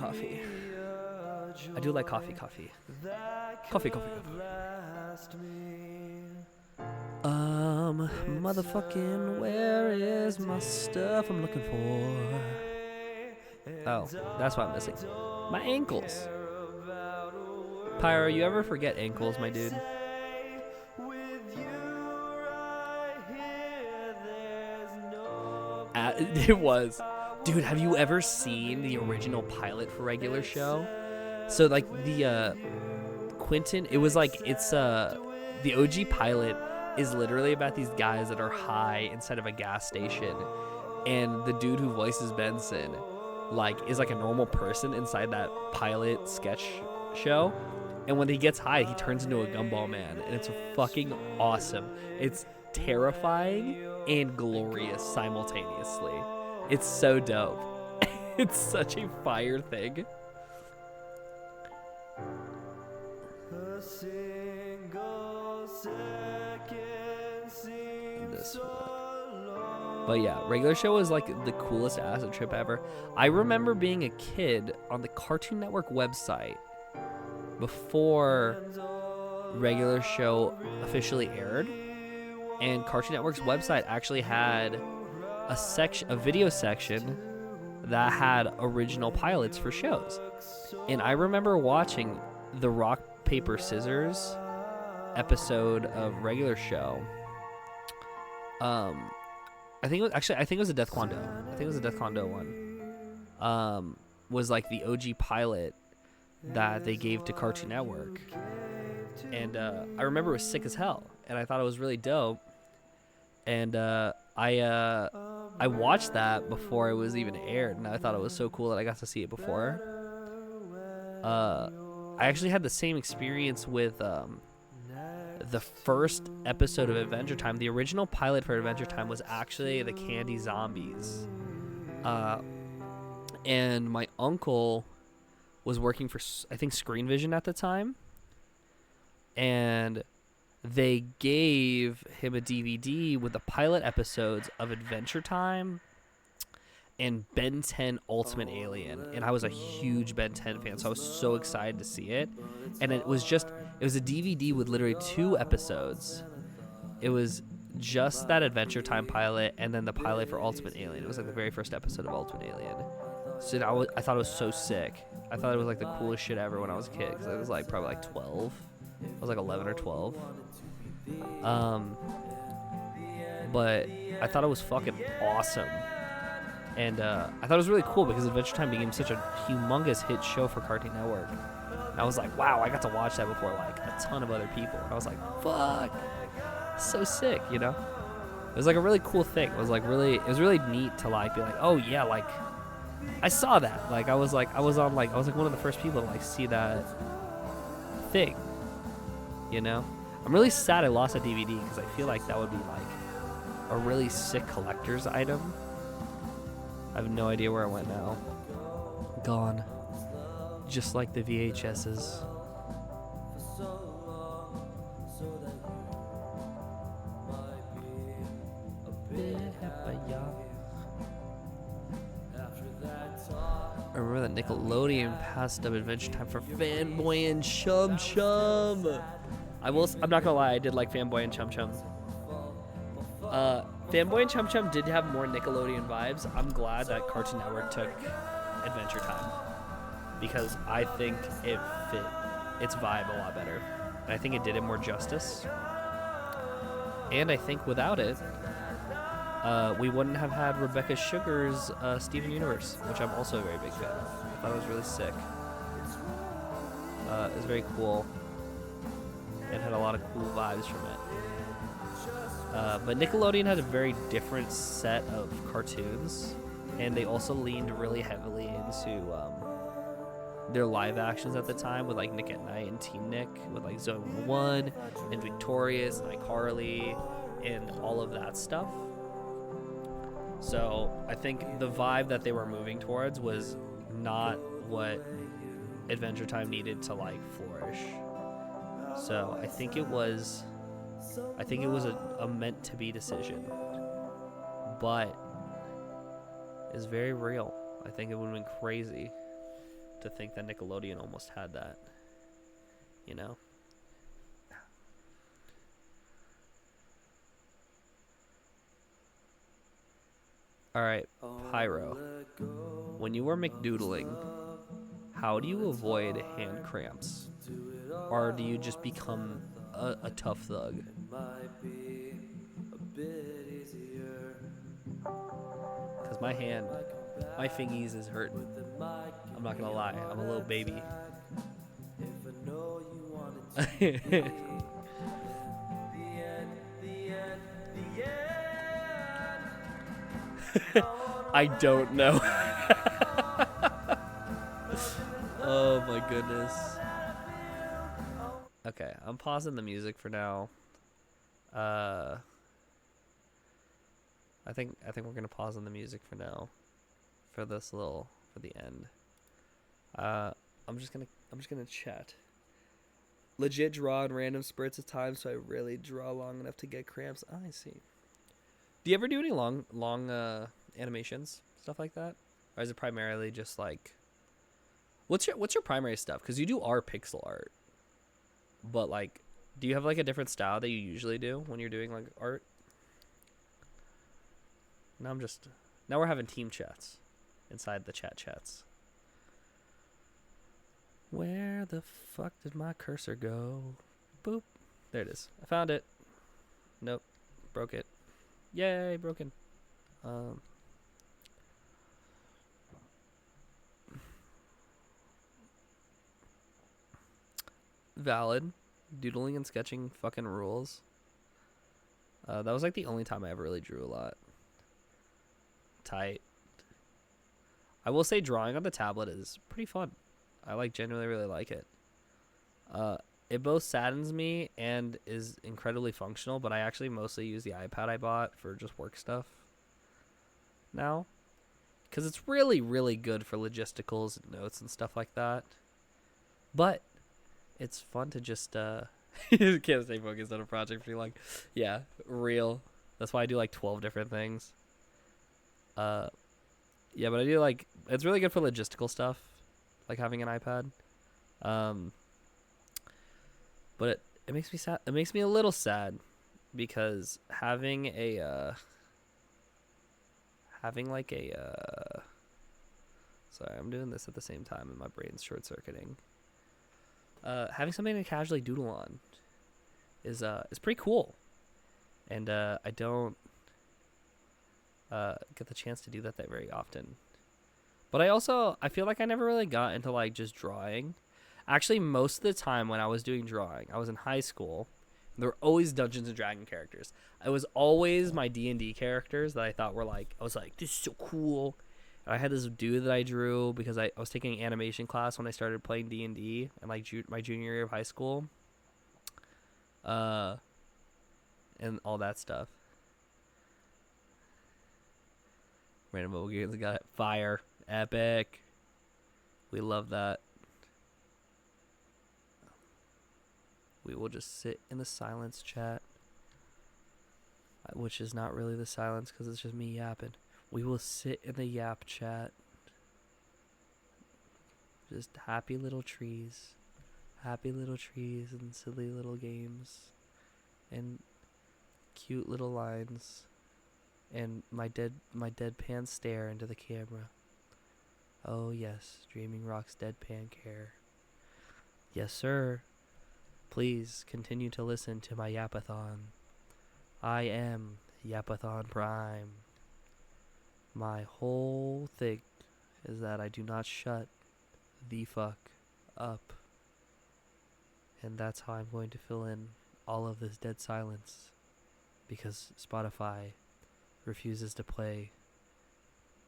[SPEAKER 1] I do like coffee. Coffee. Motherfucking, where is my stuff I'm looking for? Oh, that's what I'm missing. My ankles. Pyro, you ever forget ankles, my dude? It was. Dude, have you ever seen the original pilot for Regular Show? So, like, the, Quentin, it was like, it's, the OG pilot is literally about these guys that are high inside of a gas station. And the dude who voices Benson, like, is like a normal person inside that pilot sketch show. And when he gets high, he turns into a gumball man. And it's fucking awesome. It's terrifying and glorious simultaneously. It's so dope. It's such a fire thing. This one. But yeah, Regular Show was like the coolest acid trip ever. I remember being a kid on the Cartoon Network website before Regular Show officially aired, and Cartoon Network's website actually had a video section that had original pilots for shows. And I remember watching the rock paper scissors episode of Regular Show. I think it was a Death Kwon Do. I think it was a Death Kwon Do one. Was like the OG pilot that they gave to Cartoon Network. And I remember it was sick as hell, and I thought it was really dope. and I watched that before it was even aired, and I thought it was so cool that I got to see it before. I actually had the same experience with the first episode of Adventure Time. The original pilot for Adventure Time was actually the Candy Zombies, and my uncle was working for, I think, Screen Vision at the time, and they gave him a DVD with the pilot episodes of Adventure Time and Ben 10 Ultimate Alien, and I was a huge Ben 10 fan, so I was so excited to see it. And it was a DVD with literally 2 episodes. It was just that Adventure Time pilot and then the pilot for Ultimate Alien. It was like the very first episode of Ultimate Alien. So I thought it was so sick. I thought it was like the coolest shit ever when I was a kid, because I was like probably like 12. I was like 11 or 12. But I thought it was fucking awesome. And I thought it was really cool because Adventure Time became such a humongous hit show for Cartoon Network. And I was like, wow, I got to watch that before like a ton of other people. And I was like, fuck, so sick, you know? It was like a really cool thing. It was really neat to like be like, oh yeah, like I saw that. Like I was like one of the first people to like see that thing, you know? I'm really sad I lost a DVD because I feel like that would be like a really sick collector's item. I have no idea where it went now. Gone. Just like the VHSs. I remember that Nickelodeon passed up Adventure Time for Fanboy and Chum Chum. I'm not gonna lie, I did like Fanboy and Chum Chum. Fanboy and Chum Chum did have more Nickelodeon vibes. I'm glad that Cartoon Network took Adventure Time, because I think it fit its vibe a lot better. And I think it did it more justice. And I think without it, we wouldn't have had Rebecca Sugar's Steven Universe, which I'm also a very big fan of. I thought it was really sick. It was very cool. It had a lot of cool vibes from it. But Nickelodeon had a very different set of cartoons, and they also leaned really heavily into their live actions at the time, with like Nick at Night and Team Nick, with like Zone 1 and Victorious and iCarly and all of that stuff. So I think the vibe that they were moving towards was not what Adventure Time needed to like flourish. So I think it was a meant to be decision, but it's very real. I think it would have been crazy to think that Nickelodeon almost had that, you know? All right, Pyro. When you are McDoodling, how do you avoid hand cramps? Or do you just become a tough thug? Because my fingies is hurting. I'm not gonna lie, I'm a little baby. I don't know. Oh my goodness. Okay, I'm pausing the music for now. I think we're gonna pause on the music for now, for the end. I'm just gonna chat. Legit draw in random spurts of time, so I really draw long enough to get cramps. Oh, I see. Do you ever do any long animations, stuff like that, or is it primarily just like, what's your primary stuff? Because you do pixel art, but like, do you have like a different style that you usually do when you're doing like art? Now we're having team chats inside the chats. Where the fuck did my cursor go? Boop. There it is. I found it. Nope. Broke it. Yay, broken. Valid. Doodling and sketching fucking rules. That was like the only time I ever really drew a lot. Tight. I will say drawing on the tablet is pretty fun. I like genuinely really like it. It both saddens me and is incredibly functional, but I actually mostly use the iPad I bought for just work stuff now. Because it's really, really good for logisticals and notes and stuff like that. But it's fun to just you can't stay focused on a project for too long. Yeah, real. That's why I do like 12 different things. Yeah, but I do like it's really good for logistical stuff, like having an iPad. But it makes me sad. It makes me a little sad because having like a sorry, I'm doing this at the same time and my brain's short circuiting. Having something to casually doodle on is pretty cool, and I don't get the chance to do that very often. But I feel like I never really got into like just drawing. Actually, most of the time when I was doing drawing, I was in high school. There were always Dungeons and Dragon characters. It was always my D&D characters that I thought were like, I was like, this is so cool. And I had this dude that I drew because I was taking an animation class when I started playing D&D in like my junior year of high school. And all that stuff. Random mobile games got fire. Epic. We love that. We will just sit in the silence chat, which is not really the silence because it's just me yapping. We will sit in the yap chat. Just happy little trees and silly little games and cute little lines and my deadpan stare into the camera. Oh yes, Dreaming Rock's deadpan care. Yes, sir. Please continue to listen to my Yapathon. I am Yapathon Prime. My whole thing is that I do not shut the fuck up. And that's how I'm going to fill in all of this dead silence. Because Spotify refuses to play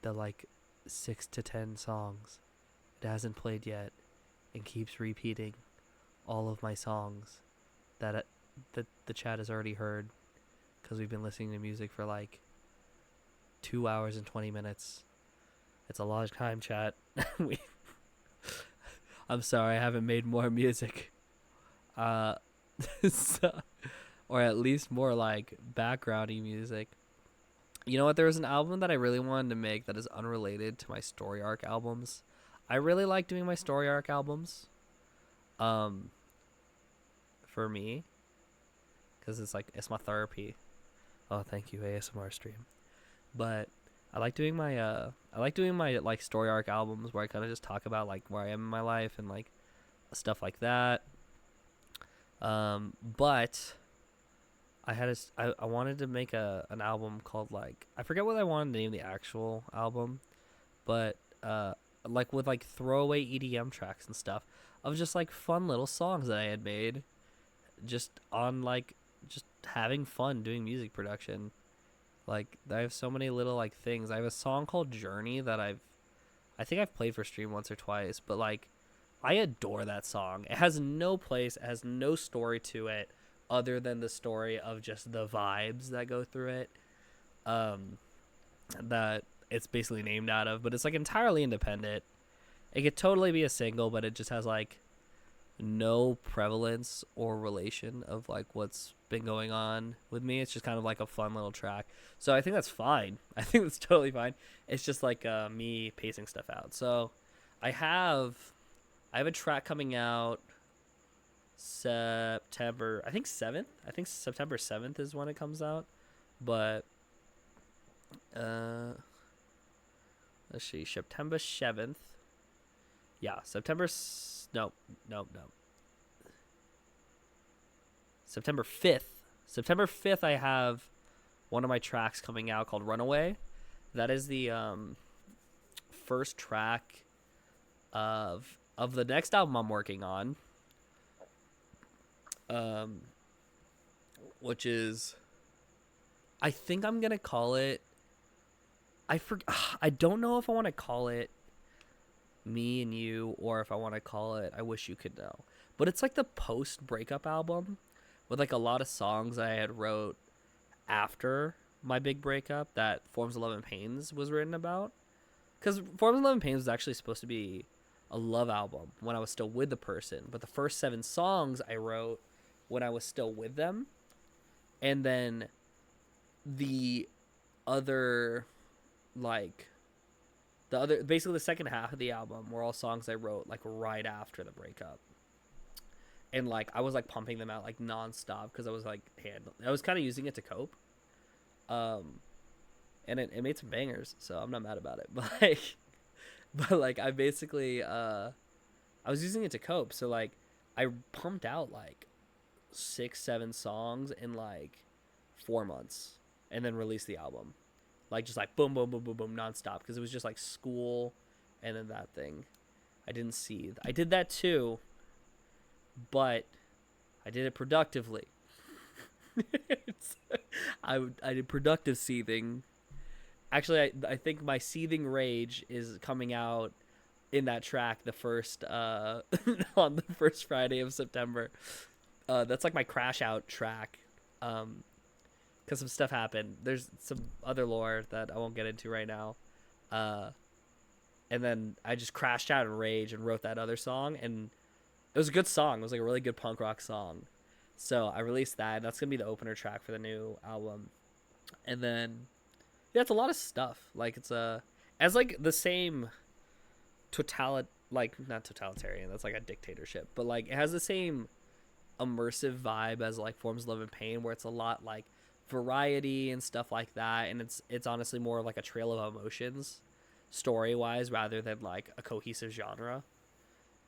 [SPEAKER 1] the like 6 to 10 songs it hasn't played yet and keeps repeating all of my songs that the chat has already heard because we've been listening to music for like 2 hours and 20 minutes. It's a lot of time, chat. I'm sorry I haven't made more music. So, or at least more like backgroundy music. You know what? There was an album that I really wanted to make that is unrelated to my story arc albums. I really like doing my story arc albums. For me, because it's my therapy. Oh, thank you, ASMR stream. But I like doing my like story arc albums where I kind of just talk about like where I am in my life and like stuff like that. But I wanted to make an album called like I forget what I wanted to name the actual album, but like with like throwaway EDM tracks and stuff of just like fun little songs that I had made, just on like just having fun doing music production. Like I have so many little like things. I have a song called Journey that I think I've played for stream once or twice, but like I adore that song. It has no place, it has no story to it other than the story of just the vibes that go through it. That it's basically named out of, but it's like entirely independent. It could totally be a single, but it just has like no prevalence or relation of like what's been going on with me. It's just kind of like a fun little track. So I think that's fine. I think that's totally fine. It's just like me pacing stuff out. So I have a track coming out September, I think 7th. I think September 7th is when it comes out. But let's see, September 7th. Yeah, September 5th. September 5th I have one of my tracks coming out called Runaway. That is the first track of the next album I'm working on. Which is I think I'm gonna call it. I don't know if I want to call it Me and You or if I want to call it I Wish You Could Know. But it's like the post breakup album with like a lot of songs I had wrote after my big breakup that Forms of Love and Pains was written about. Because Forms of Love and Pains was actually supposed to be a love album when I was still with the person, but the first 7 songs I wrote when I was still with them, and then the other, like, basically the second half of the album were all songs I wrote like right after the breakup, and like I was like pumping them out like nonstop because I was like I was kind of using it to cope, and it made some bangers, so I'm not mad about it. But like I basically I was using it to cope, so like I pumped out like 6-7 songs in like 4 months, and then released the album, like just like boom boom boom boom boom nonstop because it was just like school, and then that thing. I didn't seethe. I did that too, but I did it productively. I did productive seething. Actually, I think my seething rage is coming out in that track the first on the first Friday of September. That's like my crash out track, because some stuff happened. There's some other lore that I won't get into right now, and then I just crashed out in rage and wrote that other song, and it was a good song. It was like a really good punk rock song, so I released that. That's gonna be the opener track for the new album, and then yeah, it's a lot of stuff. Like it's as like the same like not totalitarian. That's like a dictatorship, but like it has the same immersive vibe as like Forms of Love and Pain, where it's a lot like variety and stuff like that, and it's honestly more of like a trail of emotions, story wise, rather than like a cohesive genre.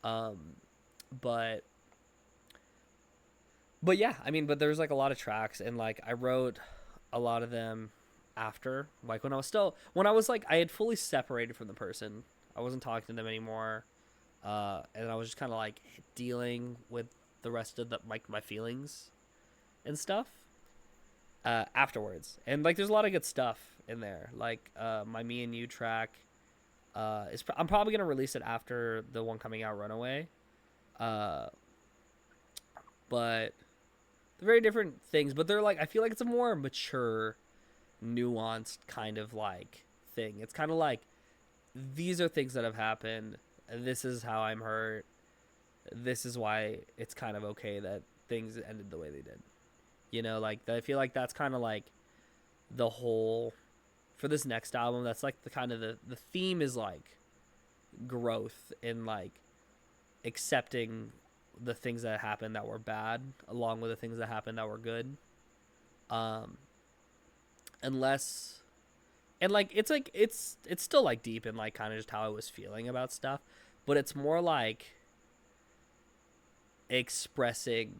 [SPEAKER 1] But yeah, I mean, but there's like a lot of tracks, and like I wrote a lot of them after, like when I was like I had fully separated from the person. I wasn't talking to them anymore, and I was just kind of like dealing with the rest of the like my feelings and stuff afterwards. And like there's a lot of good stuff in there, like my Me and You track I'm probably gonna release it after the one coming out, Runaway, but they're very different things, but they're like I feel like it's a more mature, nuanced kind of like thing. It's kind of like these are things that have happened, this is how I'm hurt, this is why it's kind of okay that things ended the way they did. You know, like I feel like that's kind of like the whole for this next album. That's like the kind of the theme is like growth and like accepting the things that happened that were bad along with the things that happened that were good. Unless and like it's still like deep in like kind of just how I was feeling about stuff, but it's more like expressing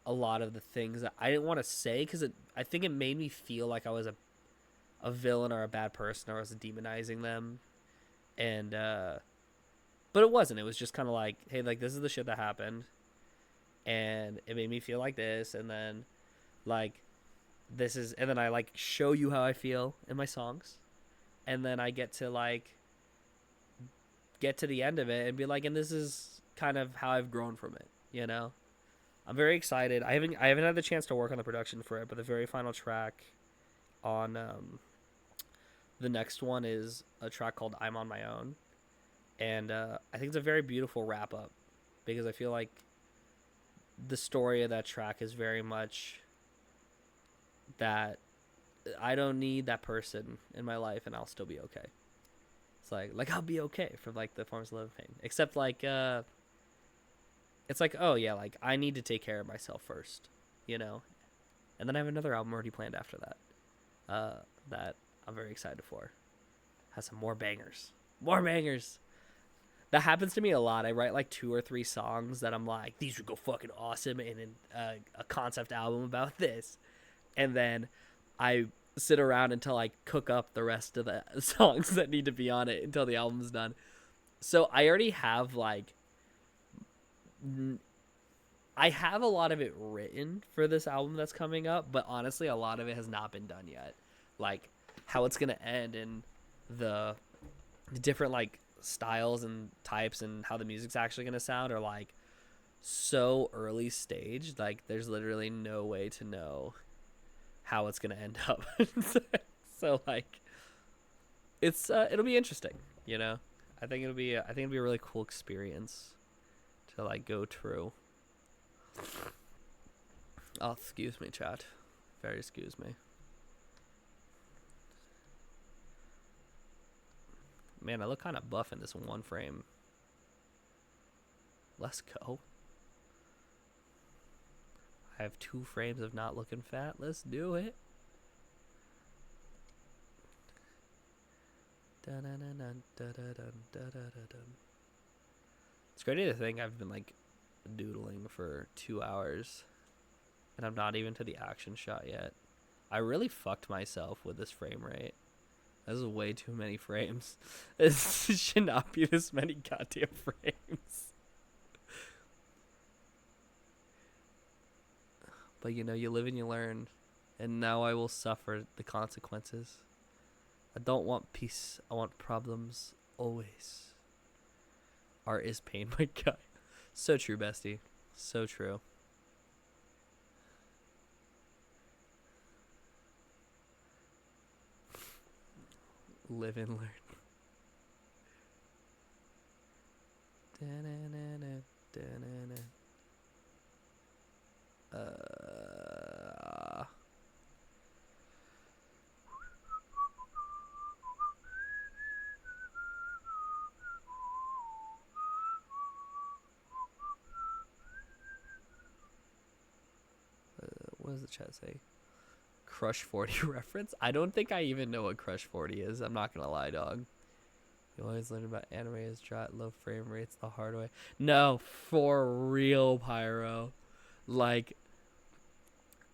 [SPEAKER 1] a lot of the things that I didn't want to say because I think it made me feel like I was a villain or a bad person or I was demonizing them, and but it wasn't. It was just kind of like, hey, like this is the shit that happened, and it made me feel like this, and then like this is, and then I like show you how I feel in my songs, and then I get to like get to the end of it and be like, and this is kind of how I've grown from it, you know. I'm very excited. I haven't had the chance to work on the production for it, but the very final track on the next one is a track called I'm on My Own, and I think it's a very beautiful wrap up because I feel like the story of that track is very much that I don't need that person in my life and I'll still be okay. It's like I'll be okay from like the Forms of Love and Pain, except like it's like, oh yeah, like I need to take care of myself first, you know. And then I have another album already planned after that that I'm very excited for. Has some more bangers. That happens to me a lot. I write like 2 or 3 songs that I'm like, these would go fucking awesome in a concept album about this, and then I sit around until I cook up the rest of the songs that need to be on it until the album's done. So I already have like I have a lot of it written for this album that's coming up, but honestly, a lot of it has not been done yet. Like how it's gonna end and the different like styles and types and how the music's actually gonna sound are like so early stage. Like there's literally no way to know how it's gonna end up. So like it'll be interesting, you know. I think it'll be a really cool experience to like go through. Oh, excuse me, chat. Very excuse me. Man, I look kind of buff in this one frame. Let's go. I have 2 frames of not looking fat. Let's do it. It's crazy to think I've been like doodling for 2 hours and I'm not even to the action shot yet. I really fucked myself with this frame rate. This is way too many frames. This should not be this many goddamn frames. But you know, you live and you learn. And now I will suffer the consequences. I don't want peace. I want problems always. Art is pain, my guy. So true, bestie. So true. Live and learn. What does the chat say? Crush 40 reference? I don't think I even know what Crush 40 is. I'm not gonna lie, dog. You always learn about anime is drought, low frame rates the hard way. No, for real, Pyro. Like,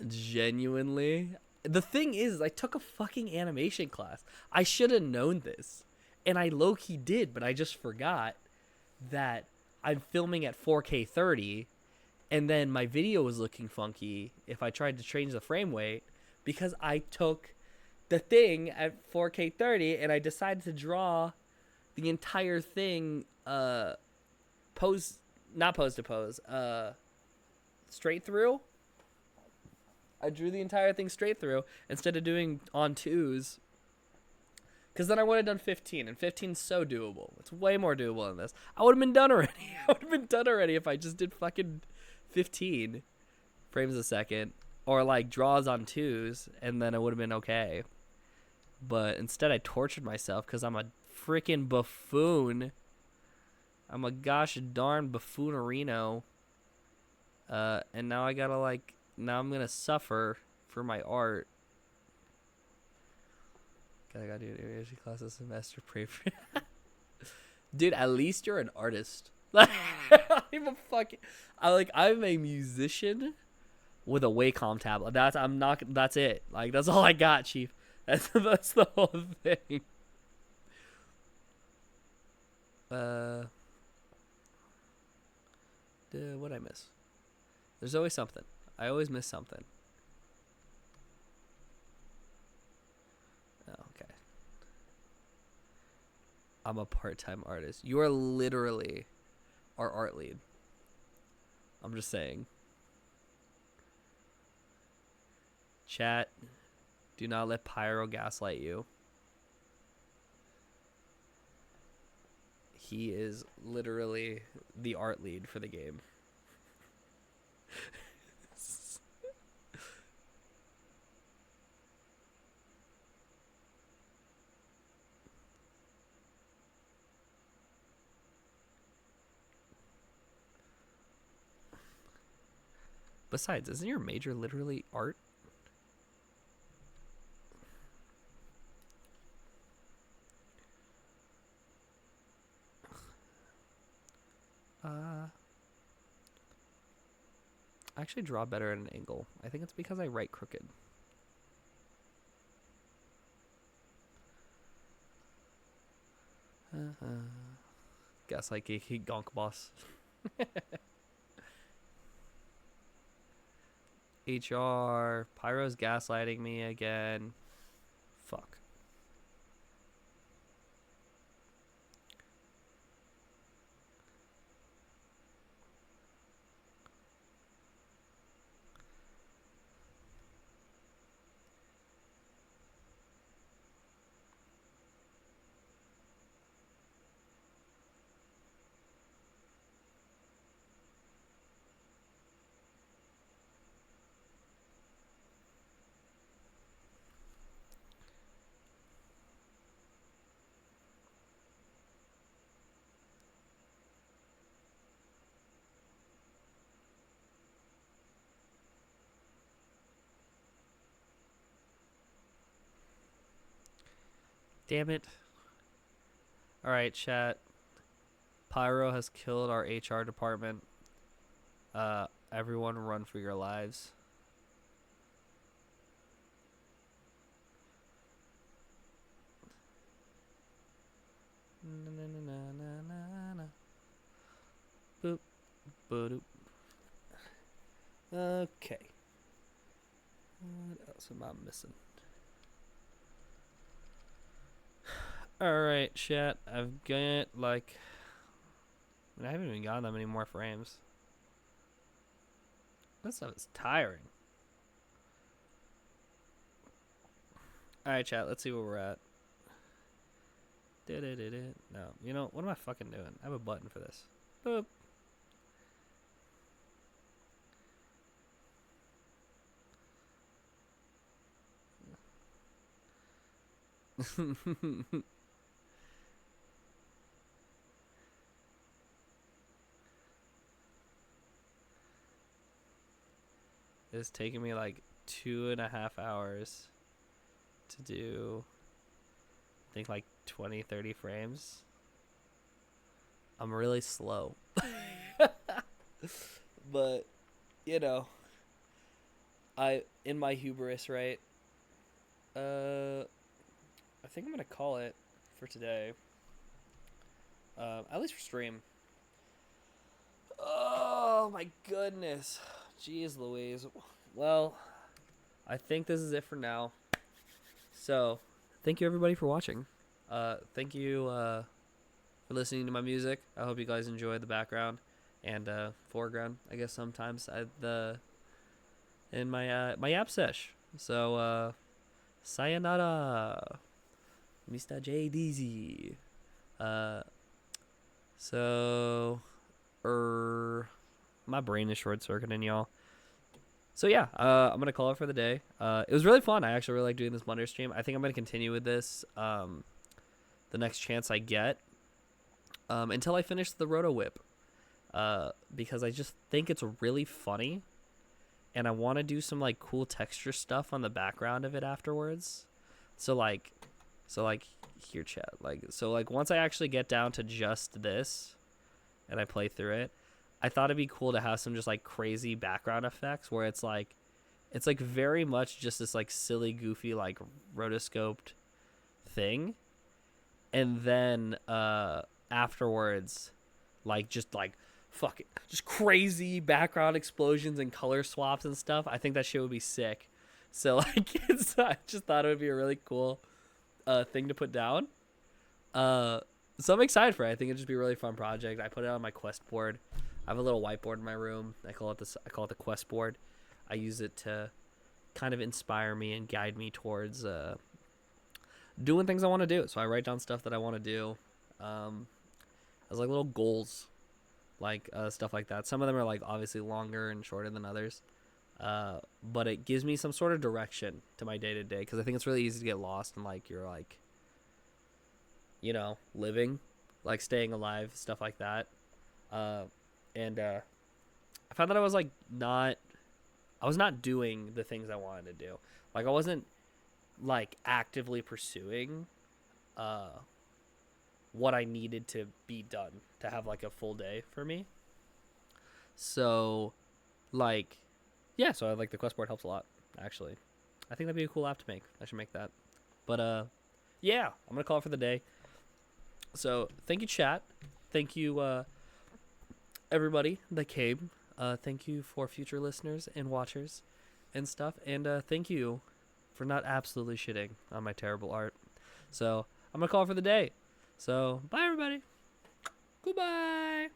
[SPEAKER 1] genuinely. The thing is, I took a fucking animation class. I should have known this. And I low-key did, but I just forgot that I'm filming at 4K 30, and then my video was looking funky if I tried to change the frame rate because I took the thing at 4K 30 and I decided to draw the entire thing not pose to pose, straight through. I drew the entire thing straight through instead of doing on 2s. Because then I would have done 15, and 15's so doable. It's way more doable than this. I would have been done already. I would have been done already if I just did fucking 15 frames a second. Or, like, draws on 2s, and then it would have been okay. But instead I tortured myself because I'm a freaking buffoon. I'm a gosh darn buffoonerino. And now I gotta, like, now I'm gonna suffer for my art. I gotta do an animation class this semester. Pray for dude. At least you're an artist. I'm a fucking. I'm a musician with a Wacom tablet. That's it. Like that's all I got, Chief. That's the whole thing. What'd I miss? There's always something. I always miss something. Oh, okay. I'm a part-time artist. You are literally our art lead. I'm just saying. Chat, do not let Pyro gaslight you. He is literally the art lead for the game. Besides, isn't your major literally art? I actually draw better at an angle. I think it's because I write crooked. Guess like a gonk boss. HR. Pyro's gaslighting me again. Fuck. Damn it. Alright, chat. Pyro has killed our HR department. Everyone run for your lives. Boop. Boop. Okay. What else am I missing? Alright, chat. I've got like... I haven't even gotten that many more frames. This stuff is tiring. Alright, chat. Let's see where we're at. No. You know, what am I fucking doing? I have a button for this. Boop. It's taking me like 2.5 hours to do, I think, like 20-30 frames. I'm really slow. But, you know, in my hubris, right? I think I'm gonna call it for today. At least for stream. Oh my goodness. Jeez Louise. Well, I think this is it for now. So, thank you everybody for watching. Thank you for listening to my music. I hope you guys enjoyed the background and foreground, I guess sometimes in my app sesh. So, sayonara, Mr. JDZ. My brain is short circuiting, y'all. So yeah, I'm gonna call it for the day. It was really fun. I actually really like doing this Monday stream. I think I'm gonna continue with this the next chance I get until I finish the Roto Whip, because I just think it's really funny, and I want to do some like cool texture stuff on the background of it afterwards. So like here, chat. Like once I actually get down to just this, and I play through it, I thought it'd be cool to have some just like crazy background effects where it's like very much just this like silly, goofy, like rotoscoped thing, and then afterwards, like just like fucking just crazy background explosions and color swaps and stuff. I think that shit would be sick. So like I just thought it would be a really cool thing to put down. So I'm excited for it. I think it'd just be a really fun project. I put it on my quest board. I have a little whiteboard in my room. I call it the quest board. I use it to kind of inspire me and guide me towards doing things I want to do. So I write down stuff that I want to do as like little goals, like stuff like that. Some of them are like obviously longer and shorter than others, but it gives me some sort of direction to my day to day, because I think it's really easy to get lost in like you're like, you know, living, like staying alive, stuff like that. And I found that I was not doing the things I wanted to do. Like I wasn't like actively pursuing what I needed to be done to have like a full day for me. So like, yeah, so I like the quest board helps a lot, actually. I think that'd be a cool app to make. I should make that. But yeah, I'm gonna call it for the day. So thank you, chat. Thank you everybody that came. Thank you for future listeners and watchers. and stuff. And thank you for not absolutely shitting on my terrible art. So I'm gonna call it for the day. So bye everybody. Goodbye.